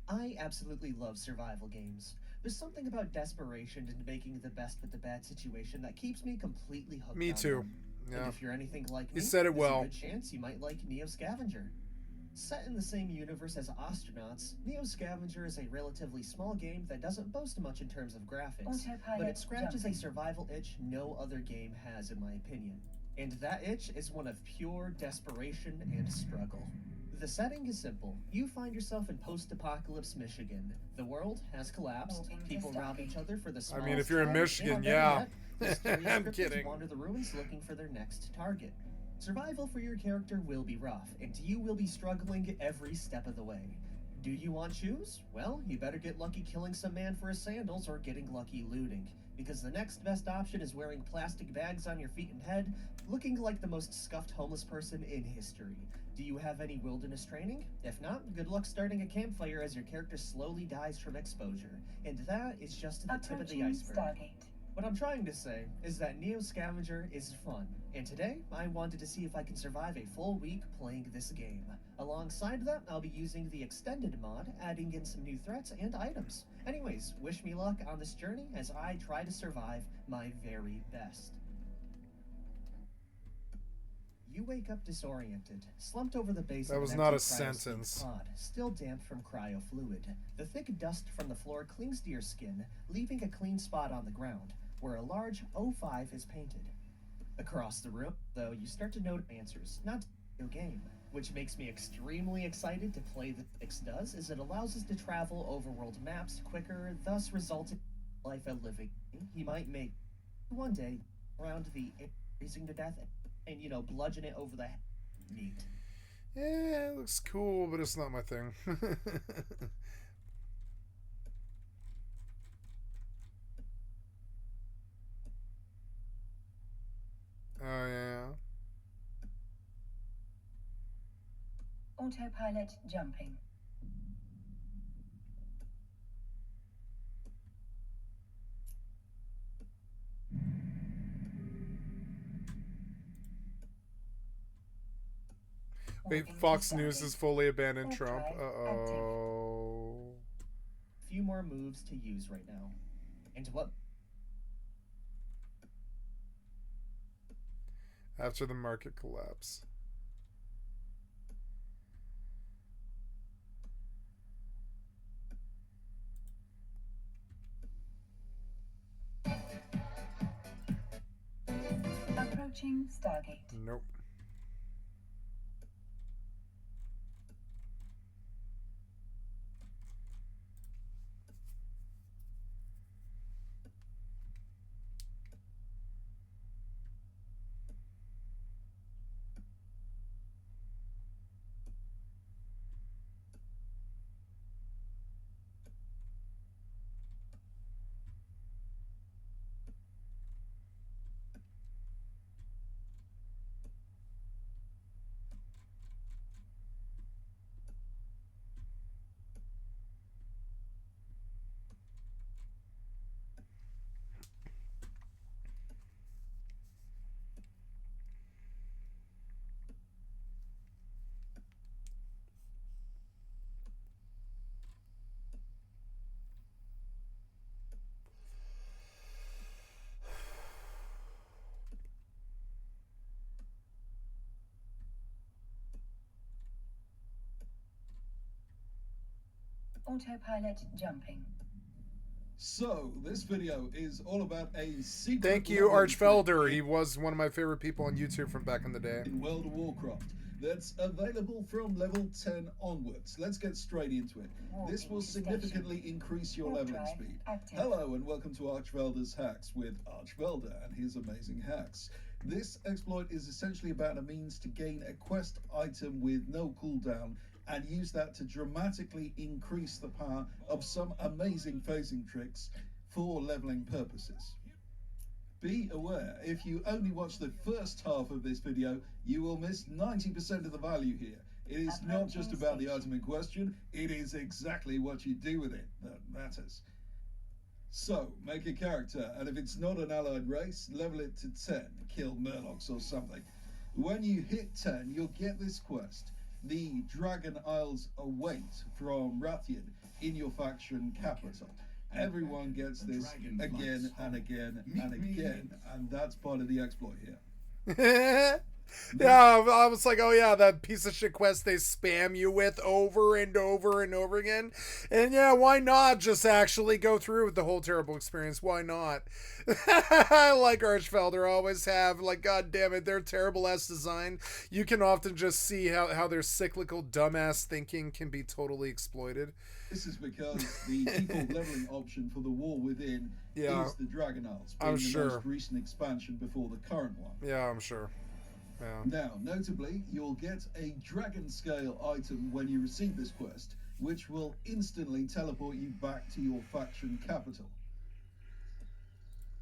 I absolutely love survival games. There's something about desperation and making the best with the bad situation that keeps me completely hooked. Me on too. them. Yeah. And if you're anything like me, You said it there's well. a good chance you might like Neo Scavenger. Set in the same universe as Astronauts, Neo Scavenger is a relatively small game that doesn't boast much in terms of graphics, but it scratches a survival itch no other game has, in my opinion. And that itch is one of pure desperation and struggle. The setting is simple. You find yourself in post-apocalypse Michigan. The world has collapsed. People rob each other for the smallest I mean, if you're in threat, Michigan, and yeah. the scary I'm cryptids kidding. wander the ruins looking for their next target. Survival for your character will be rough, and you will be struggling every step of the way. Do you want shoes? Well, you better get lucky killing some man for his sandals or getting lucky looting, because the next best option is wearing plastic bags on your feet and head, looking like the most scuffed homeless person in history. Do you have any wilderness training? If not, good luck starting a campfire as your character slowly dies from exposure. And that is just the tip of the iceberg. Stargate. What I'm trying to say is that Neo Scavenger is fun, and today I wanted to see if I can survive a full week playing this game. Alongside that, I'll be using the extended mod, adding in some new threats and items. Anyways, wish me luck on this journey as I try to survive my very best. You wake up disoriented, slumped over the base That of was an not a empty cryosleep sentence. pod, still damp from cryo fluid. The thick dust from the floor clings to your skin, leaving a clean spot on the ground, where a large O5 is painted. Across the room, though, you start to note answers, not your game. which makes me extremely excited to play the Fix does, is it allows us to travel overworld maps quicker, thus resulting in life a living. He might make one day around the freezing to death and, you know, bludgeon it over the head. Neat. Yeah, it looks cool, but it's not my thing. Oh, yeah. Autopilot jumping. Wait, Warping Fox to News Stargate. has fully abandoned Warp Trump. drive Uh-oh. Few more moves to use right now. And what After the market collapse. Approaching Stargate. Nope. Autopilot jumping. So, this video is all about a secret Thank you, level Archfelder. He was one of my favorite people on YouTube from back in the day. in World of Warcraft that's available from level 10 onwards. Let's get straight into it. This will significantly increase your Warp leveling drive speed. active. Hello and welcome to Archfelder's Hacks with Archfelder and his amazing hacks. This exploit is essentially about a means to gain a quest item with no cooldown and use that to dramatically increase the power of some amazing phasing tricks for leveling purposes. Be aware, if you only watch the first half of this video, you will miss 90% of the value here. It is not just about the item in question, it is exactly what you do with it that matters. So, make a character, and if it's not an allied race, level it to 10, kill Murlocs or something. When you hit 10, you'll get this quest. The Dragon Isles await from Rathian in your faction capital. Everyone gets this again and again and again, and that's part of the exploit here. Yeah, I was like, oh yeah, that piece of shit quest they spam you with over and over and over again. And yeah, why not just actually go through with the whole terrible experience? Why not? I like Archfelder, always have. Like, god damn it, their terrible ass design. You can often just see how their cyclical dumbass thinking can be totally exploited. This is because the default leveling option for the War Within Yeah, is the Dragon Isles, I'm being the sure. most recent expansion before the current one. Yeah, I'm sure. Yeah. Now, notably, you'll get a dragon scale item when you receive this quest, which will instantly teleport you back to your faction capital.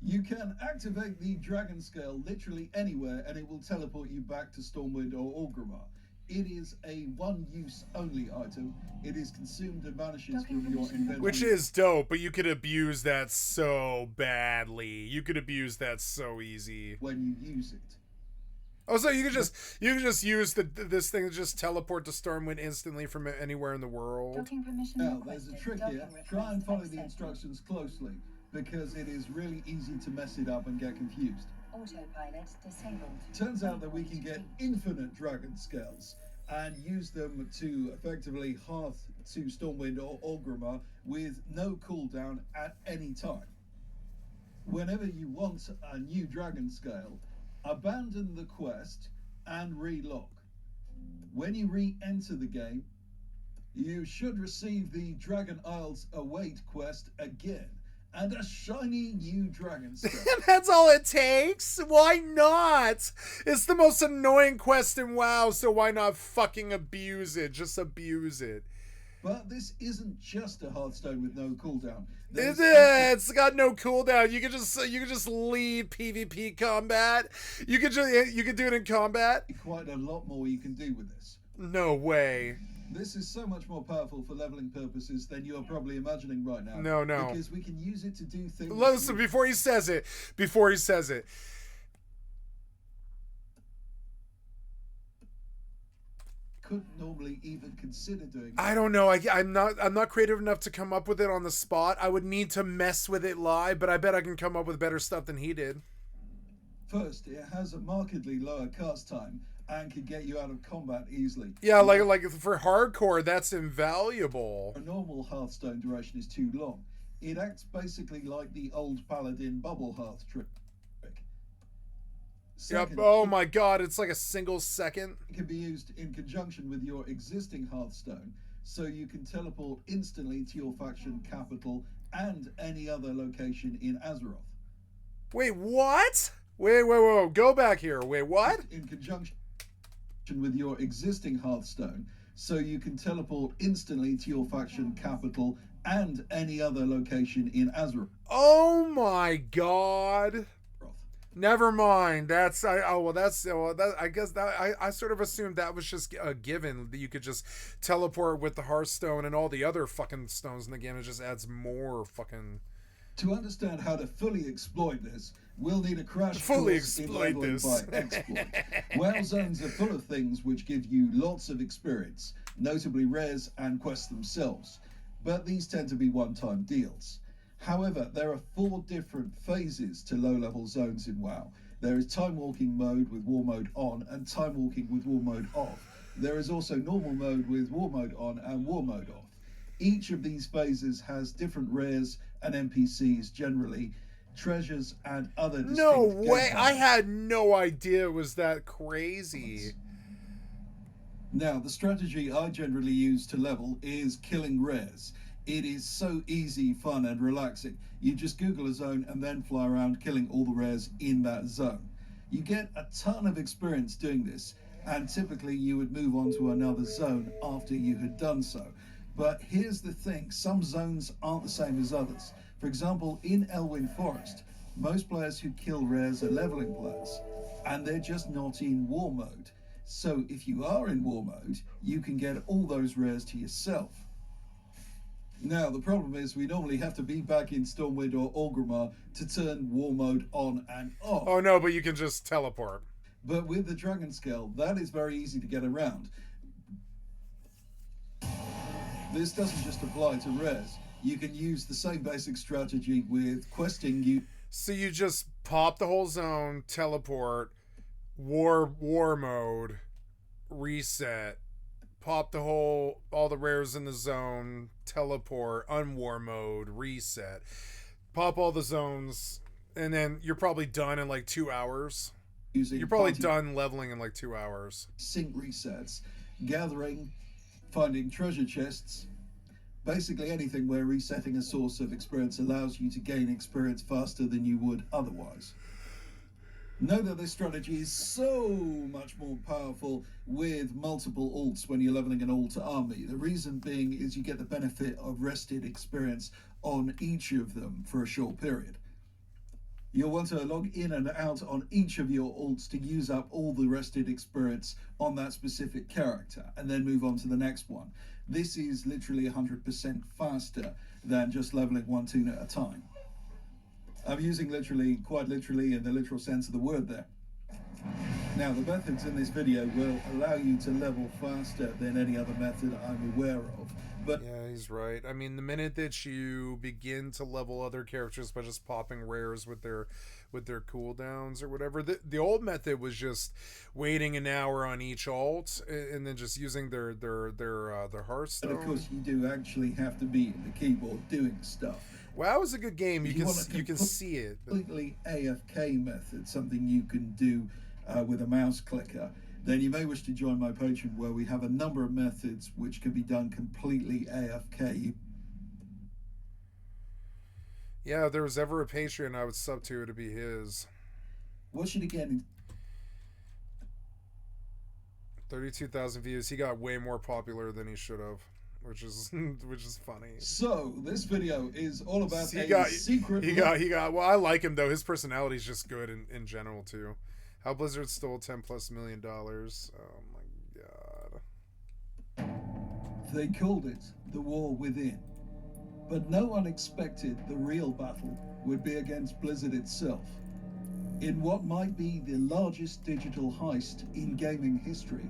You can activate the dragon scale literally anywhere and it will teleport you back to Stormwind or Orgrimmar. It is a one-use only item. It is consumed and vanishes from your inventory. Which is dope, but you could abuse that so badly. You could abuse that so easy. when you use it. Oh, so you could just use this thing to just teleport to Stormwind instantly from anywhere in the world. Docking permission Now, there's a requested. trick Docking here. request Try and follow the accepted. instructions closely, because it is really easy to mess it up and get confused. Autopilot disabled. Turns out that we can get infinite dragon scales and use them to effectively hearth to Stormwind or Orgrimmar with no cooldown at any time. Whenever you want a new dragon scale, abandon the quest and relog. When you re-enter the game, you should receive the Dragon Isles Await quest again, and a shiny new dragon skull. That's all it takes? Why not? It's the most annoying quest in WoW, so why not fucking abuse it? Just abuse it. But this isn't just a Hearthstone with no cooldown. It's got no cooldown. You can just lead PvP combat. You can do it in combat. Quite a lot more you can do with this. No way. This is so much more powerful for leveling purposes than you're probably imagining right now. No. Because we can use it to do things. Listen, before he says it. Couldn't normally even consider doing. I don't know. I'm not creative enough to come up with it on the spot. I would need to mess with it live, but I bet I can come up with better stuff than he did. First, it has a markedly lower cast time and can get you out of combat easily. Yeah, like for hardcore, that's invaluable. A normal Hearthstone duration is too long. It acts basically like the old Paladin bubble hearth trick. Second, Yep. Oh my god, it's like a single second. It can be used in conjunction with your existing Hearthstone, so you can teleport instantly to your faction capital and any other location in Azeroth. Wait, what? Wait, go back here. Wait, what? In conjunction with your existing Hearthstone, so you can teleport instantly to your faction capital and any other location in Azeroth. Oh my god. Never mind. I guess I sort of assumed that was just a given, that you could just teleport with the Hearthstone and all the other fucking stones in the game. It just adds more fucking. To understand how to fully exploit this, we'll need a crash fully course in exploit leveling this. by exploit. WoW zones are full of things which give you lots of experience, notably rares and quests themselves, but these tend to be one-time deals. However, there are 4 different phases to low-level zones in WoW. There is time walking mode with war mode on and time walking with war mode off. There is also normal mode with war mode on and war mode off. Each of these phases has different rares and NPCs generally, treasures and other distinct No way! gameplay. I had no idea it was that crazy. Now, the strategy I generally use to level is killing rares. It is so easy, fun and relaxing. You just Google a zone and then fly around killing all the rares in that zone. You get a ton of experience doing this, and typically you would move on to another zone after you had done so. But here's the thing, some zones aren't the same as others. For example, in Elwyn Forest, most players who kill rares are leveling players, and they're just not in war mode. So if you are in war mode, you can get all those rares to yourself. Now, the problem is we normally have to be back in Stormwind or Orgrimmar to turn war mode on and off. Oh no, but you can just teleport. But with the Dragon Scale, that is very easy to get around. This doesn't just apply to rares. You can use the same basic strategy with questing. So you just pop the whole zone, teleport, war mode, reset, pop all the rares in the zone, teleport, unwar mode, reset, pop all the zones, and then you're probably done in like 2 hours. You're probably done leveling in like 2 hours. Sync resets, gathering, finding treasure chests, basically anything where resetting a source of experience allows you to gain experience faster than you would otherwise. Know that this strategy is so much more powerful with multiple alts when you're leveling an alt army. The reason being is you get the benefit of rested experience on each of them for a short period. You'll want to log in and out on each of your alts to use up all the rested experience on that specific character and then move on to the next one. This is literally 100% faster than just leveling one toon at a time. I'm using literally, quite literally, in the literal sense of the word there. Now, the methods in this video will allow you to level faster than any other method I'm aware of. But yeah, he's right. I mean, the minute that you begin to level other characters by just popping rares with their cooldowns or whatever, the old method was just waiting an hour on each alt and then just using their Hearthstone. of course, you do actually have to be in the keyboard doing stuff. WoW is a good game. You can see it. Completely AFK method, something you can do with a mouse clicker. then you may wish to join my Patreon, where we have a number of methods which can be done completely AFK. Yeah, if there was ever a Patreon I would sub to, it'd be his. Watch it again. 32,000 views. He got way more popular than he should have, which is funny. So this video is all about He a got. secret. Well, I like him though. His personality is just good in general too. How Blizzard stole $10+ million. Oh my god. They called it the War Within. But no one expected the real battle would be against Blizzard itself. In what might be the largest digital heist in gaming history,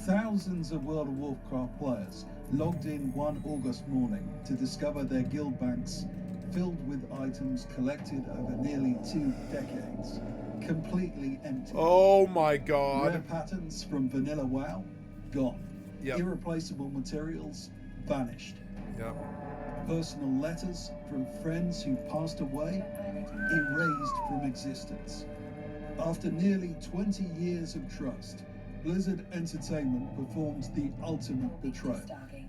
thousands of World of Warcraft players logged in one August morning to discover their guild banks filled with items collected over nearly 2 decades, completely empty. Oh my god. Rare patterns from vanilla WoW, gone. Yep. Irreplaceable materials, vanished. Yep. Personal letters from friends who passed away, erased from existence. After nearly 20 years of trust, Blizzard Entertainment performed the ultimate betrayal.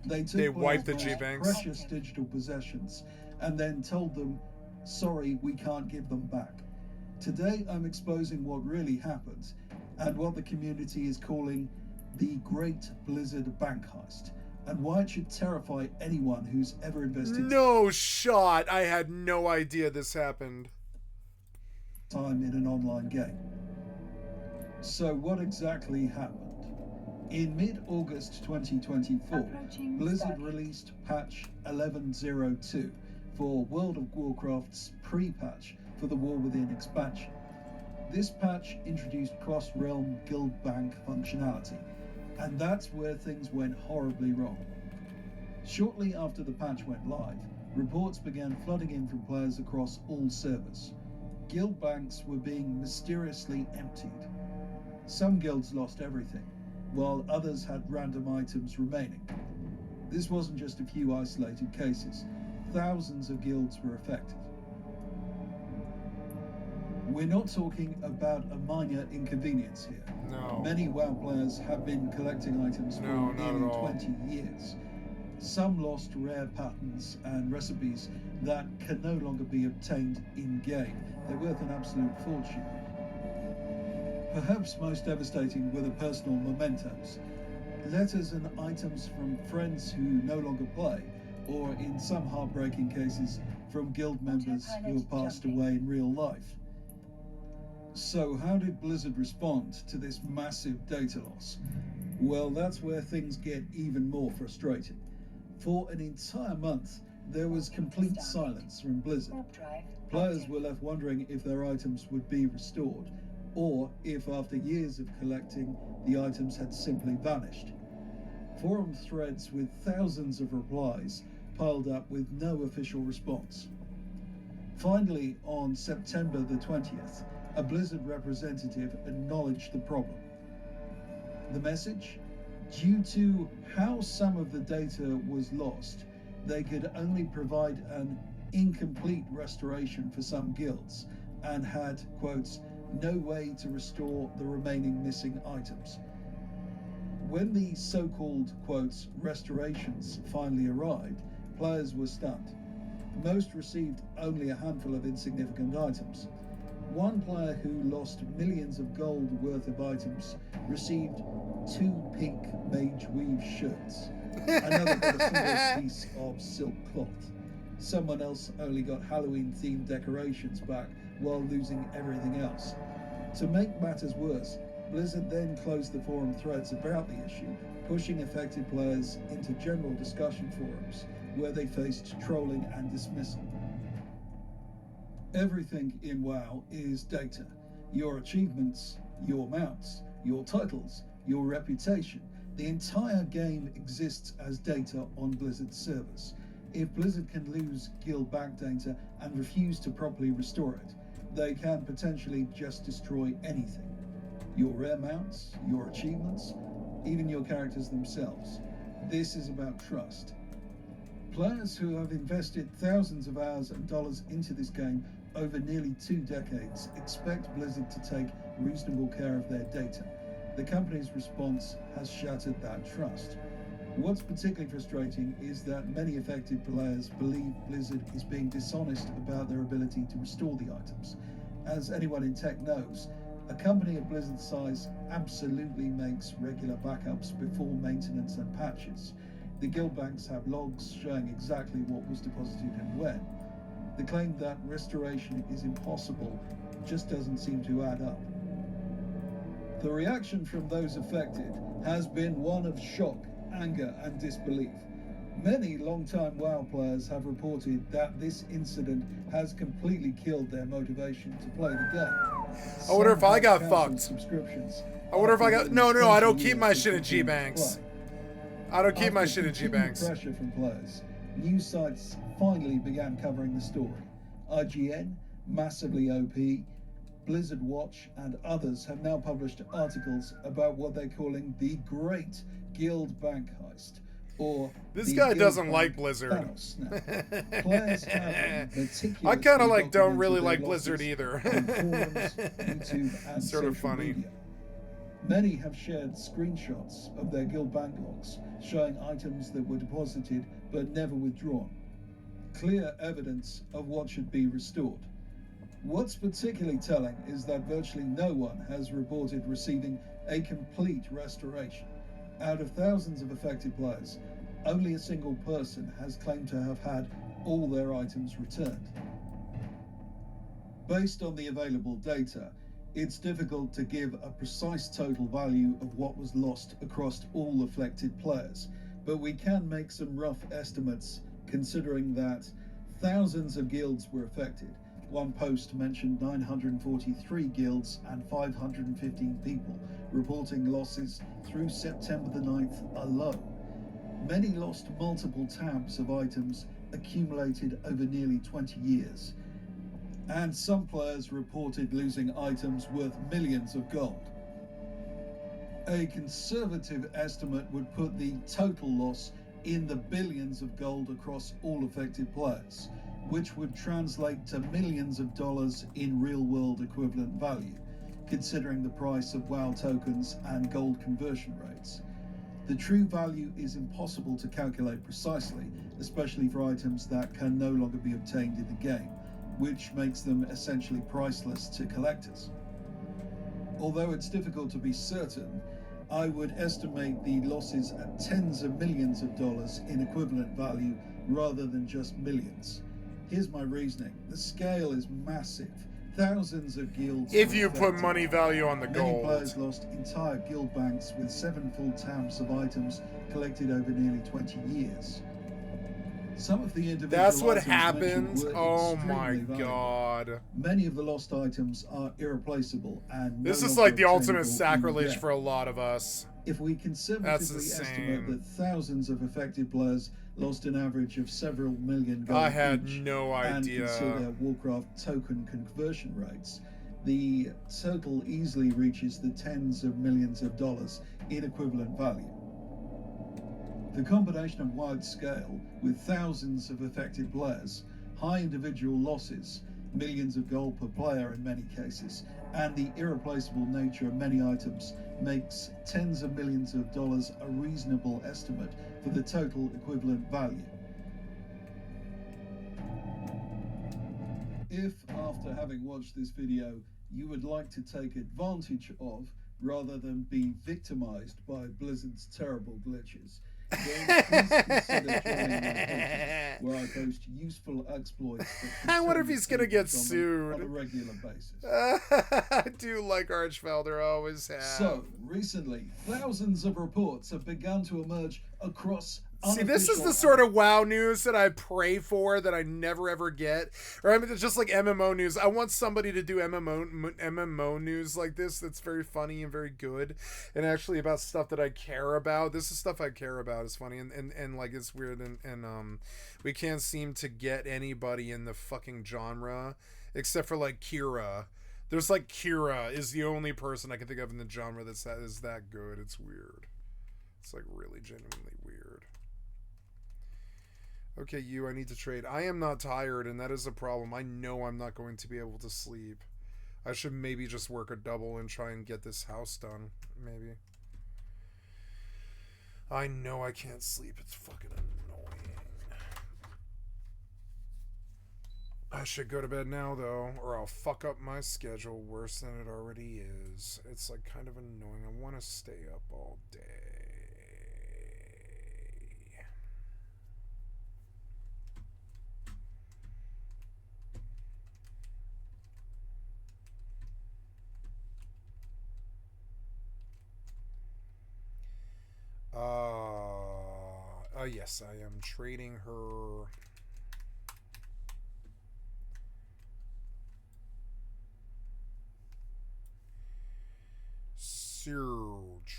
They wiped the players' G-Banks. precious digital possessions and then told them, sorry, we can't give them back. Today I'm exposing what really happened and what the community is calling the Great Blizzard Bank Heist, and why it should terrify anyone who's ever invested No shot. I had no idea this happened. time in an online game. So what exactly happened? In mid-August 2024, Blizzard released patch 11.02 for World of Warcraft's pre-patch for the War Within expansion. This patch introduced cross-realm guild bank functionality, and that's where things went horribly wrong. Shortly after the patch went live, reports began flooding in from players across all servers. Guild banks were being mysteriously emptied. Some guilds lost everything, while others had random items remaining. This wasn't just a few isolated cases. Thousands of guilds were affected. We're not talking about a minor inconvenience here. No. Many WoW players have been collecting items for No, not nearly at all. 20 years. Some lost rare patterns and recipes that can no longer be obtained in-game. They're worth an absolute fortune. Perhaps most devastating were the personal mementos. Letters and items from friends who no longer play, or in some heartbreaking cases, from guild members who have passed away in real life. So how did Blizzard respond to this massive data loss? Well, that's where things get even more frustrating. For an entire month, there was complete silence from Blizzard. Players were left wondering if their items would be restored, or if after years of collecting, the items had simply vanished. Forum threads with thousands of replies piled up with no official response. Finally, on September the 20th, a Blizzard representative acknowledged the problem. The message? Due to how some of the data was lost, they could only provide an incomplete restoration for some guilds, and had, quotes, no way to restore the remaining missing items. When the so-called, quotes, restorations finally arrived, players were stunned. Most received only a handful of insignificant items. One player who lost millions of gold worth of items received 2 pink mage weave shirts. Another got a single piece of silk cloth. Someone else only got Halloween-themed decorations back while losing everything else. To make matters worse, Blizzard then closed the forum threads about the issue, pushing affected players into general discussion forums, where they faced trolling and dismissal. Everything in WoW is data. Your achievements, your mounts, your titles, your reputation. The entire game exists as data on Blizzard's servers. If Blizzard can lose guild bank data and refuse to properly restore it, they can potentially just destroy anything. Your rare mounts, your achievements, even your characters themselves. This is about trust. Players who have invested thousands of hours and dollars into this game over nearly 2 decades expect Blizzard to take reasonable care of their data. The company's response has shattered that trust. What's particularly frustrating is that many affected players believe Blizzard is being dishonest about their ability to restore the items. As anyone in tech knows, a company of Blizzard's size absolutely makes regular backups before maintenance and patches. The guild banks have logs showing exactly what was deposited and when. The claim that restoration is impossible just doesn't seem to add up. The reaction from those affected has been one of shock, anger and disbelief. Many long-time WoW players have reported that this incident has completely killed their motivation to play the game. I wonder if I got Some have fucked. cancelled subscriptions. I wonder if I got... No, after I don't losing keep my years shit in to continue to G-Banks. play. I don't keep my After shit in continued G-Banks. pressure from players, news sites finally began covering the story. IGN, Massively OP, Blizzard Watch, and others have now published articles about what they're calling the Great Guild Bank Heist, or This the guy Guild doesn't Bank like Blizzard. Thanos snap. Players have meticulously I kind of like don't really documented like their Blizzard losses either. on forums, YouTube, and Sort of social funny. media. Many have shared screenshots of their guild bank logs showing items that were deposited but never withdrawn. Clear evidence of what should be restored. What's particularly telling is that virtually no one has reported receiving a complete restoration. Out of thousands of affected players, only a single person has claimed to have had all their items returned. Based on the available data, it's difficult to give a precise total value of what was lost across all affected players, but we can make some rough estimates considering that thousands of guilds were affected. One post mentioned 943 guilds and 515 people reporting losses through September the 9th alone. Many lost multiple tabs of items accumulated over nearly 20 years. And some players reported losing items worth millions of gold. A conservative estimate would put the total loss in the billions of gold across all affected players, which would translate to millions of dollars in real-world equivalent value, considering the price of WoW tokens and gold conversion rates. The true value is impossible to calculate precisely, especially for items that can no longer be obtained in the game, which makes them essentially priceless to collectors. Although it's difficult to be certain, I would estimate the losses at tens of millions of dollars in equivalent value rather than just millions. Here's my reasoning. The scale is massive. Thousands of guilds. If you put money value on the Many gold. players lost entire guild banks with 7 full tabs of items collected over nearly 20 years. Some of the individual That's what items mentioned happens? were Oh my extremely valuable. god. Many of the lost items are irreplaceable and This no is longer like the ultimate obtainable in the sacrilege game. for a lot of us. If we conservatively insane. estimate that thousands of affected players lost an average of several million gold I had each, no and idea. consider Warcraft token conversion rates, the total easily reaches the tens of millions of dollars in equivalent value. The combination of wide scale, with thousands of affected players, high individual losses, millions of gold per player in many cases, and the irreplaceable nature of many items makes tens of millions of dollars a reasonable estimate for the total equivalent value. If, after having watched this video, you would like to take advantage of, rather than be victimized by Blizzard's terrible glitches, then please consider joining my pages, where I post useful exploits that I wonder if concern he's gonna get from them sued. on a regular basis. I do like Archfelder, I always have. So, recently, thousands of reports have begun to emerge across See, this is the sort of WoW news that I pray for that I never ever get. Or I mean, it's just like MMO news. I want somebody to do MMO news like this that's very funny and very good, and actually about stuff that I care about. This is stuff I care about. It's funny and like it's weird and we can't seem to get anybody in the fucking genre except for like Kira. There's like Kira is the only person I can think of in the genre that is that good. It's weird. It's like really genuinely weird. Okay, I need to trade. I am not tired, and that is a problem. I know I'm not going to be able to sleep. I should maybe just work a double and try and get this house done. Maybe. I know I can't sleep. It's fucking annoying. I should go to bed now, though, or I'll fuck up my schedule worse than it already is. It's like kind of annoying. I want to stay up all day. Yes, I am trading her.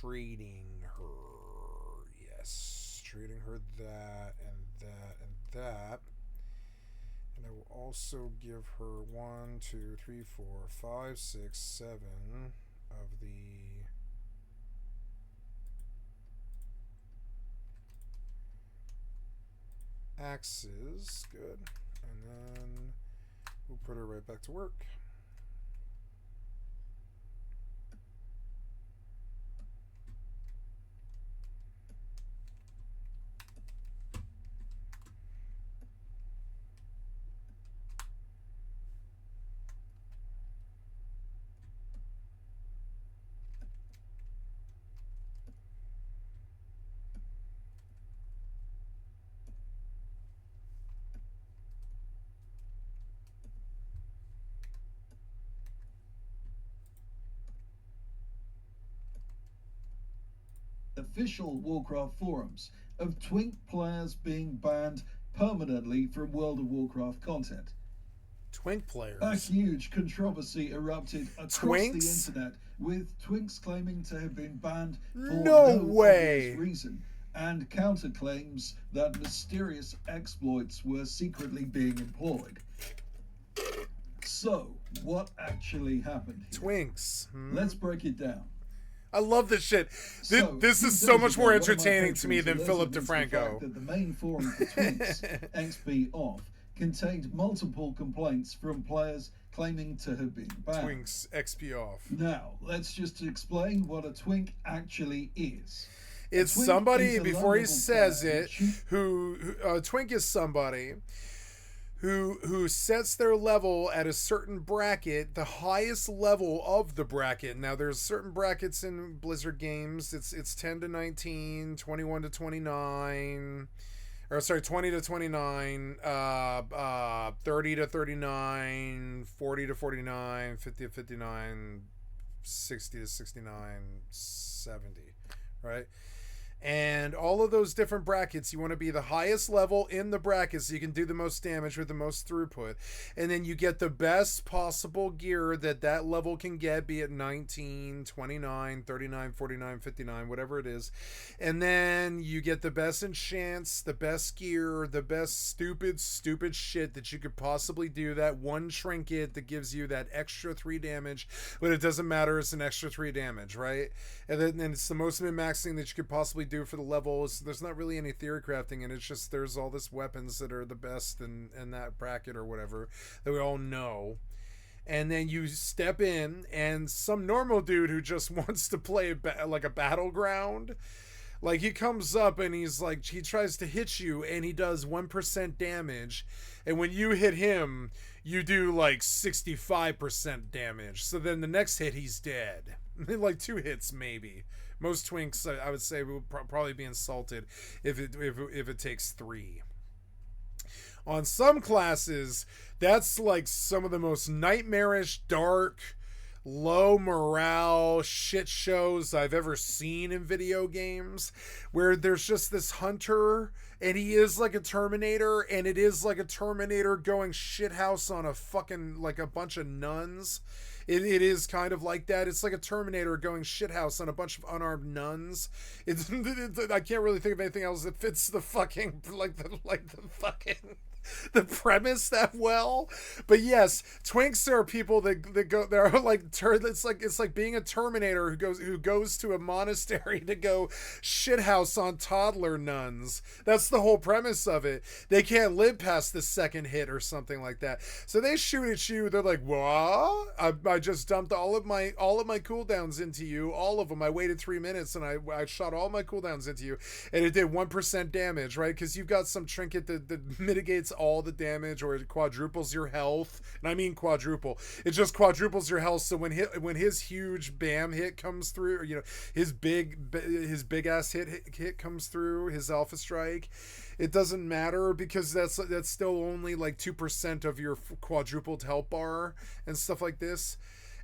Trading her. Yes, trading her that and that and that. And I will also give her 1, 2, 3, 4, 5, 6, 7 of the axes. Good. And then we'll put her right back to work. Official Warcraft forums of Twink players being banned permanently from World of Warcraft content. Twink players. A huge controversy erupted across Twinks? the internet, with Twinks claiming to have been banned for No way. obvious reason, and counterclaims that mysterious exploits were secretly being employed. So, what actually happened here? Twinks. Let's break it down. I love this shit. So, This is so much more entertaining to me than Philip DeFranco. That the main forum for Twinks, XP Off, contained multiple complaints from players claiming to have been banned. Twinks XP Off. Now, let's just explain what a twink actually is. It's twink somebody, is a before he low-level says player it, who a twink is somebody who sets their level at a certain bracket, the highest level of the bracket. Now, there's certain brackets in Blizzard games. It's 10 to 19, 21 to 29, or sorry, 20 to 29, 30 to 39, 40 to 49, 50 to 59, 60 to 69, 70, right? And all of those different brackets, you want to be the highest level in the bracket so you can do the most damage with the most throughput. And then you get the best possible gear that level can get, be it 19, 29, 39, 49, 59, whatever it is. And then you get the best enchants, the best gear, the best stupid shit that you could possibly do. That one trinket that gives you that extra 3 damage, but it doesn't matter, it's an extra 3 damage, right? And then it's the most min-maxing that you could possibly do for the levels. There's not really any theory crafting, and it's just there's all this weapons that are the best in that bracket or whatever that we all know. And then you step in, and some normal dude who just wants to play like a battleground, like he comes up and he's like, he tries to hit you and he does 1% damage, and when you hit him you do like 65% damage. So then the next hit he's dead. Like 2 hits maybe. Most twinks, I would say, would probably be insulted if it takes 3. On some classes, that's like some of the most nightmarish, dark, low morale shit shows I've ever seen in video games, where there's just this hunter and he is like a Terminator, and it is like a Terminator going shithouse on a fucking, like a bunch of nuns. It is kind of like that. It's like a Terminator going shithouse on a bunch of unarmed nuns. I can't really think of anything else that fits the fucking, like the fucking the premise that well. But yes, twinks are people that go, they're like, it's like being a Terminator who goes to a monastery to go shithouse on toddler nuns. That's the whole premise of it. They can't live past the second hit or something like that. So they shoot at you. They're like, what? I just dumped all of my cooldowns into you, all of them. I waited 3 minutes and I shot all my cooldowns into you, and it did 1% damage, right? Because you've got some trinket that mitigates all the damage, or it quadruples your health. And I mean quadruple. It just quadruples your health. So when his huge bam hit comes through, or, you know, his big ass hit comes through, his alpha strike, it doesn't matter, because that's still only like 2% of your quadrupled health bar and stuff like this.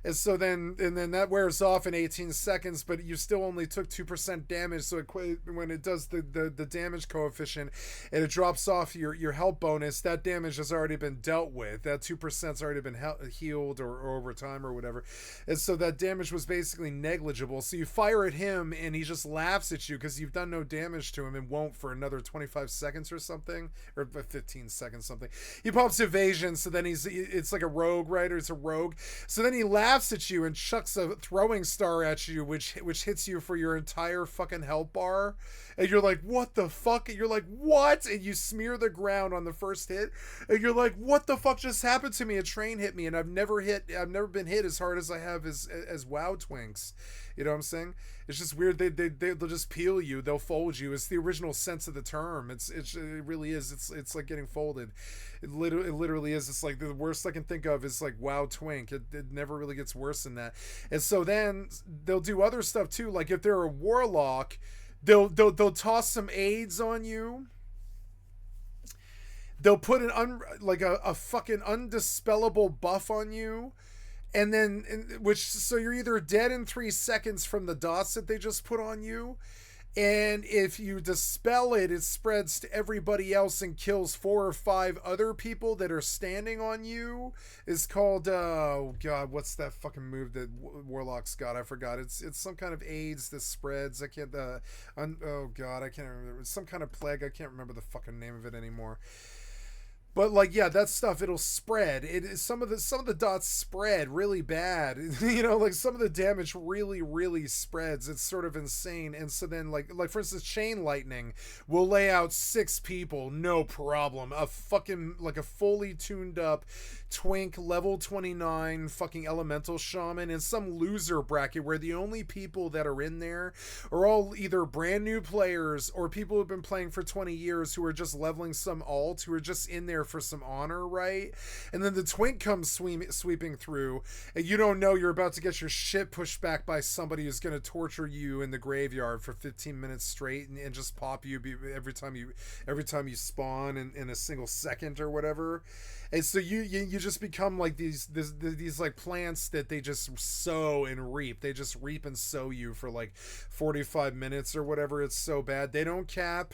And so then that wears off in 18 seconds, but you still only took 2% damage. So when it does the damage coefficient and it drops off your health bonus, that damage has already been dealt with. That 2%'s already been healed or over time or whatever. And so that damage was basically negligible. So you fire at him and he just laughs at you because you've done no damage to him, and won't for another 25 seconds or something, or 15 seconds something. He pops evasion, so then it's like a rogue, right? Or it's a rogue. So then he laughs at you and chucks a throwing star at you, which hits you for your entire fucking health ar, and you're like, what the fuck? And you're like, what? And you smear the ground on the first hit, and you're like, what the fuck just happened to me? A train hit me, and I've never been hit as hard as I have as WoW twinks. You know what I'm saying? It's just weird. They'll just peel you. They'll fold you. It's the original sense of the term. It really is. It's like getting folded. It literally is. It's like the worst I can think of is like WoW twink. It never really gets worse than that. And so then they'll do other stuff too. Like if they're a warlock, they'll toss some aids on you. They'll put a fucking undispellable buff on you. And then, so you're either dead in 3 seconds from the dots that they just put on you, and if you dispel it, it spreads to everybody else and kills 4 or 5 other people that are standing on you. It's called, oh god, what's that fucking move that Warlock's got? I forgot. It's some kind of AIDS that spreads. I can't, oh god, I can't remember. It's some kind of plague. I can't remember the fucking name of it anymore. But like, yeah, that stuff, it'll spread. Some of the dots spread really bad. You know, like some of the damage really, really spreads. It's sort of insane. And so then like for instance, chain lightning will lay out 6 people, no problem. A fucking like a fully tuned up twink level 29 fucking elemental shaman in some loser bracket where the only people that are in there are all either brand new players or people who've been playing for 20 years who are just leveling some alt, who are just in there for some honor, right? And then the twink comes sweeping through, and you don't know you're about to get your shit pushed back by somebody who's going to torture you in the graveyard for 15 minutes straight and just pop you every time you spawn in a single second or whatever. And so you just become like these like plants that they just sow and reap. They just reap and sow you for like 45 minutes or whatever. It's so bad. They don't cap.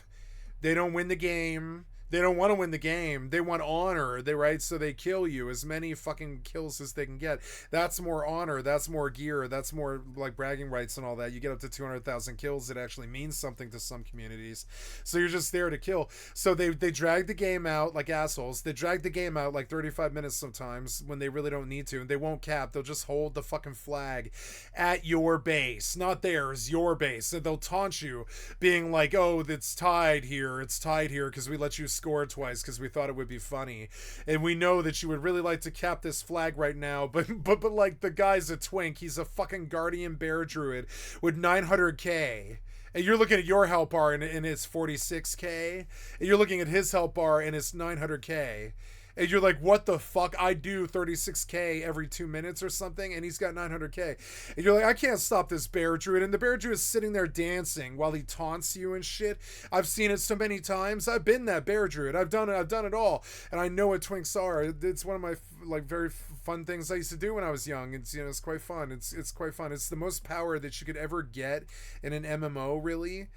They don't win the game. They don't want to win the game. They want honor. Right? So they kill you, as many fucking kills as they can get. That's more honor. That's more gear. That's more like bragging rights and all that. You get up to 200,000 kills. It actually means something to some communities. So you're just there to kill. So they drag the game out like assholes. They drag the game out like 35 minutes sometimes when they really don't need to. And they won't cap. They'll just hold the fucking flag at your base. Not theirs, your base. And they'll taunt you, being like, oh, it's tied here. It's tied here because we let you score twice because we thought it would be funny, and we know that you would really like to cap this flag right now, but like the guy's a twink. He's a fucking guardian bear druid with 900k, and you're looking at your health bar and it's 46k, and you're looking at his health bar and it's 900k. And you're like, what the fuck? I do 36k every 2 minutes or something, and he's got 900k. And you're like, I can't stop this bear druid. And the bear druid is sitting there dancing while he taunts you and shit. I've seen it so many times. I've been that bear druid. I've done it all. And I know what twinks are. It's one of my like very fun things I used to do when I was young. It's, you know, it's quite fun. It's quite fun. It's the most power that you could ever get in an MMO, really.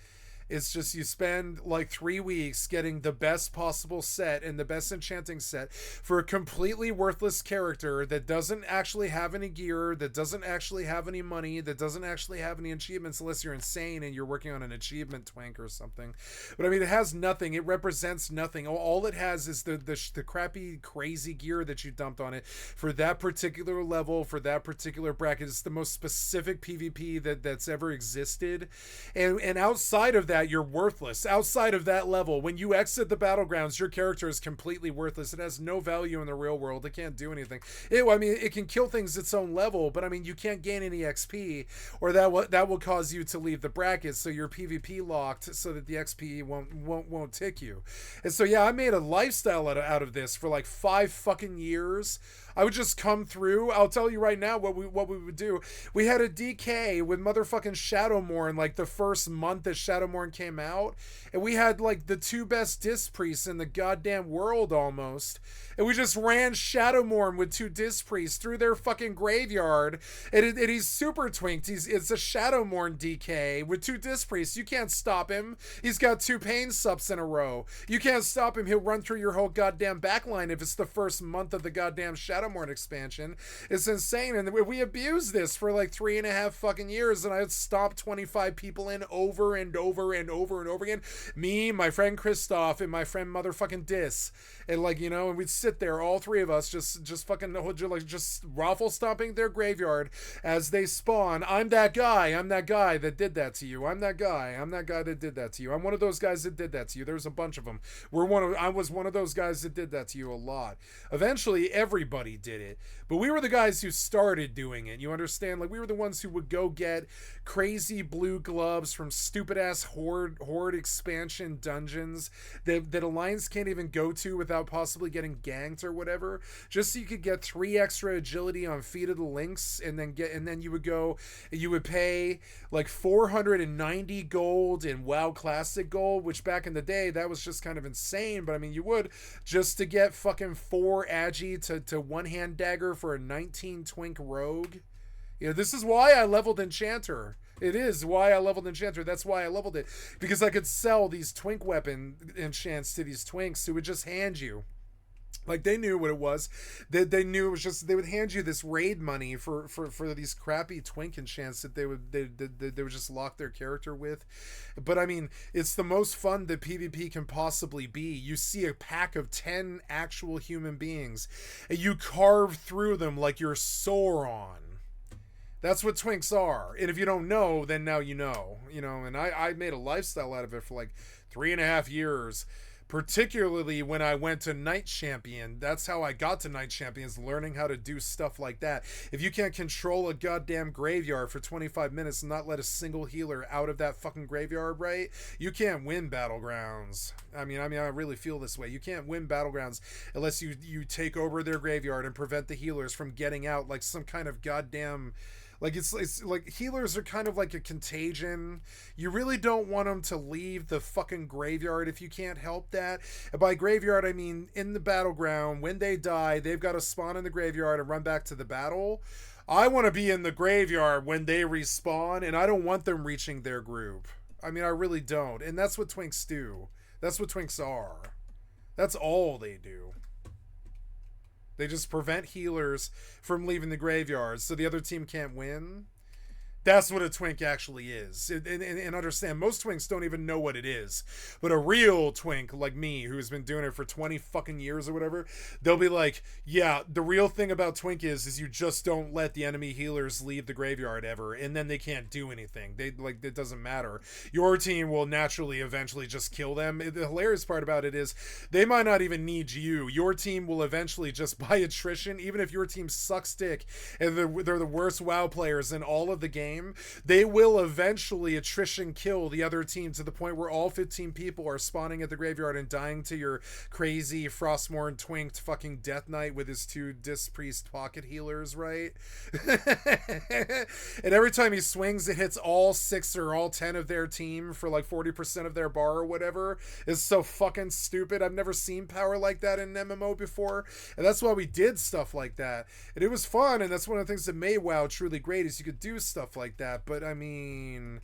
It's just you spend like 3 weeks getting the best possible set and the best enchanting set for a completely worthless character that doesn't actually have any gear, that doesn't actually have any money, that doesn't actually have any achievements unless you're insane and you're working on an achievement twink or something. But I mean, it has nothing. It represents nothing. All it has is the crappy, crazy gear that you dumped on it for that particular level, for that particular bracket. It's the most specific PvP that's ever existed. And outside of that, you're worthless. Outside of that level, when you exit the battlegrounds, your character is completely worthless. It has no value in the real world. It can't do anything. It can kill things its own level, but I mean, you can't gain any XP, or that will cause you to leave the bracket. So you're PvP locked, so that the XP won't tick you. And so yeah, I made a lifestyle out of this for like 5 fucking years. I would just come through. I'll tell you right now what we would do. We had a DK with motherfucking Shadowmourne like the first month that Shadowmourne came out, and we had like the 2 best disc priests in the goddamn world almost. And we just ran Shadowmourne with 2 disc priests through their fucking graveyard. And he's super twinked. It's a Shadowmourne DK with 2 disc priests. You can't stop him. He's got 2 pain subs in a row. You can't stop him. He'll run through your whole goddamn backline if it's the first month of the goddamn Shadowmourne expansion. It's insane. And we abused this for like 3.5 fucking years. And I would stomp 25 people in over and over and over and over again. Me, my friend Christoph, and my friend motherfucking Dis. And like, you know, and we'd sit there, all 3 of us, just fucking like just raffle stomping their graveyard as they spawn. I'm that guy that did that to you. I'm that guy that did that to you. I'm one of those guys that did that to you. There's a bunch of them. I was one of those guys that did that to you a lot. Eventually everybody did it, but we were the guys who started doing it. You understand? Like, we were the ones who would go get crazy blue gloves from stupid ass horde expansion dungeons that Alliance can't even go to without possibly getting ganked or whatever, just so you could get 3 extra agility on Feet of the Lynx, and then you would pay like 490 gold in WoW Classic gold, which back in the day that was just kind of insane. But I mean, you would, just to get fucking 4 agi to 1-hand dagger for a 19 twink rogue. You know, this is why I leveled Enchanter. It is why I leveled Enchanter. That's why I leveled it. Because I could sell these twink weapon enchants to these twinks who would just hand you. Like, they knew what it was. They knew it was just, they would hand you this raid money for these crappy twink enchants that they would just lock their character with. But I mean, it's the most fun that PvP can possibly be. You see a pack of 10 actual human beings, and you carve through them like you're Sauron. That's what twinks are. And if you don't know, then now you know. You know, and I made a lifestyle out of it for like 3.5 years. Particularly when I went to Night Champion. That's how I got to Night Champions, learning how to do stuff like that. If you can't control a goddamn graveyard for 25 minutes and not let a single healer out of that fucking graveyard, right? You can't win Battlegrounds. I mean, I really feel this way. You can't win Battlegrounds unless you take over their graveyard and prevent the healers from getting out like some kind of goddamn... Like, it's like healers are kind of like a contagion. You really don't want them to leave the fucking graveyard if you can't help that. And by graveyard, I mean in the battleground. When they die, they've got to spawn in the graveyard and run back to the battle. I want to be in the graveyard when they respawn, and I don't want them reaching their group. I mean, I really don't. And that's what twinks do. That's what twinks are. That's all they do. They just prevent healers from leaving the graveyard so the other team can't win. That's what a twink actually is. And understand, most twinks don't even know what it is. But a real twink like me, who's been doing it for 20 fucking years or whatever, they'll be like, yeah, the real thing about twink is you just don't let the enemy healers leave the graveyard ever, and then they can't do anything. It doesn't matter. Your team will naturally eventually just kill them. The hilarious part about it is they might not even need you. Your team will eventually just, by attrition, even if your team sucks dick and they're the worst WoW players in all of the game, they will eventually attrition kill the other team to the point where all 15 people are spawning at the graveyard and dying to your crazy Frostmourne twinked fucking Death Knight with his 2 Disc Priest pocket healers, right? And every time he swings, it hits all 6 or all 10 of their team for like 40% of their bar or whatever. It's so fucking stupid. I've never seen power like that in an MMO before, and that's why we did stuff like that. And it was fun, and that's one of the things that made WoW truly great, is you could do stuff like that. But I mean,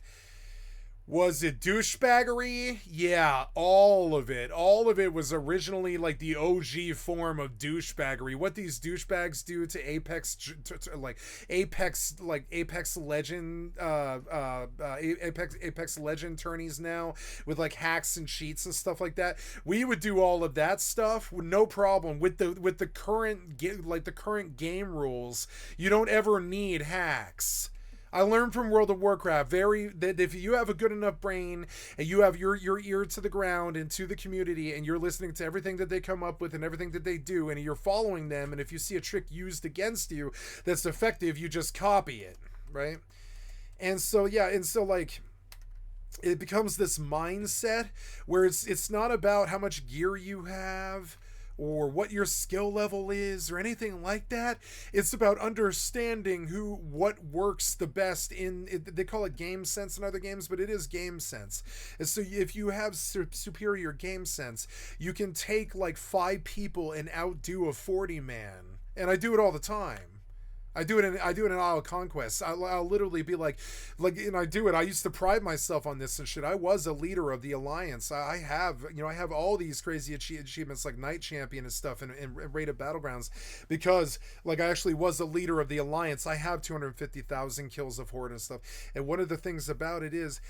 Was it douchebaggery? Yeah, all of it. All of it was originally like the OG form of douchebaggery. What these douchebags do to Apex Legend, Apex Legend tourneys now with like hacks and cheats and stuff like that. We would do all of that stuff with no problem with the current game rules. You don't ever need hacks. I learned from World of Warcraft that if you have a good enough brain and you have your ear to the ground and to the community and you're listening to everything that they come up with and everything that they do and you're following them, and if you see a trick used against you that's effective, you just copy it, right? And so like it becomes this mindset where it's not about how much gear you have or what your skill level is or anything like that. It's about understanding what works the best in it. They call it game sense in other games, but it is game sense. And so if you have superior game sense, you can take like 5 people and outdo a 40 man. And I do it all the time. I do it in Isle of Conquest. I'll literally be like, and I do it. I used to pride myself on this and shit. I was a leader of the Alliance. I have all these crazy achievements like Knight Champion and stuff in Rated Battlegrounds because like I actually was a leader of the Alliance. I have 250,000 kills of Horde and stuff. And one of the things about it is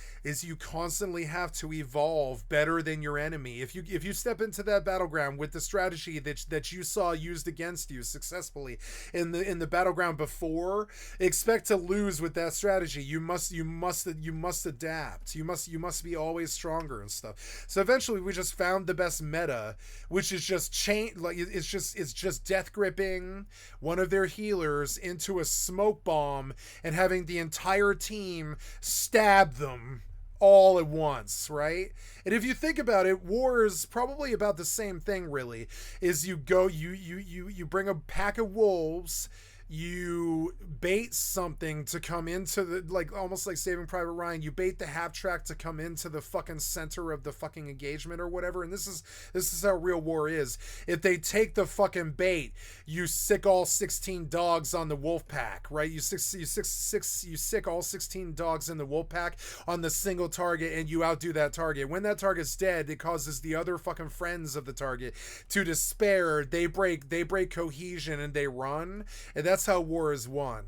you constantly have to evolve better than your enemy. If you step into that battleground with the strategy that you saw used against you successfully in the battleground before, expect to lose with that strategy. You must adapt. You must be always stronger and stuff. So eventually we just found the best meta, which is just it's just death gripping one of their healers into a smoke bomb and having the entire team stab them all at once, right? And if you think about it, war is probably about the same thing, really. Is you bring a pack of wolves, you bait something to come into the, like almost like Saving Private Ryan, you bait the half track to come into the fucking center of the fucking engagement or whatever. And this is how real war is. If they take the fucking bait, you sick all 16 dogs on the wolf pack, right? You sick all 16 dogs in the wolf pack on the single target, and you outdo that target. When that target's dead, it causes the other fucking friends of the target to despair. They break cohesion and they run, and that's how war is won.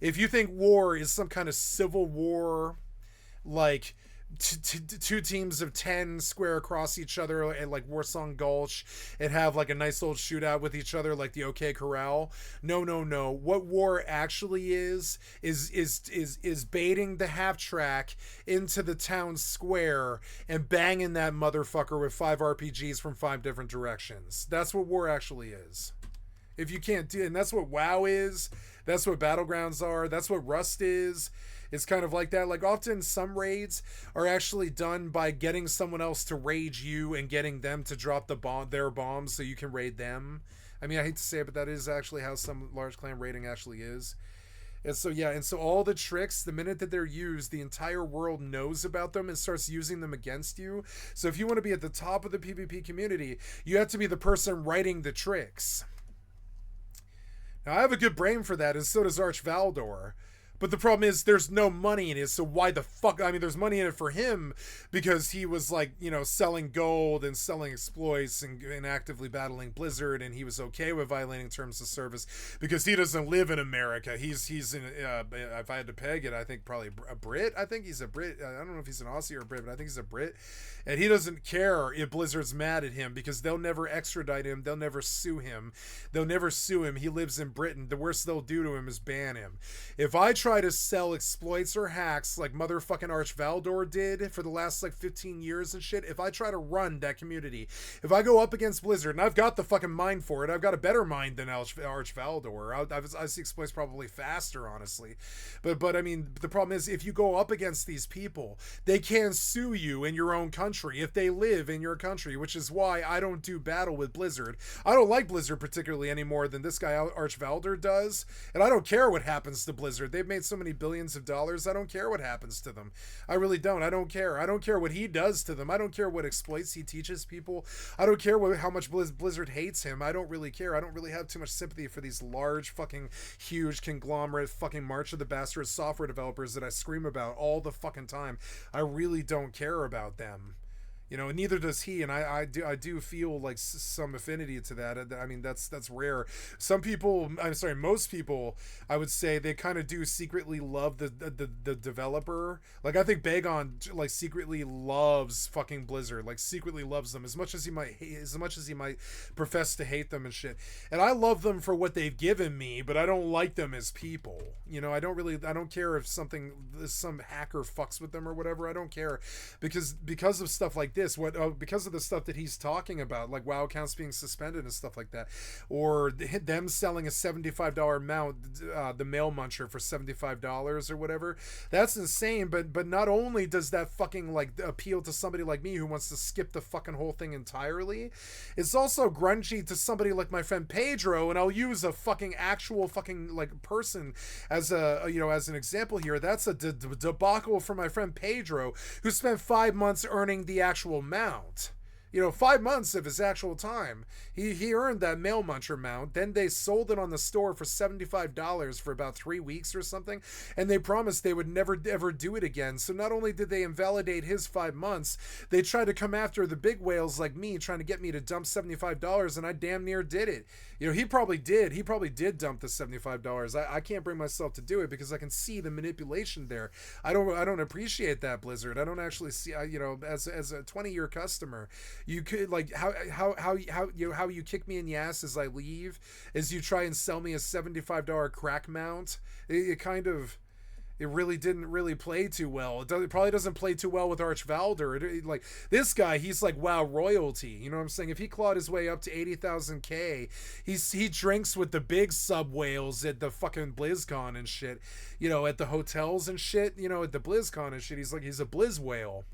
If you think war is some kind of civil war, like two teams of 10 square across each other at like Warsong Gulch and have like a nice little shootout with each other like the OK Corral. No. What war actually is baiting the half track into the town square and banging that motherfucker with 5 RPGs from 5 different directions. That's what war actually is. If you can't do, and that's what WoW is, that's what Battlegrounds are, that's what Rust is. It's kind of like that. Like often some raids are actually done by getting someone else to rage you and getting them to drop their bombs so you can raid them. I mean, I hate to say it, but that is actually how some large clan raiding actually is. And so all the tricks, the minute that they're used, the entire world knows about them and starts using them against you. So if you want to be at the top of the PvP community, you have to be the person writing the tricks. Now, I have a good brain for that, and so does Arch Valdor. But the problem is there's no money in it, so why the fuck? I mean, there's money in it for him because he was like, selling gold and selling exploits and actively battling Blizzard, and he was okay with violating terms of service because he doesn't live in America. He's in, if I had to peg it, I think probably a Brit. I think he's a Brit. I don't know if he's an Aussie or a Brit, but I think he's a Brit. And he doesn't care if Blizzard's mad at him because they'll never extradite him. They'll never sue him. They'll never sue him. He lives in Britain. The worst they'll do to him is ban him. If I try to sell exploits or hacks like motherfucking Arch Valdor did for the last like 15 years and shit, if I try to run that community, if I go up against Blizzard, and I've got the fucking mind for it, I've got a better mind than Arch Valdor. I see exploits probably faster, honestly. But I mean, the problem is if you go up against these people, they can sue you in your own country if they live in your country, which is why I don't do battle with Blizzard. I don't like Blizzard particularly any more than this guy Arch Valdor does, and I don't care what happens to Blizzard. They've made made so many billions of dollars, I don't care what happens to them. I really don't. I don't care. I don't care what he does to them. I don't care what exploits he teaches people. I don't care how much Blizzard hates him. I don't really care. I don't really have too much sympathy for these large fucking huge conglomerate fucking March of the Bastards software developers that I scream about all the fucking time. I really don't care about them. You know, neither does he, and I do feel like some affinity to that. I mean, that's rare. Some people, I'm sorry, most people, I would say they kind of do secretly love the developer. Like, I think Bagon like secretly loves fucking Blizzard, like secretly loves them as much as he might profess to hate them and shit. And I love them for what they've given me, but I don't like them as people. You know, I don't care if some hacker fucks with them or whatever. I don't care because of stuff like this. Because of the stuff that he's talking about, like WoW accounts being suspended and stuff like that, or them selling a $75 mount, the Mail Muncher for $75 or whatever. That's insane. But not only does that fucking like appeal to somebody like me who wants to skip the fucking whole thing entirely, it's also grungy to somebody like my friend Pedro, and I'll use a fucking actual fucking like person as as an example here. That's a debacle for my friend Pedro, who spent 5 months earning the actual mount. 5 months of his actual time. He earned that Mail Muncher mount. Then they sold it on the store for $75 for about 3 weeks or something. And they promised they would never ever do it again. So not only did they invalidate his 5 months, they tried to come after the big whales like me, trying to get me to dump $75, and I damn near did it. He probably did. He probably did dump the $75. I can't bring myself to do it because I can see the manipulation there. I don't appreciate that, Blizzard. I don't actually see, as a 20-year customer, you could like how you kick me in the ass as I leave, as you try and sell me a $75 crack mount. It really didn't really play too well. It probably doesn't play too well with Archvalder. Like this guy, he's like WoW royalty. You know what I'm saying? If he clawed his way up to 80,000 K, he drinks with the big sub whales at the fucking BlizzCon and shit. At the hotels and shit. At the BlizzCon and shit. He's a Blizz whale.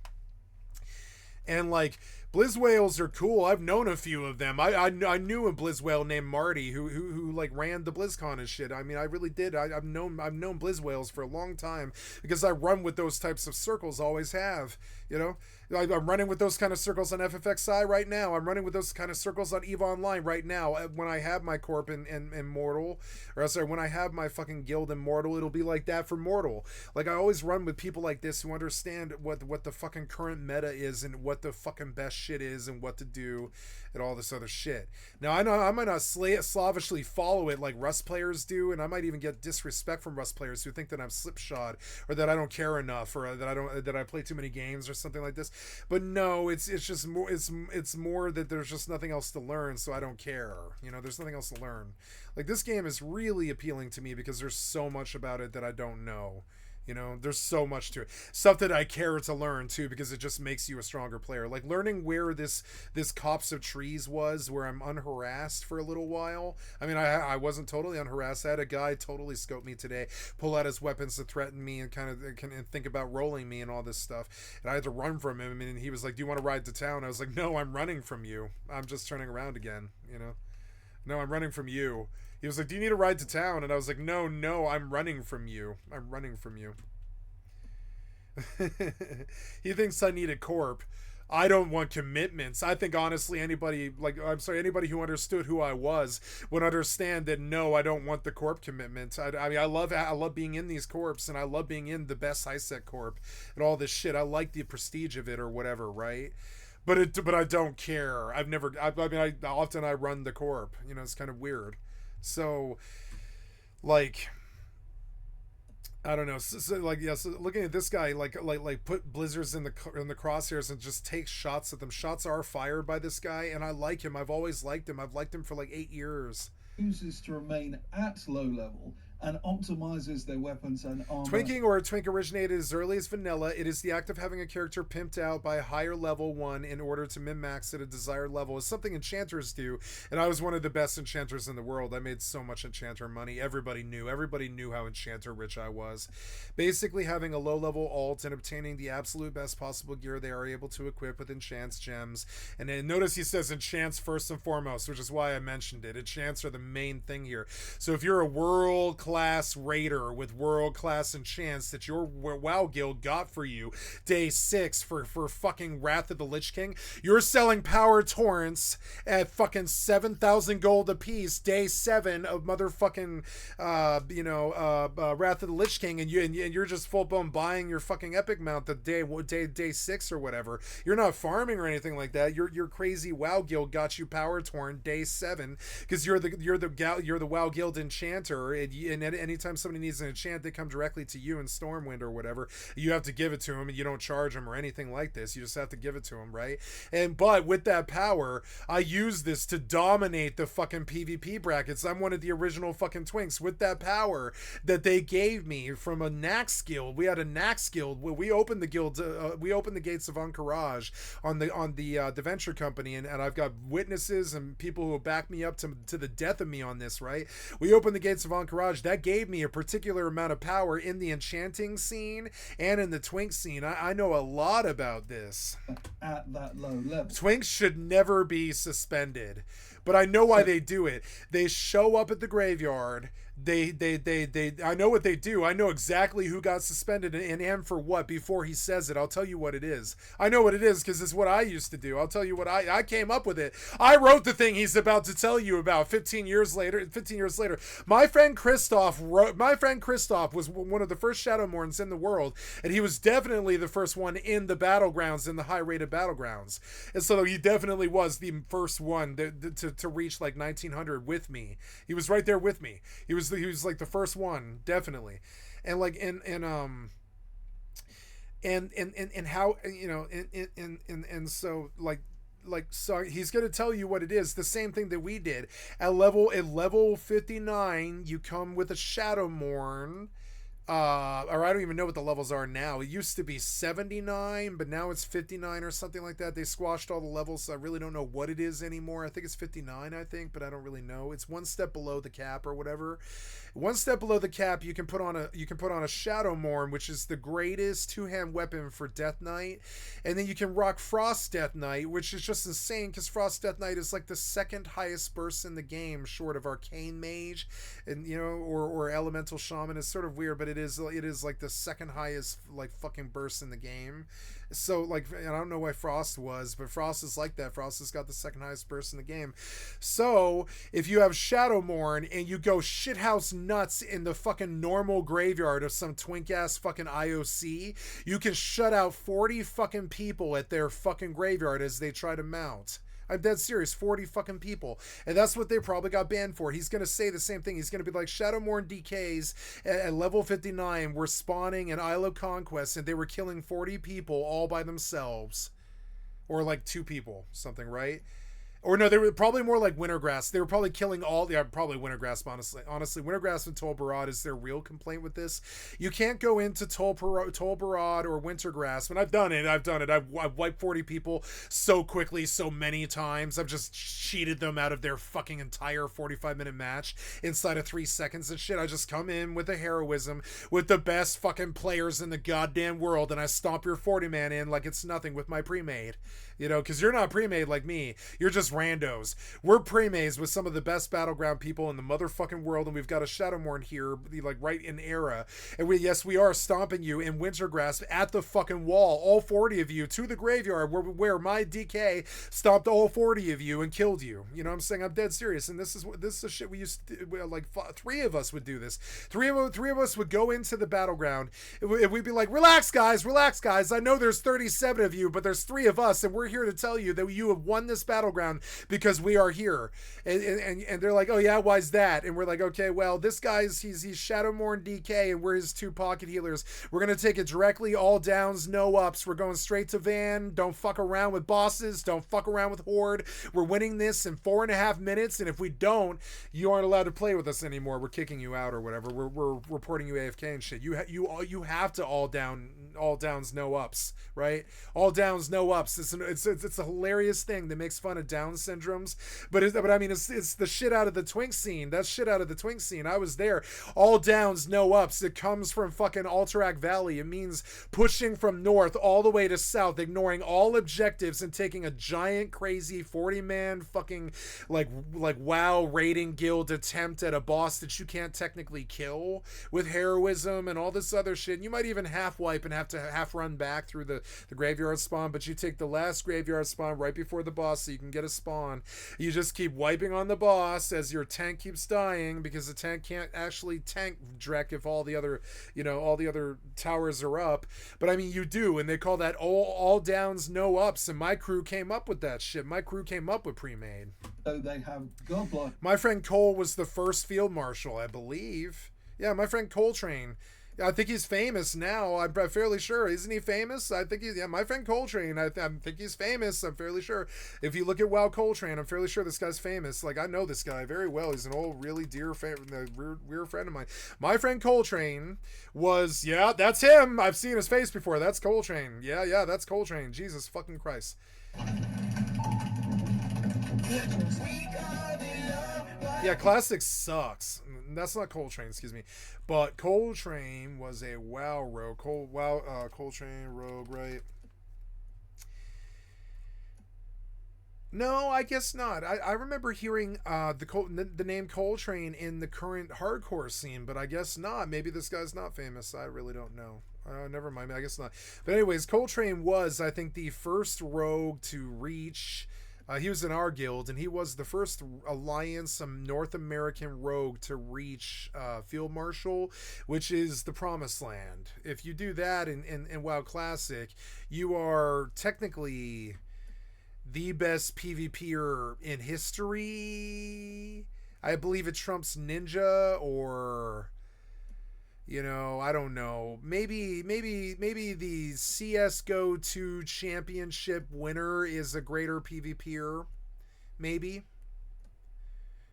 And like Blizz whales are cool. I've known a few of them. I knew a Blizz whale named Marty who like ran the BlizzCon and shit. I mean, I really did. I've known Blizz whales for a long time because I run with those types of circles. Always have. I'm running with those kind of circles on FFXI right now. I'm running with those kind of circles on EVE Online right now. When I have my corp in Mortal, or sorry, when I have my fucking guild in Mortal, it'll be like that for Mortal. Like I always run with people like this who understand what the fucking current meta is and what the fucking best shit is and what to do and all this other shit. Now I know I might not slavishly follow it like Rust players do, and I might even get disrespect from Rust players who think that I'm slipshod or that I don't care enough or that I play too many games or something like this. But no, it's just more it's more that there's just nothing else to learn, so I don't care. There's nothing else to learn. Like this game is really appealing to me because there's so much about it that I don't know. There's so much to it. Stuff that I care to learn too, because it just makes you a stronger player. Like learning where this copse of trees was, where I'm unharassed for a little while. I mean, I wasn't totally unharassed. I had a guy totally scope me today, pull out his weapons to threaten me and kind of think about rolling me and all this stuff. And I had to run from him. And he was like, "Do you want to ride to town?" I was like, "No, I'm running from you. I'm just turning around again." No, I'm running from you. He was like, "Do you need a ride to town?" And I was like, No, I'm running from you. I'm running from you. He thinks I need a corp. I don't want commitments. I think honestly anybody who understood who I was would understand that no, I don't want the corp commitment. I mean I love being in these corps, and I love being in the best high-sec corp and all this shit. I like the prestige of it or whatever, right? But I don't care. I often run the corp. It's kind of weird. So, like, I don't know. So looking at this guy, like put blizzards in the crosshairs and just take shots at them. Shots are fired by this guy, and I like him. I've always liked him. I've liked him for like 8 years. Chooses to remain at low level and optimizes their weapons and armor. Twinking or Twink originated as early as vanilla. It is the act of having a character pimped out by a higher level one in order to min-max at a desired level. It's something enchanters do, and I was one of the best enchanters in the world. I made so much enchanter money. Everybody knew how enchanter rich I was. Basically, having a low-level alt and obtaining the absolute best possible gear they are able to equip with enchants gems. And then notice he says enchants first and foremost, which is why I mentioned it. Enchants are the main thing here. So if you're a world world-class raider with world-class enchants that your WoW guild got for you day 6 for fucking Wrath of the Lich King, you're selling power torrents at fucking 7,000 gold a piece day 7 of motherfucking Wrath of the Lich King, and you're just full-blown buying your fucking epic mount the day 6 or whatever. You're not farming or anything like that. Your crazy WoW guild got you power torn day 7 because you're the WoW guild enchanter, and anytime somebody needs an enchant, they come directly to you in Stormwind or whatever. You have to give it to them, and you don't charge them or anything like this. You just have to give it to them, right? But with that power, I use this to dominate the fucking PvP brackets. I'm one of the original fucking twinks with that power that they gave me from a Nax guild. We had a Nax guild. We opened the guild. We opened the gates of Encourage on the Venture Company, and I've got witnesses and people who will back me up to the death of me on this, right? We opened the gates of Encourage. That gave me a particular amount of power in the enchanting scene and in the twink scene. I know a lot about this. At that low level. Twinks should never be suspended, but I know why they do it. They show up at the graveyard. They I know what they do. I know exactly who got suspended and for what before he says it. I'll tell you what it is. I know what it is because it's what I used to do. I'll tell you what I came up with it. I wrote the thing he's about to tell you about 15 years later. My friend Christoph was one of the first Shadowmourns in the world, and he was definitely the first one in the battlegrounds, in the high-rated battlegrounds. And so he definitely was the first one to reach like 1900 with me. He was right there with me. He was like the first one, definitely. And like and how, you know, and so so he's going to tell you what it is. The same thing that we did at level 59. You come with a Shadowmourn, or I don't even know what the levels are now. It used to be 79, but now it's 59 or something like that. They squashed all the levels, so I really don't know what it is anymore. I think it's 59, but I don't really know. It's one step below the cap or whatever. One step below the cap, you can put on a Shadowmourn, which is the greatest two-hand weapon for Death Knight, and then you can rock Frost Death Knight, which is just insane because Frost Death Knight is like the second highest burst in the game, short of Arcane Mage, and or Elemental Shaman. Is sort of weird, but it is like the second highest like fucking burst in the game. So like, and I don't know why Frost was, but Frost is like that. Frost has got the second highest burst in the game. So if you have Shadowmourn and you go shithouse nuts in the fucking normal graveyard of some twink ass fucking IOC, you can shut out 40 fucking people at their fucking graveyard as they try to mount. I'm dead serious, 40 fucking people. And that's what they probably got banned for. He's going to say the same thing. He's going to be like, Shadowmourn DKs at level 59 were spawning in Isle of Conquest, and they were killing 40 people all by themselves. Or like 2 people, something, right? Or no, they were probably more like Wintergrass. They were probably killing all... Yeah, probably Wintergrass, honestly. Honestly, Wintergrass and Tol Barad is their real complaint with this. You can't go into Tol Barad or Wintergrass. When I've done it. I've wiped 40 people so quickly, so many times. I've just cheated them out of their fucking entire 45-minute match inside of 3 seconds and shit. I just come in with a heroism with the best fucking players in the goddamn world, and I stomp your 40-man in like it's nothing with my pre-made. You know, because you're not pre-made like me. You're just randos. We're pre-mades with some of the best battleground people in the motherfucking world, and we've got a Shadowmourn here, like right in era. And we are stomping you in Wintergrass at the fucking wall, all 40 of you, to the graveyard where my DK stomped all 40 of you and killed you. You know what I'm saying? I'm dead serious. And this is the shit we used to do. Like 3 of us would do this. Three of us would go into the battleground. We'd be like, relax guys. I know there's 37 of you, but there's 3 of us, and we're here to tell you that you have won this battleground because we are here. And they're like, oh yeah, why's that? And we're like, okay, well, this guy's he's Shadowmourn DK, and we're his 2 pocket healers. We're gonna take it directly, all downs, no ups. We're going straight to Van. Don't fuck around with bosses. Don't fuck around with Horde. We're winning this in 4.5 minutes, and if we don't, you aren't allowed to play with us anymore. We're kicking you out or whatever. We're reporting you AFK and shit. You have to all downs, no ups, right? All downs, no ups. It's it's a hilarious thing that makes fun of Down syndromes, but I mean it's the shit out of the twink scene. That's shit out of the twink scene. I was there. All downs, no ups. It comes from fucking Alterac Valley. It means pushing from north all the way to south, ignoring all objectives and taking a giant crazy 40-man fucking like WoW raiding guild attempt at a boss that you can't technically kill with heroism and all this other shit. And you might even half wipe and have to half run back through the graveyard spawn, but you take the last graveyard spawn right before the boss so you can get a spawn. You just keep wiping on the boss as your tank keeps dying, because the tank can't actually tank Drek if all the other towers are up. But I mean, you do, and they call that all downs, no ups, and my crew came up with that shit. My crew came up with pre-made. So they have godlike. My friend Cole was the first field marshal, I believe. Yeah, my friend Coltrane. I think he's famous now. I'm fairly sure. Isn't he famous? I think he's... Yeah, my friend Coltrane. I think he's famous. I'm fairly sure. If you look at WoW Coltrane, I'm fairly sure this guy's famous. Like, I know this guy very well. He's an old, really dear friend of mine. My friend Coltrane was... Yeah, that's him. I've seen his face before. That's Coltrane. Yeah, that's Coltrane. Jesus fucking Christ. Yeah, Classic sucks. That's not Coltrane, excuse me. But Coltrane was a WoW rogue. Coltrane rogue, right? No, I guess not. I remember hearing the name Coltrane in the current hardcore scene, but I guess not. Maybe this guy's not famous. I really don't know. Never mind. I guess not. But anyways, Coltrane was, I think, the first rogue to reach... he was in our guild, and he was the first Alliance North American rogue to reach Field Marshal, which is the Promised Land. If you do that in WoW Classic, you are technically the best PvPer in history. I believe it trumps Ninja, or... You know, I don't know. Maybe the CSGO 2 championship winner is a greater PvPer. Maybe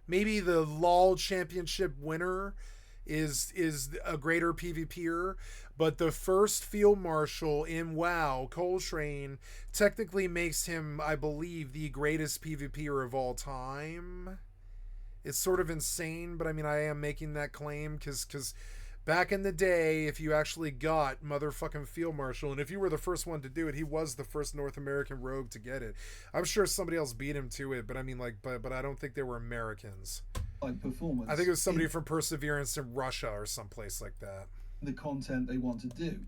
the LoL championship winner is a greater PvPer. But the first field marshal in WoW, Coltrane, technically makes him, I believe, the greatest PvPer of all time. It's sort of insane, but I mean, I am making that claim because back in the day, if you actually got motherfucking Field Marshal, and if you were the first one to do it, he was the first North American rogue to get it. I'm sure somebody else beat him to it, but I mean, like, but I don't think they were Americans. Like performance. I think it was somebody from Perseverance in Russia or someplace like that. The content they want to do.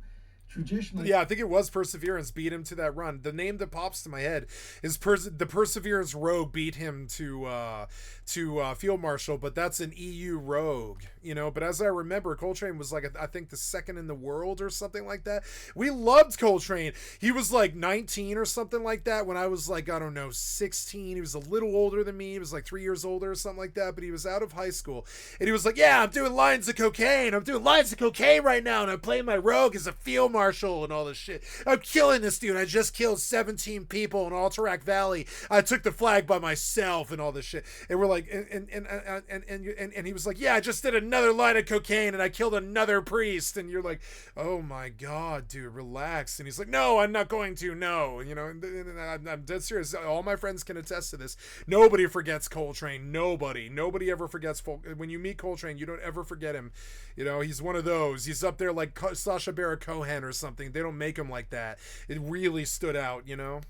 Traditionally, yeah, I think it was Perseverance beat him to that run. The name that pops to my head is the Perseverance rogue beat him to Field Marshal, but that's an EU rogue, you know. But as I remember, Coltrane was like, I think the second in the world or something like that. We loved Coltrane. He was like 19 or something like that when I was like, I don't know, 16. He was a little older than me. He was like 3 years older or something like that, but he was out of high school. And he was like, yeah, I'm doing lines of cocaine. I'm doing lines of cocaine right now, and I'm playing my rogue as a Field Marshal and all this shit. I'm killing this dude. I just killed 17 people in Alterac Valley. I took the flag by myself and all this shit. And we're like, and he was like, yeah, I just did another line of cocaine and I killed another priest. And you're like, oh my God, dude, relax. And he's like, no, I'm not going to. No, you know, and I'm dead serious. All my friends can attest to this. Nobody forgets Coltrane. Nobody ever forgets. When you meet Coltrane, you don't ever forget him. You know, he's one of those. He's up there like Sacha Baron Cohen or something. They don't make him like that. It really stood out, you know.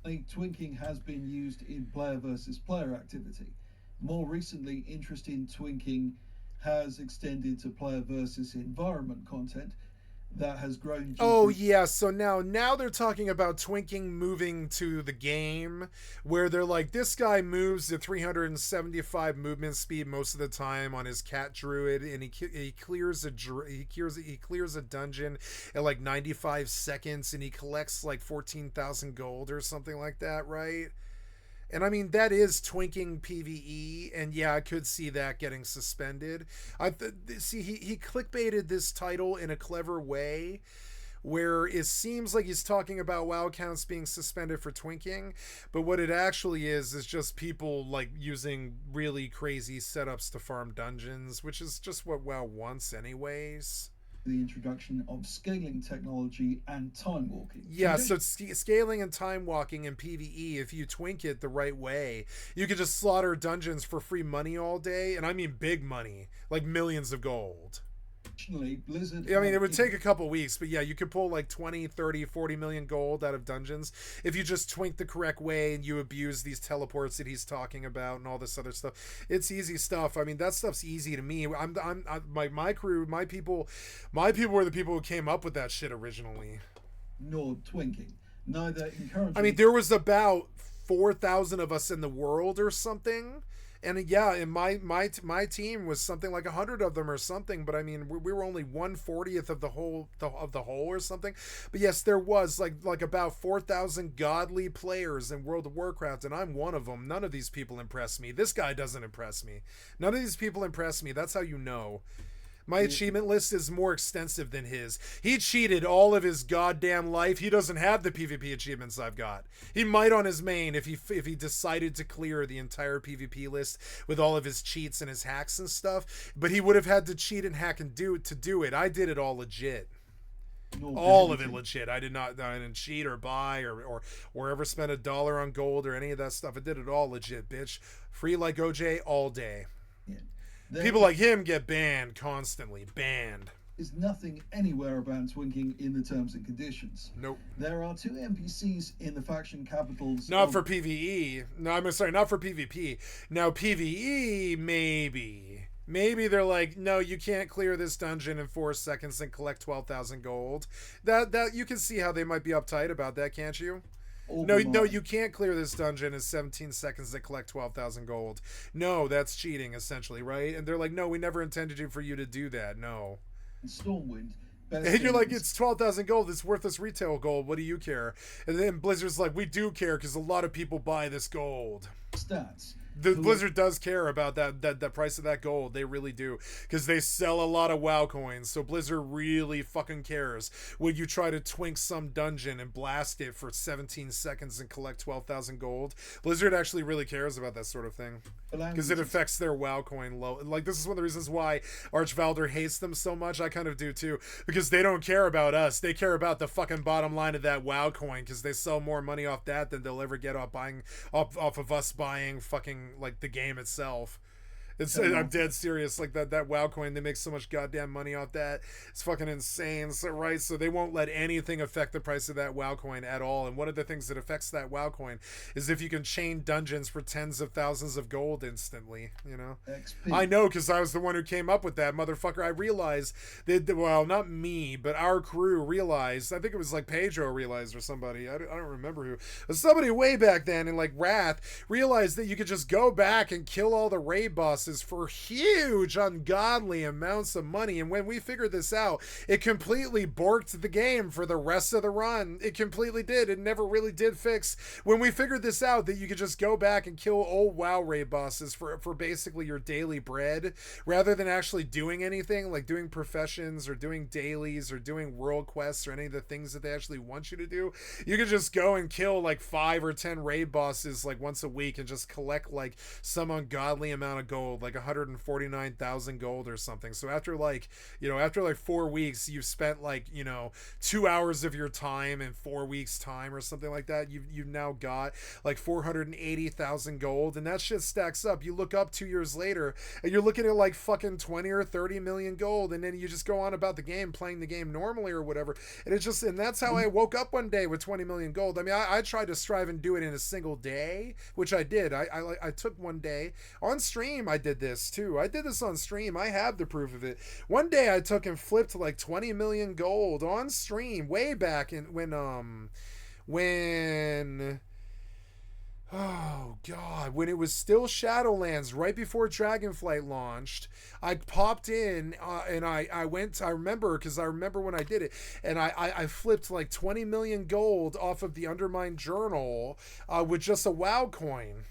I think twinking has been used in player versus player activity. More recently, interest in twinking has extended to player versus environment content that has grown. Oh yeah, so now they're talking about twinking moving to the game, where they're like, this guy moves at 375 movement speed most of the time on his cat druid, and he clears a dungeon at like 95 seconds, and he collects like 14,000 gold or something like that, right? And I mean, that is twinking PvE, and yeah, I could see that getting suspended. See, he clickbaited this title in a clever way, where it seems like he's talking about WoW accounts being suspended for twinking, but what it actually is just people like using really crazy setups to farm dungeons, which is just what WoW wants anyways. the introduction of scaling technology and time walking. Yeah, so scaling and time walking in PvE, if you twink it the right way, you could just slaughter dungeons for free money all day, and I mean big money, like millions of gold. Blizzard, I mean, it would take a couple weeks, but yeah, you could pull like 20, 30, 40 million gold out of dungeons if you just twink the correct way and you abuse these teleports that he's talking about and all this other stuff. It's easy stuff. I mean, that stuff's easy to me. My crew, my people were the people who came up with that shit originally. Nor twinking. Neither encouraging. I mean, there was about 4,000 of us in the world or something. And yeah, in my team was something like 100 of them or something, but I mean we were only 1/40th of the whole or something. But yes, there was like about 4,000 godly players in World of Warcraft, and I'm one of them. None of these people impress me. This guy doesn't impress me. None of these people impress me. That's how you know. My achievement list is more extensive than his. He cheated all of his goddamn life. He doesn't have the PvP achievements I've got. He might on his main if he decided to clear the entire PvP list with all of his cheats and his hacks and stuff. But he would have had to cheat and hack and do it. I did it all legit. All of it legit. I didn't cheat or buy or ever spend $1 on gold or any of that stuff. I did it all legit, bitch. Free like OJ all day. Yeah. People like him get banned constantly. Banned. Is nothing anywhere about twinking in the terms and conditions. Nope. There are 2 NPCs in the faction capitals. Not for PvE. No, I'm sorry, not for PvP. Now PvE, maybe. Maybe they're like, no, you can't clear this dungeon in 4 seconds and collect 12,000 gold. That you can see how they might be uptight about that, can't you? No, you can't clear this dungeon in 17 seconds to collect 12,000 gold. No, that's cheating, essentially, right? And they're like, no, we never intended for you to do that. No. Stormwind. And you're like, it's 12,000 gold. It's worthless retail gold. What do you care? And then Blizzard's like, we do care because a lot of people buy this gold. Stats. Blizzard does care about that price of that gold. They really do, because they sell a lot of WoW coins. So Blizzard really fucking cares when you try to twink some dungeon and blast it for 17 seconds and collect 12,000 gold. Blizzard actually really cares about that sort of thing, because it affects their WoW coin low. Like, this is one of the reasons why Archvalder hates them so much. I kind of do too, because they don't care about us. They care about the fucking bottom line of that WoW coin, because they sell more money off that than they'll ever get off of us buying fucking like the game itself. I'm dead serious. Like that WoW coin, they make so much goddamn money off that. It's fucking insane. So, right? So they won't let anything affect the price of that WoW coin at all. And one of the things that affects that WoW coin is if you can chain dungeons for tens of thousands of gold instantly, you know? XP. I know, because I was the one who came up with that, motherfucker. I realized that, well, not me, but our crew realized, I think it was like Pedro realized or somebody, I don't remember who, but somebody way back then in like Wrath realized that you could just go back and kill all the raid bosses for huge ungodly amounts of money. And when we figured this out, it completely borked the game for the rest of the run. It completely did. It never really did fix. When we figured this out, that you could just go back and kill old WoW raid bosses for basically your daily bread, rather than actually doing anything, like doing professions or doing dailies or doing world quests or any of the things that they actually want you to do. You could just go and kill like 5 or 10 raid bosses like once a week and just collect like some ungodly amount of gold, like 149,000 gold or something. So after like 4 weeks, you've spent like, 2 hours of your time in 4 weeks time or something like that. You've now got like 480,000 gold, and that shit stacks up. You look up 2 years later and you're looking at like fucking 20 or 30 million gold, and then you just go on about the game, playing the game normally or whatever. And that's how I woke up one day with 20 million gold. I mean, I tried to strive and do it in a single day, which I did. I took one day on stream. I did this too. I did this on stream. I have the proof of it. One day I took and flipped like 20 million gold on stream way back in when oh god, when it was still Shadowlands, right before Dragonflight launched. I popped in and I remember when I did it, and I flipped like 20 million gold off of the Undermined Journal with just a WoW coin.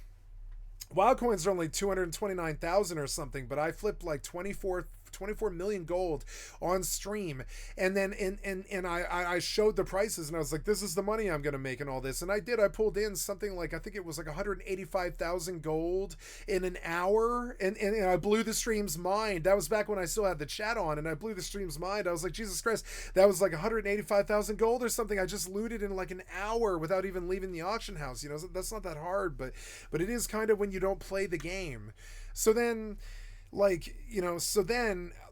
WoW coins are only 229,000 or something, but I flipped like 24 24 million gold on stream. And then and I showed the prices, and I was like, this is the money I'm gonna make and all this. And I did. I pulled in something like, I think it was like 185,000 gold in an hour, and I blew the stream's mind. That was back when I still had the chat on, and I blew the stream's mind. I was like, Jesus Christ, that was like 185,000 gold or something I just looted in like an hour without even leaving the auction house. You know, that's not that hard, but it is kind of when you don't play the game. So then, like, you know,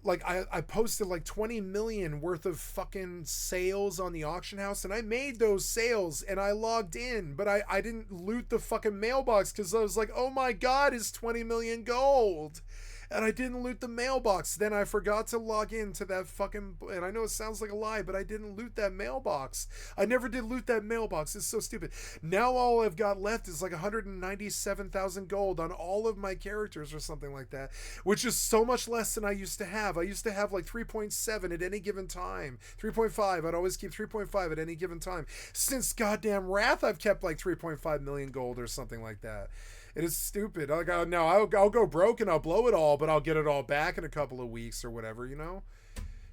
like I posted like 20 million worth of fucking sales on the auction house, and I made those sales and I logged in, but I didn't loot the fucking mailbox because I was like, oh my god, it's 20 million gold. And I didn't loot the mailbox. Then I forgot to log into that fucking, and I know it sounds like a lie, but I didn't loot that mailbox. I never did loot that mailbox. It's so stupid. Now all I've got left is like 197,000 gold on all of my characters or something like that, which is so much less than I used to have. I used to have like 3.7 at any given time. 3.5. I'd always keep 3.5 at any given time. Since goddamn Wrath, I've kept like 3.5 million gold or something like that. It is stupid. I'll go broke and I'll blow it all, but I'll get it all back in a couple of weeks or whatever, you know?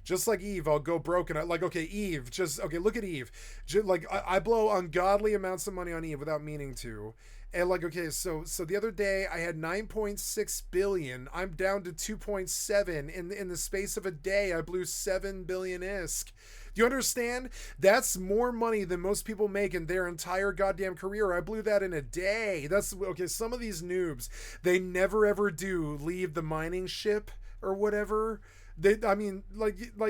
Just like Eve, I'll go broke and look at Eve. Look at Eve. I blow ungodly amounts of money on Eve without meaning to. And like, okay, so the other day I had 9.6 billion. I'm down to 2.7. In the space of a day, I blew 7 billion ISK. Do you understand? That's more money than most people make in their entire goddamn career. I blew that in a day. That's okay. Some of these noobs, they never ever do leave the mining ship or whatever. I mean,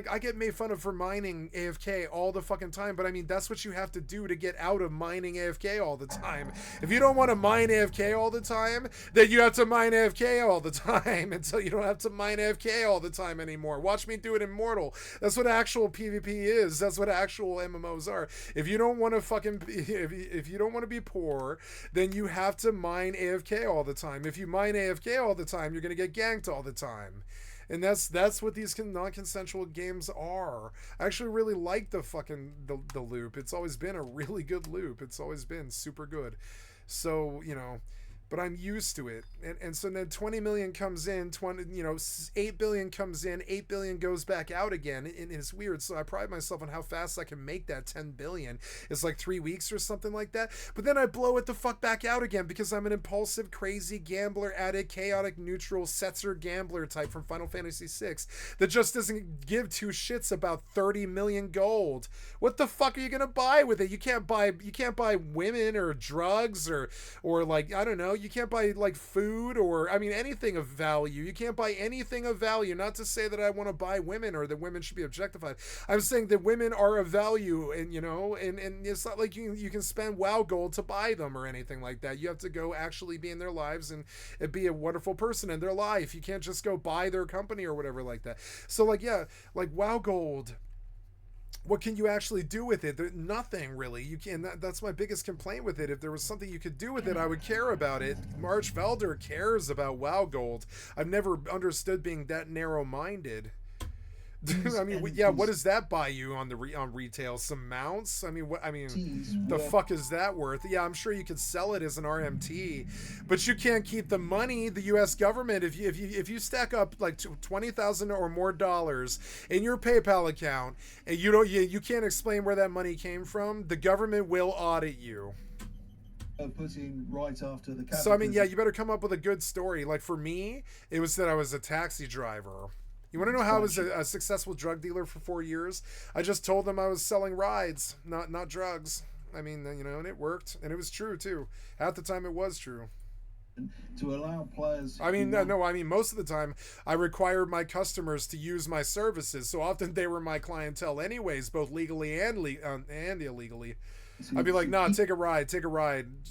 I get made fun of for mining AFK all the fucking time, but I mean, that's what you have to do to get out of mining AFK all the time. If you don't want to mine AFK all the time, then you have to mine AFK all the time until you don't have to mine AFK all the time anymore. Watch me do it in Mortal. That's what actual PvP is. That's what actual MMOs are. If you don't want to fucking, if you don't want to be poor, then you have to mine AFK all the time. If you mine AFK all the time, you're going to get ganked all the time. And that's what these non-consensual games are. I actually really like the fucking the loop. It's always been a really good loop. It's always been super good. So, you know, but I'm used to it. And so then 20 million comes in, 8 billion comes in, 8 billion goes back out again. And it's weird. So I pride myself on how fast I can make that 10 billion. It's like 3 weeks or something like that. But then I blow it the fuck back out again because I'm an impulsive, crazy gambler, addict, chaotic, neutral, Setzer gambler type from Final Fantasy VI that just doesn't give two shits about 30 million gold. What the fuck are you gonna buy with it? You can't buy women or drugs or like, I don't know. You can't buy like food or, I mean, anything of value. You can't buy anything of value. Not to say that I want to buy women or that women should be objectified. I'm saying that women are of value, and you know, and it's not like you can spend WoW gold to buy them or anything like that. You have to go actually be in their lives and be a wonderful person in their life. You can't just go buy their company or whatever like that. So like, yeah, like WoW gold, what can you actually do with it? Nothing really. You can. That's my biggest complaint with it. If there was something you could do with it, I would care about it. March Velder cares about WoW gold. I've never understood being that narrow-minded. I mean, yeah. What does that buy you on on retail? Some mounts? I mean, what? I mean, the fuck is that worth? Yeah, I'm sure you could sell it as an RMT, but you can't keep the money. The U.S. government, if you stack up like $20,000 or more dollars in your PayPal account, and you can't explain where that money came from, the government will audit you. Putting right after the. So I mean, yeah, you better come up with a good story. Like for me, it was that I was a taxi driver. You want to know how I was a successful drug dealer for 4 years? I just told them I was selling rides, not drugs. I mean, you know, and it worked, and it was true too. At the time, it was true. To allow players. I mean, no. I mean, most of the time, I required my customers to use my services. So often, they were my clientele, anyways, both legally and illegally. I'd be like, nah, take a ride,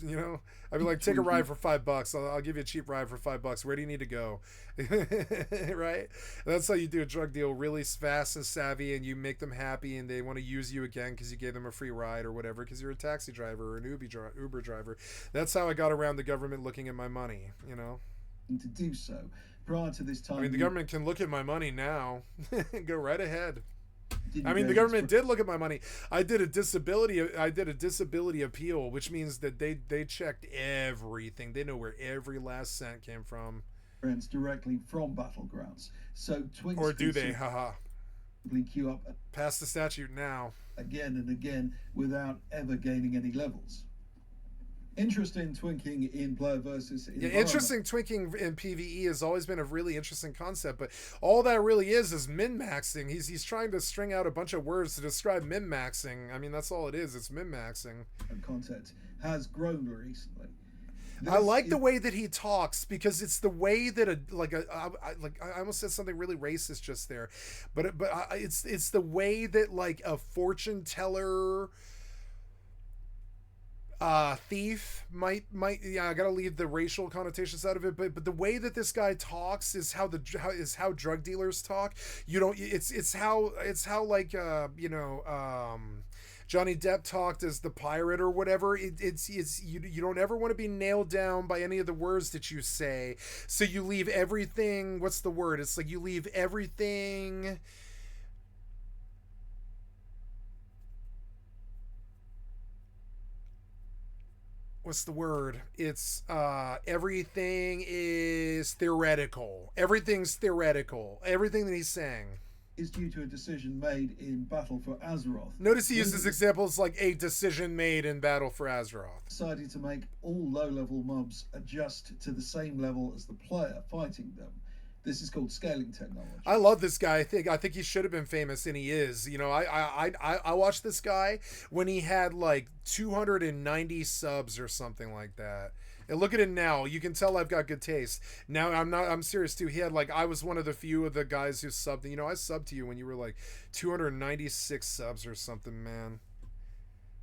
you know? I'd be like, take a ride for $5. I'll give you a cheap ride for $5. Where do you need to go? Right? That's how you do a drug deal, really fast and savvy, and you make them happy, and they want to use you again because you gave them a free ride or whatever, because you're a taxi driver or an Uber driver. That's how I got around the government looking at my money, you know? To do so. Prior to this time... I mean, the government can look at my money now. Go right ahead. I mean, the government did look at my money. I did a disability appeal, which means that they checked everything. They know where every last cent came from. directly from Battlegrounds. So Twinks Or do could they? Haha. simply queue up Pass the statute now. again and again without ever gaining any levels. Interesting twinking in player versus Yeah, environment. interesting twinking in PvE has always been a really interesting concept, but all that really is min-maxing. He's trying to string out a bunch of words to describe min-maxing. I mean, that's all it is. It's min-maxing. And content has grown recently. I like the way that he talks because it's the way that I almost said something really racist just there, but it's the way that like a fortune teller thief might yeah, I gotta leave the racial connotations out of it, but the way that this guy talks is how drug dealers talk. You don't it's how like Johnny Depp talked as the pirate or whatever. It's you don't ever want to be nailed down by any of the words that you say, so you leave everything, what's the word, it's like you leave everything what's the word? It's everything is theoretical. Everything's theoretical. Everything that he's saying is due to a decision made in Battle for Azeroth. Notice he uses examples like a decision made in Battle for Azeroth. Decided to make all low-level mobs adjust to the same level as the player fighting them. This is called scaling technology. I love this guy. I think he should have been famous, and he is. You know, I watched this guy when he had like 290 subs or something like that. And look at it now. You can tell I've got good taste. Now I'm serious too. He had like, I was one of the few of the guys who subbed. You know, I subbed to you when you were like 296 subs or something, man.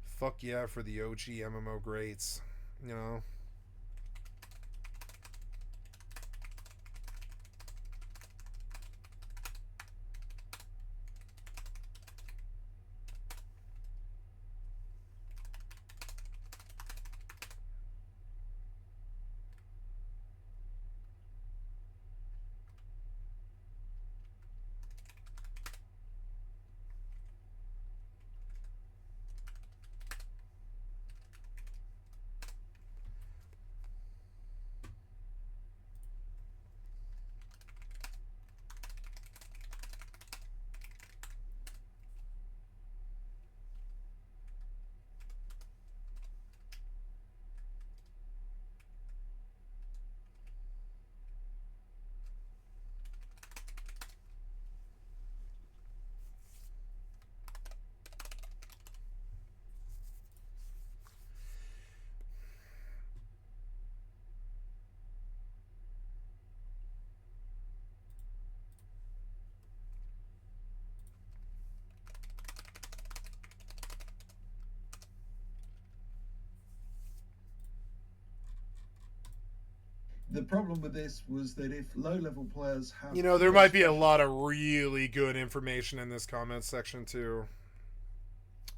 Fuck yeah for the OG MMO greats. You know. The problem with this was that if low-level players have... You know, there might be a lot of really good information in this comment section, too.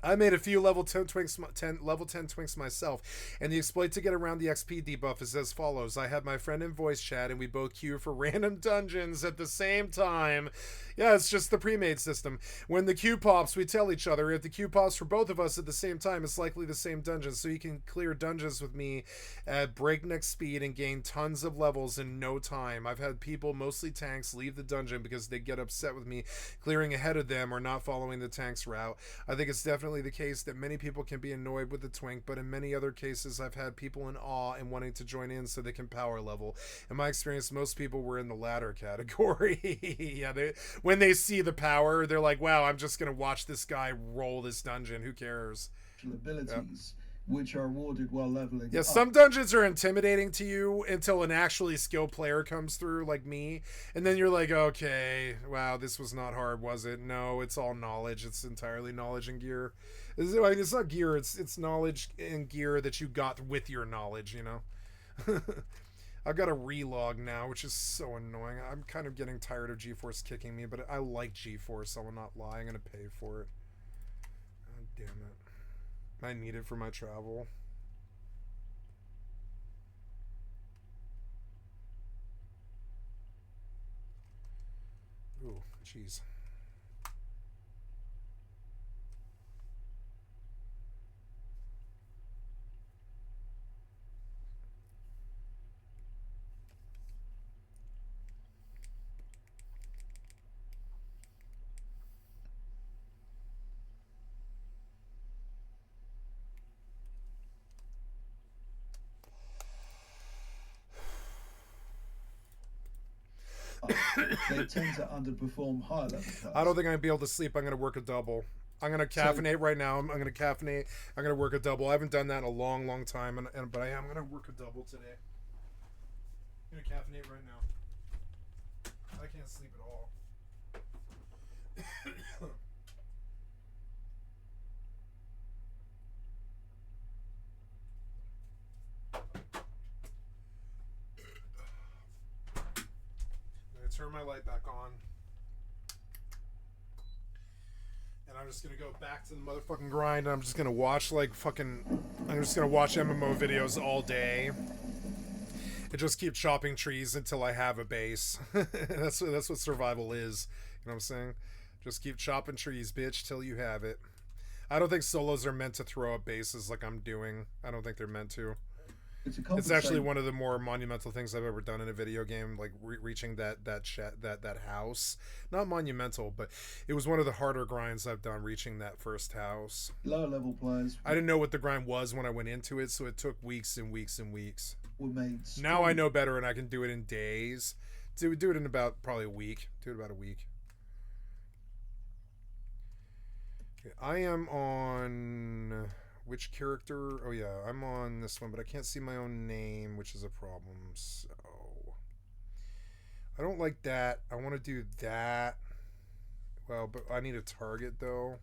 I made a few level 10 twinks myself, and the exploit to get around the XP debuff is as follows. I had my friend in voice chat, and we both queue for random dungeons at the same time. Yeah, it's just the pre-made system. When the queue pops, we tell each other. If the queue pops for both of us at the same time, it's likely the same dungeon, so you can clear dungeons with me at breakneck speed and gain tons of levels in no time. I've had people, mostly tanks, leave the dungeon because they get upset with me clearing ahead of them or not following the tank's route. I think it's definitely the case that many people can be annoyed with the twink, but in many other cases I've had people in awe and wanting to join in so they can power level. In my experience, most people were in the latter category. Yeah, when they see the power, they're like, wow, I'm just gonna watch this guy roll this dungeon, who cares? Abilities, which are awarded while leveling yeah, up. some dungeons are intimidating to you until an actually skilled player comes through, like me, and then you're like, okay, wow, this was not hard, was it? No, it's all knowledge. It's entirely knowledge and gear. It's not gear, it's knowledge and gear that you got with your knowledge, you know? I've got a relog now, which is so annoying. I'm kind of getting tired of GeForce kicking me, but I like GeForce, I will not lie. I'm going to pay for it. God damn it. I need it for my travel. Ooh, jeez. they tend to underperform higher level players. I don't think I'm gonna be able to sleep. I'm gonna work a double. I'm gonna caffeinate right now. I'm gonna caffeinate. I'm gonna work a double. I haven't done that in a long, long time, but I am gonna work a double today. I'm gonna caffeinate right now. I can't sleep at all. I'm gonna turn my light back on. And I'm just gonna go back to the motherfucking grind. And I'm just gonna watch like fucking. I'm just gonna watch MMO videos all day. And just keep chopping trees until I have a base. that's what survival is. You know what I'm saying? Just keep chopping trees, bitch, till you have it. I don't think solos are meant to throw up bases like I'm doing. I don't think they're meant to. It's actually one of the more monumental things I've ever done in a video game, like reaching that house. Not monumental, but it was one of the harder grinds I've done, reaching that first house. Lower level players. I didn't know what the grind was when I went into it, so it took weeks and weeks and weeks. Were made strong. Now I know better, and I can do it in days. Do it in about probably a week. Do it about a week. Okay, I am on which character? Oh yeah, I'm on this one, but I can't see my own name, which is a problem. So I don't like that. I want to do that. Well, but I need a target though.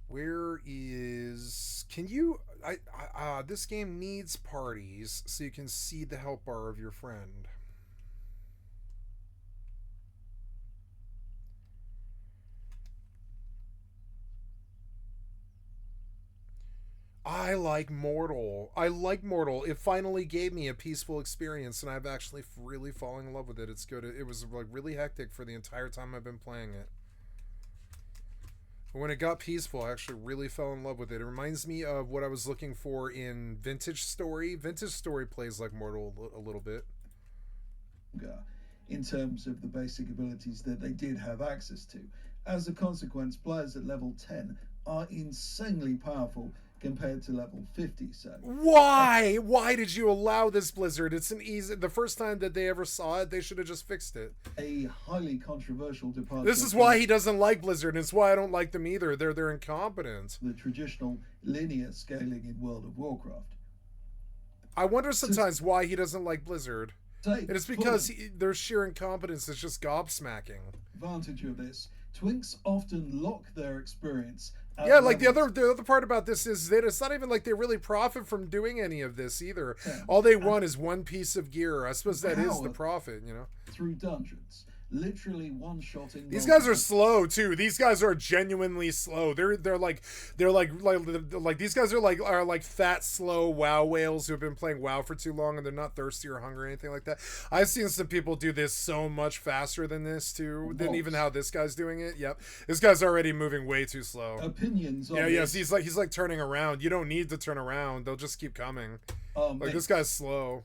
Where is... Can you... this game needs parties so you can see the help bar of your friend. I like Mortal. I like Mortal. It finally gave me a peaceful experience, and I've actually really fallen in love with it. It's good. It was like really hectic for the entire time I've been playing it. When it got peaceful, I actually really fell in love with it. It reminds me of what I was looking for in Vintage Story. Vintage Story plays like Mortal a little bit. In terms of the basic abilities that they did have access to. As a consequence, players at level 10 are insanely powerful compared to level 50. So why did you allow this, Blizzard? It's an easy... The first time that they ever saw it, they should have just fixed it. A highly controversial departure. This is why he doesn't like Blizzard, and it's why I don't like them either. They're incompetent. The traditional linear scaling in World of Warcraft. I wonder sometimes why he doesn't like Blizzard. And it's because their sheer incompetence is just gobsmacking. Advantage of this, Twinks often lock their experience. Yeah, like the other part about this is that it's not even like they really profit from doing any of this either. Yeah. All they want is one piece of gear. I suppose that is the profit, you know. Through dungeons, literally one-shotting. These guys are slow too. These guys are genuinely slow. They're like these guys are like fat slow WoW whales who have been playing WoW for too long and they're not thirsty or hungry or anything like that. I've seen some people do this so much faster than this too, than even how this guy's doing it. Yep, this guy's already moving way too slow. Opinions. On yes, he's like turning around. You don't need to turn around. They'll just keep coming. This guy's slow.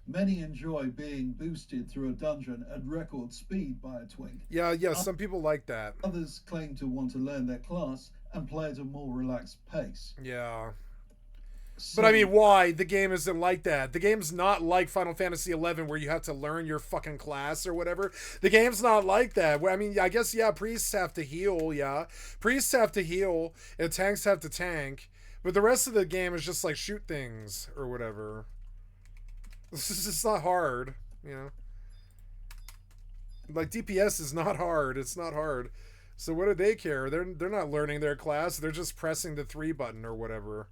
Many enjoy being boosted through a dungeon at record speed by a twink. Yeah, some people like that. Others claim to want to learn their class and play at a more relaxed pace. Yeah. So, but I mean, why? The game isn't like that. The game's not like Final Fantasy XI where you have to learn your fucking class or whatever. The game's not like that. I mean, I guess, yeah, priests have to heal, yeah. Priests have to heal, and tanks have to tank. But the rest of the game is just like shoot things or whatever. This is just not hard, you know. Like DPS is not hard. It's not hard. So what do they care? They're not learning their class. They're just pressing the 3 button or whatever.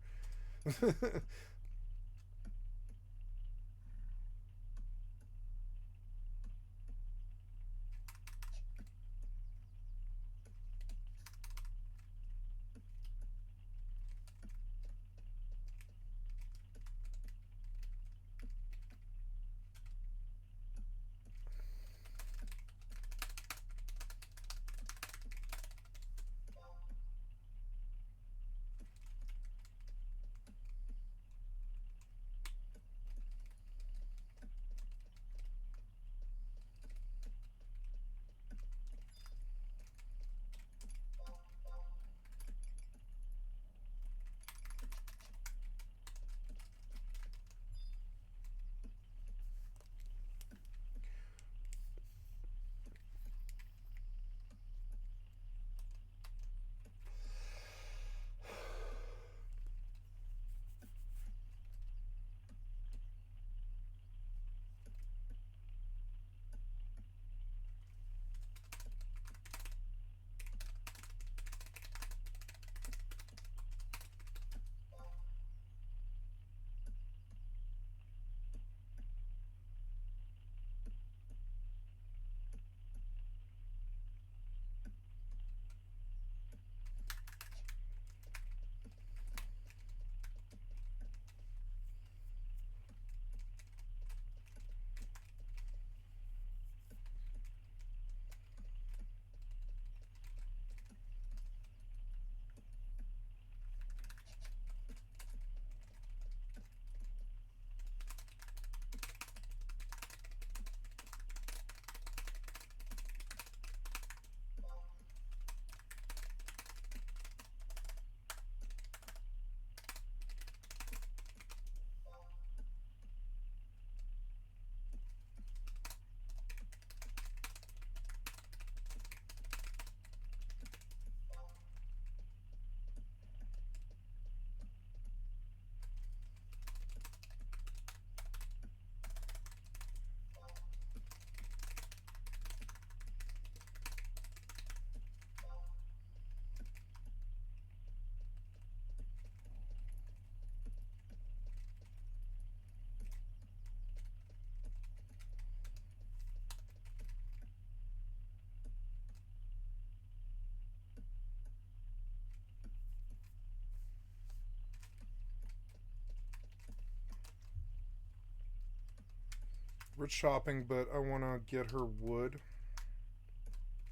We're chopping, but I want to get her wood.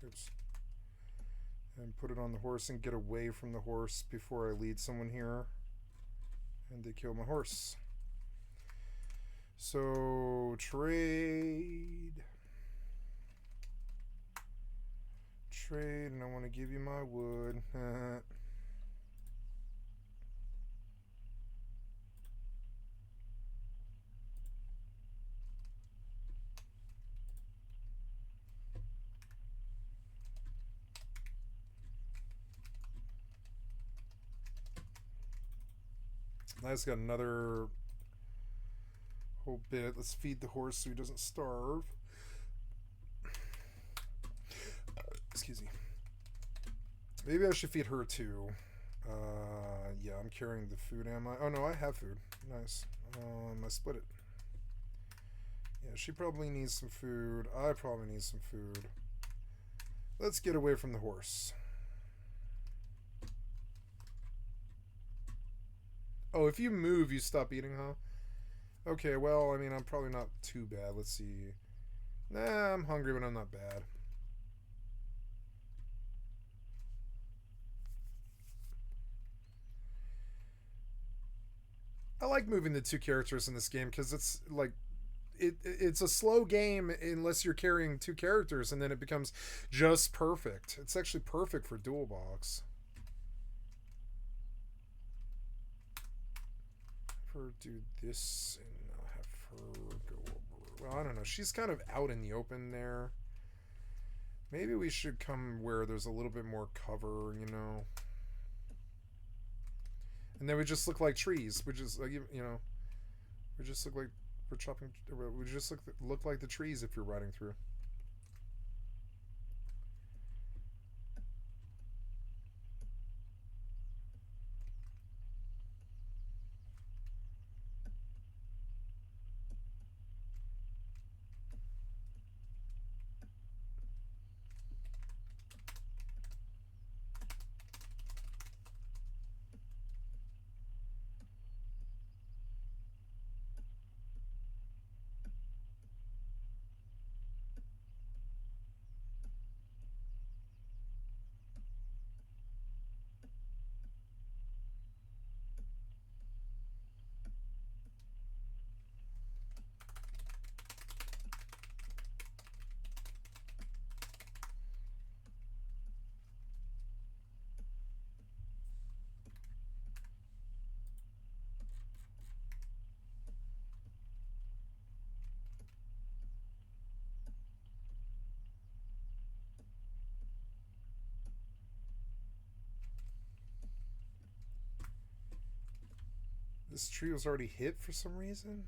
Oops. And put it on the horse and get away from the horse before I lead someone here. And they kill my horse. So, trade. Trade, and I want to give you my wood. I just got another whole bit. Let's feed the horse so he doesn't starve. Excuse me. Maybe I should feed her too. Yeah, I'm carrying the food, am I? Oh no, I have food. Nice. I split it. Yeah, she probably needs some food. I probably need some food. Let's get away from the horse. Oh, if you move, you stop eating, huh? Okay, well, I mean, I'm probably not too bad. Let's see. Nah, I'm hungry, but I'm not bad. I like moving the two characters in this game because it's like it's a slow game unless you're carrying two characters, and then it becomes just perfect. It's actually perfect for dual box. Have her do this, and I'll have her go over. Well, I don't know. She's kind of out in the open there. Maybe we should come where there's a little bit more cover, you know. And then we just look like trees. We just, like, you know, we just look like we're chopping. We just look like the trees if you're riding through. This tree was already hit for some reason.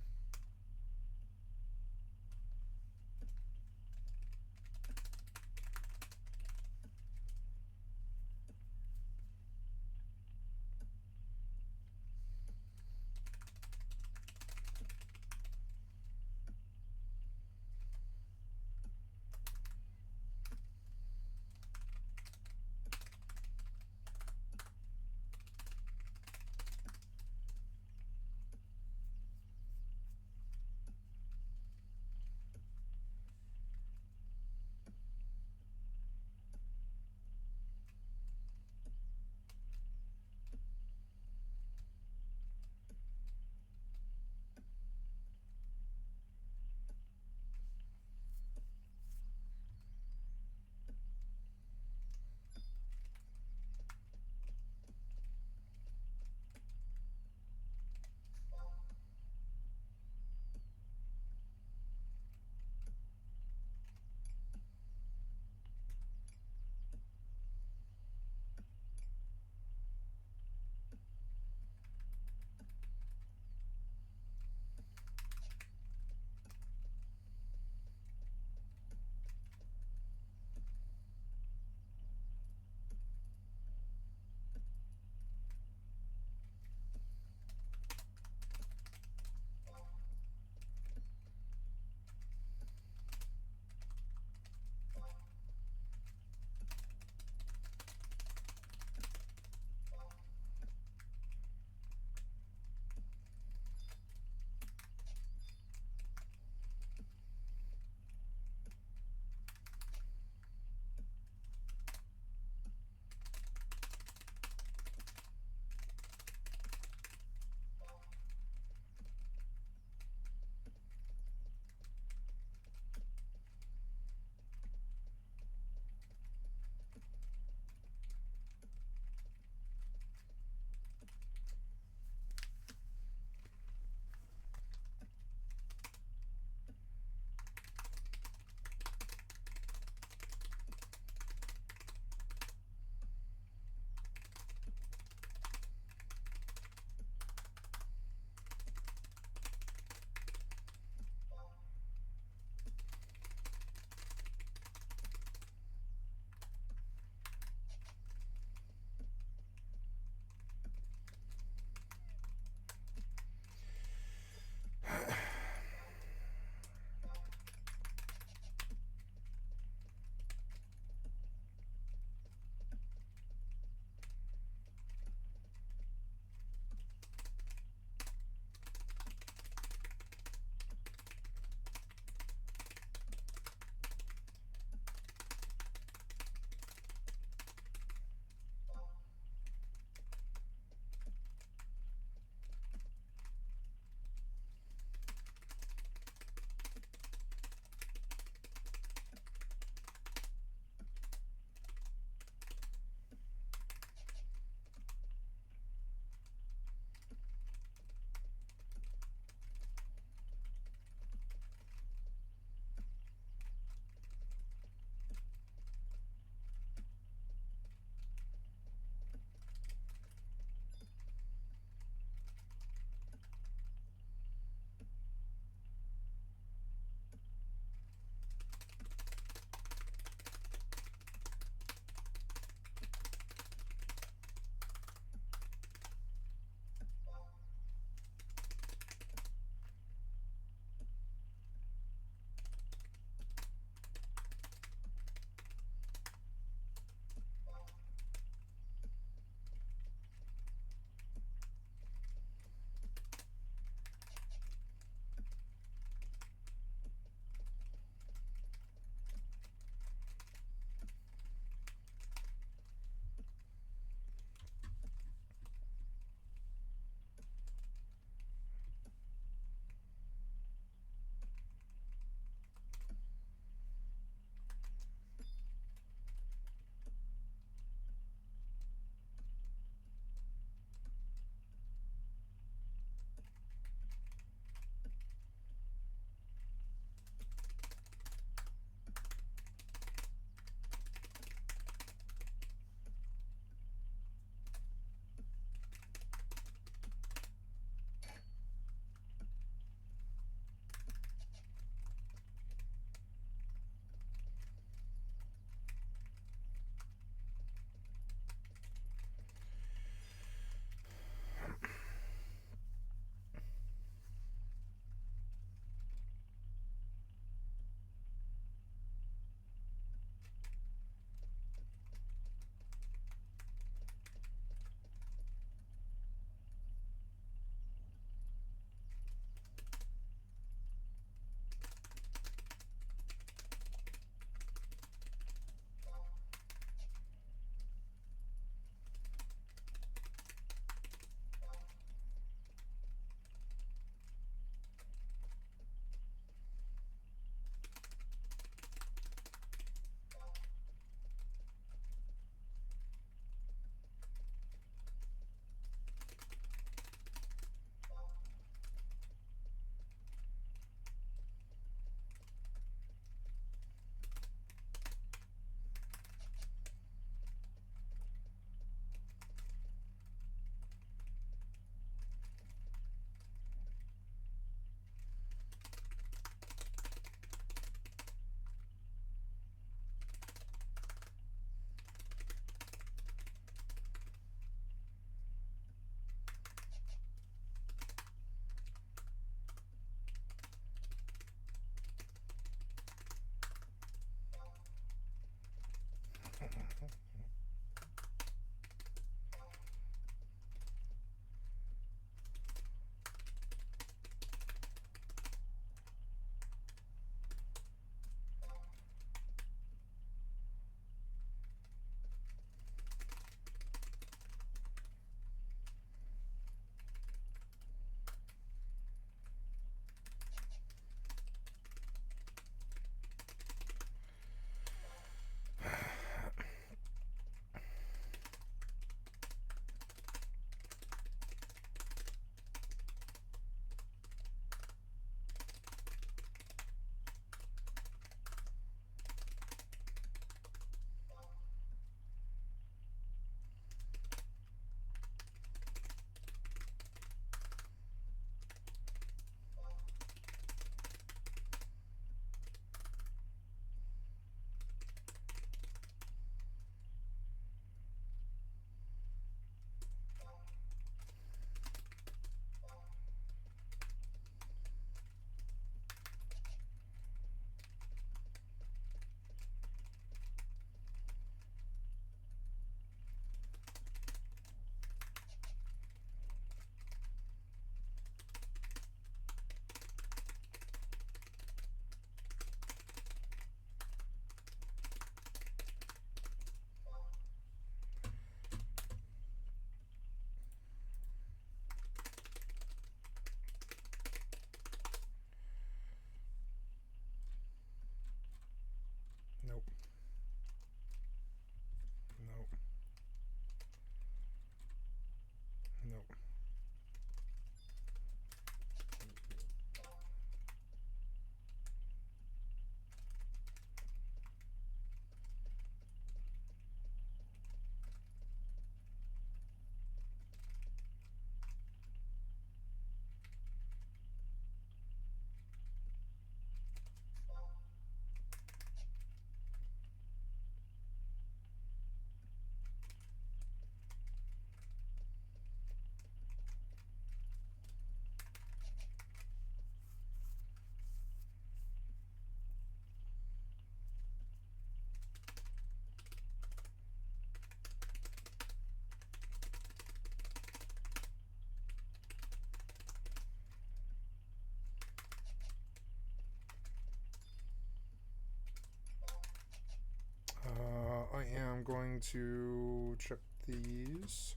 I'm going to check these.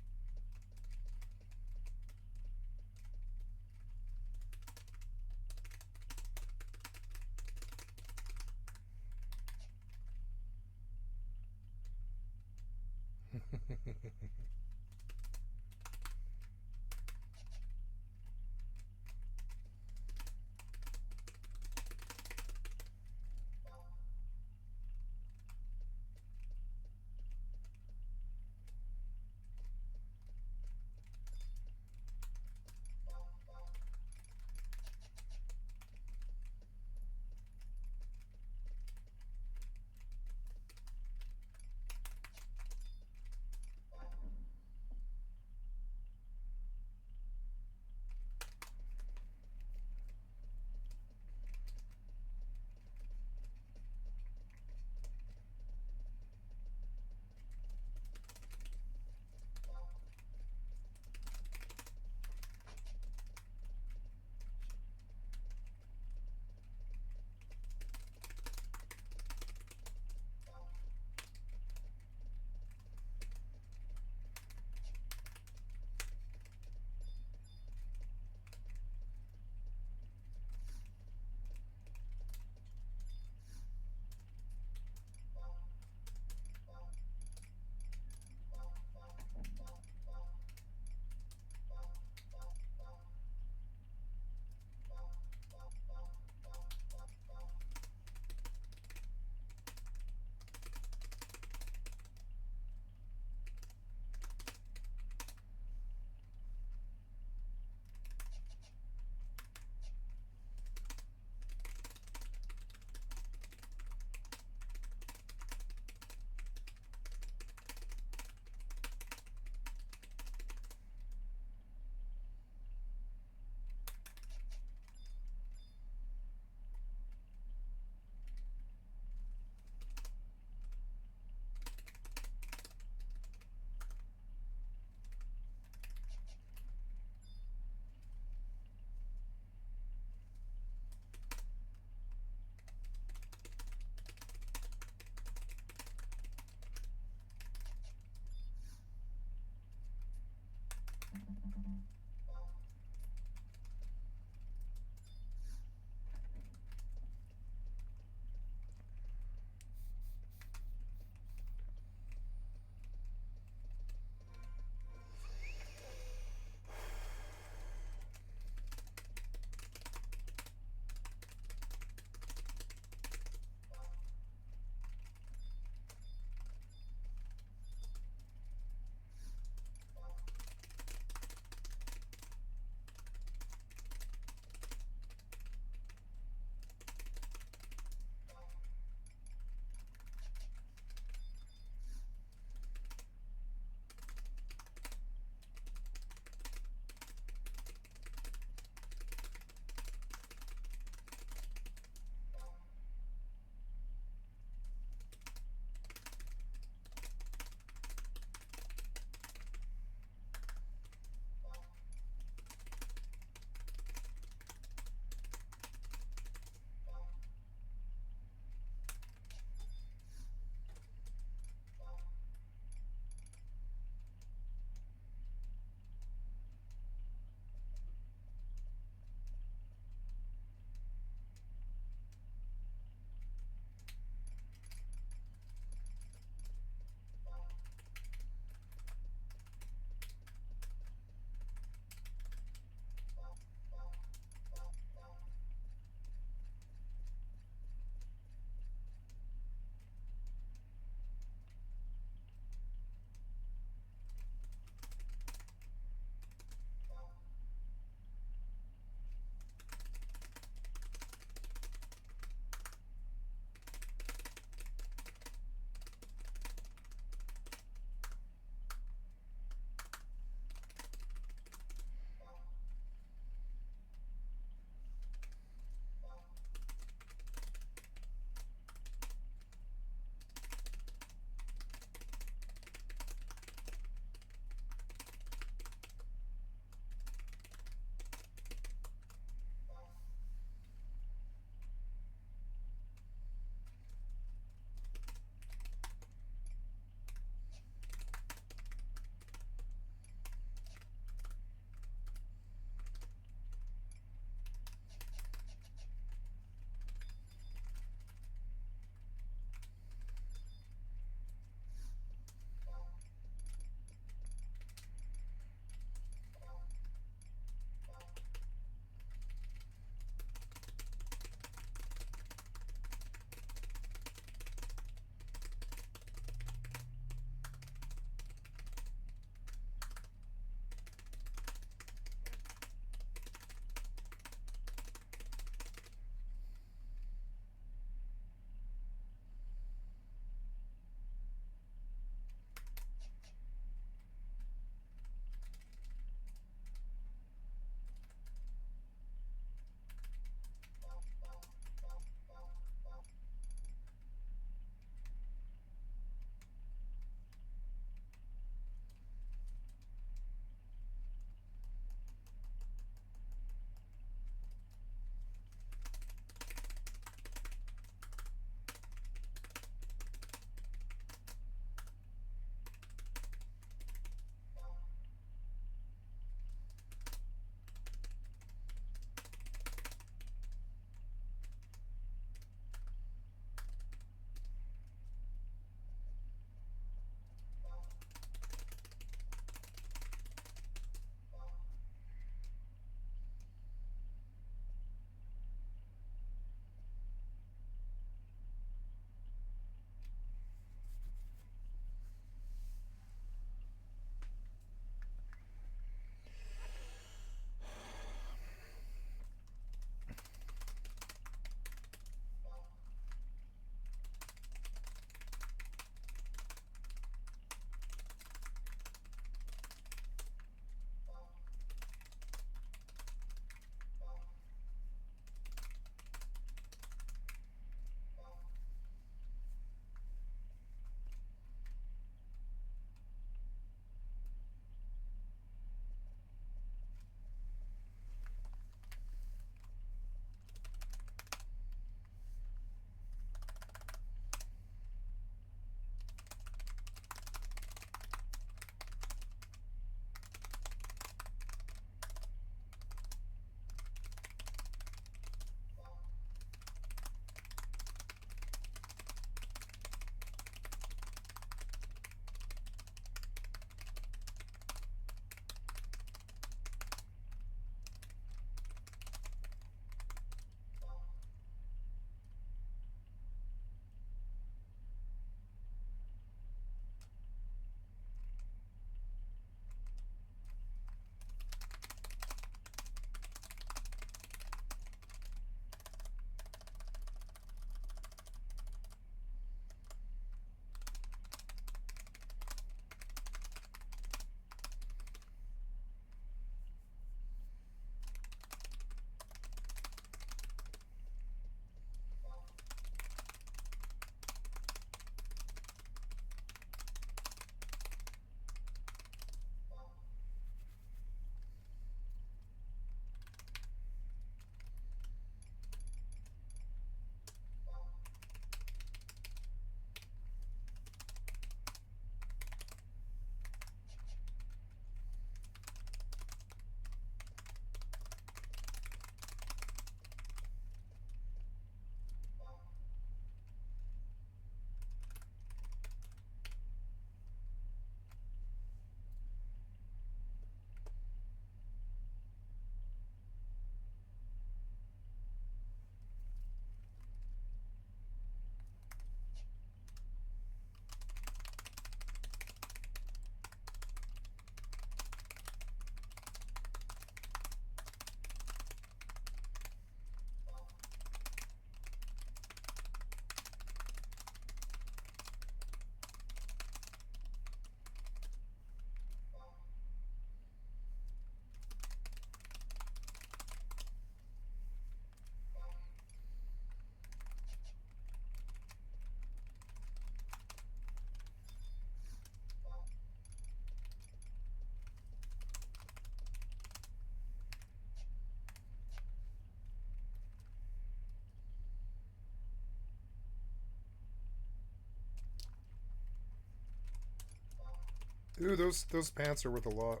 Ooh, those pants are worth a lot.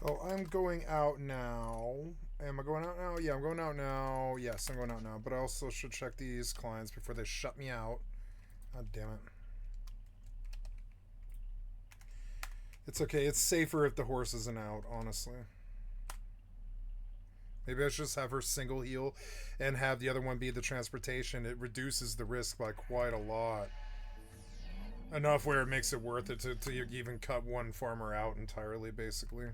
Oh, I'm going out now. Am I going out now? Yeah, I'm going out now. Yes, I'm going out now. But I also should check these clients before they shut me out. God damn it. It's okay. It's safer if the horse isn't out, honestly. Maybe I should just have her single heal and have the other one be the transportation. It reduces the risk by quite a lot. Enough where it makes it worth it to even cut one farmer out entirely, basically.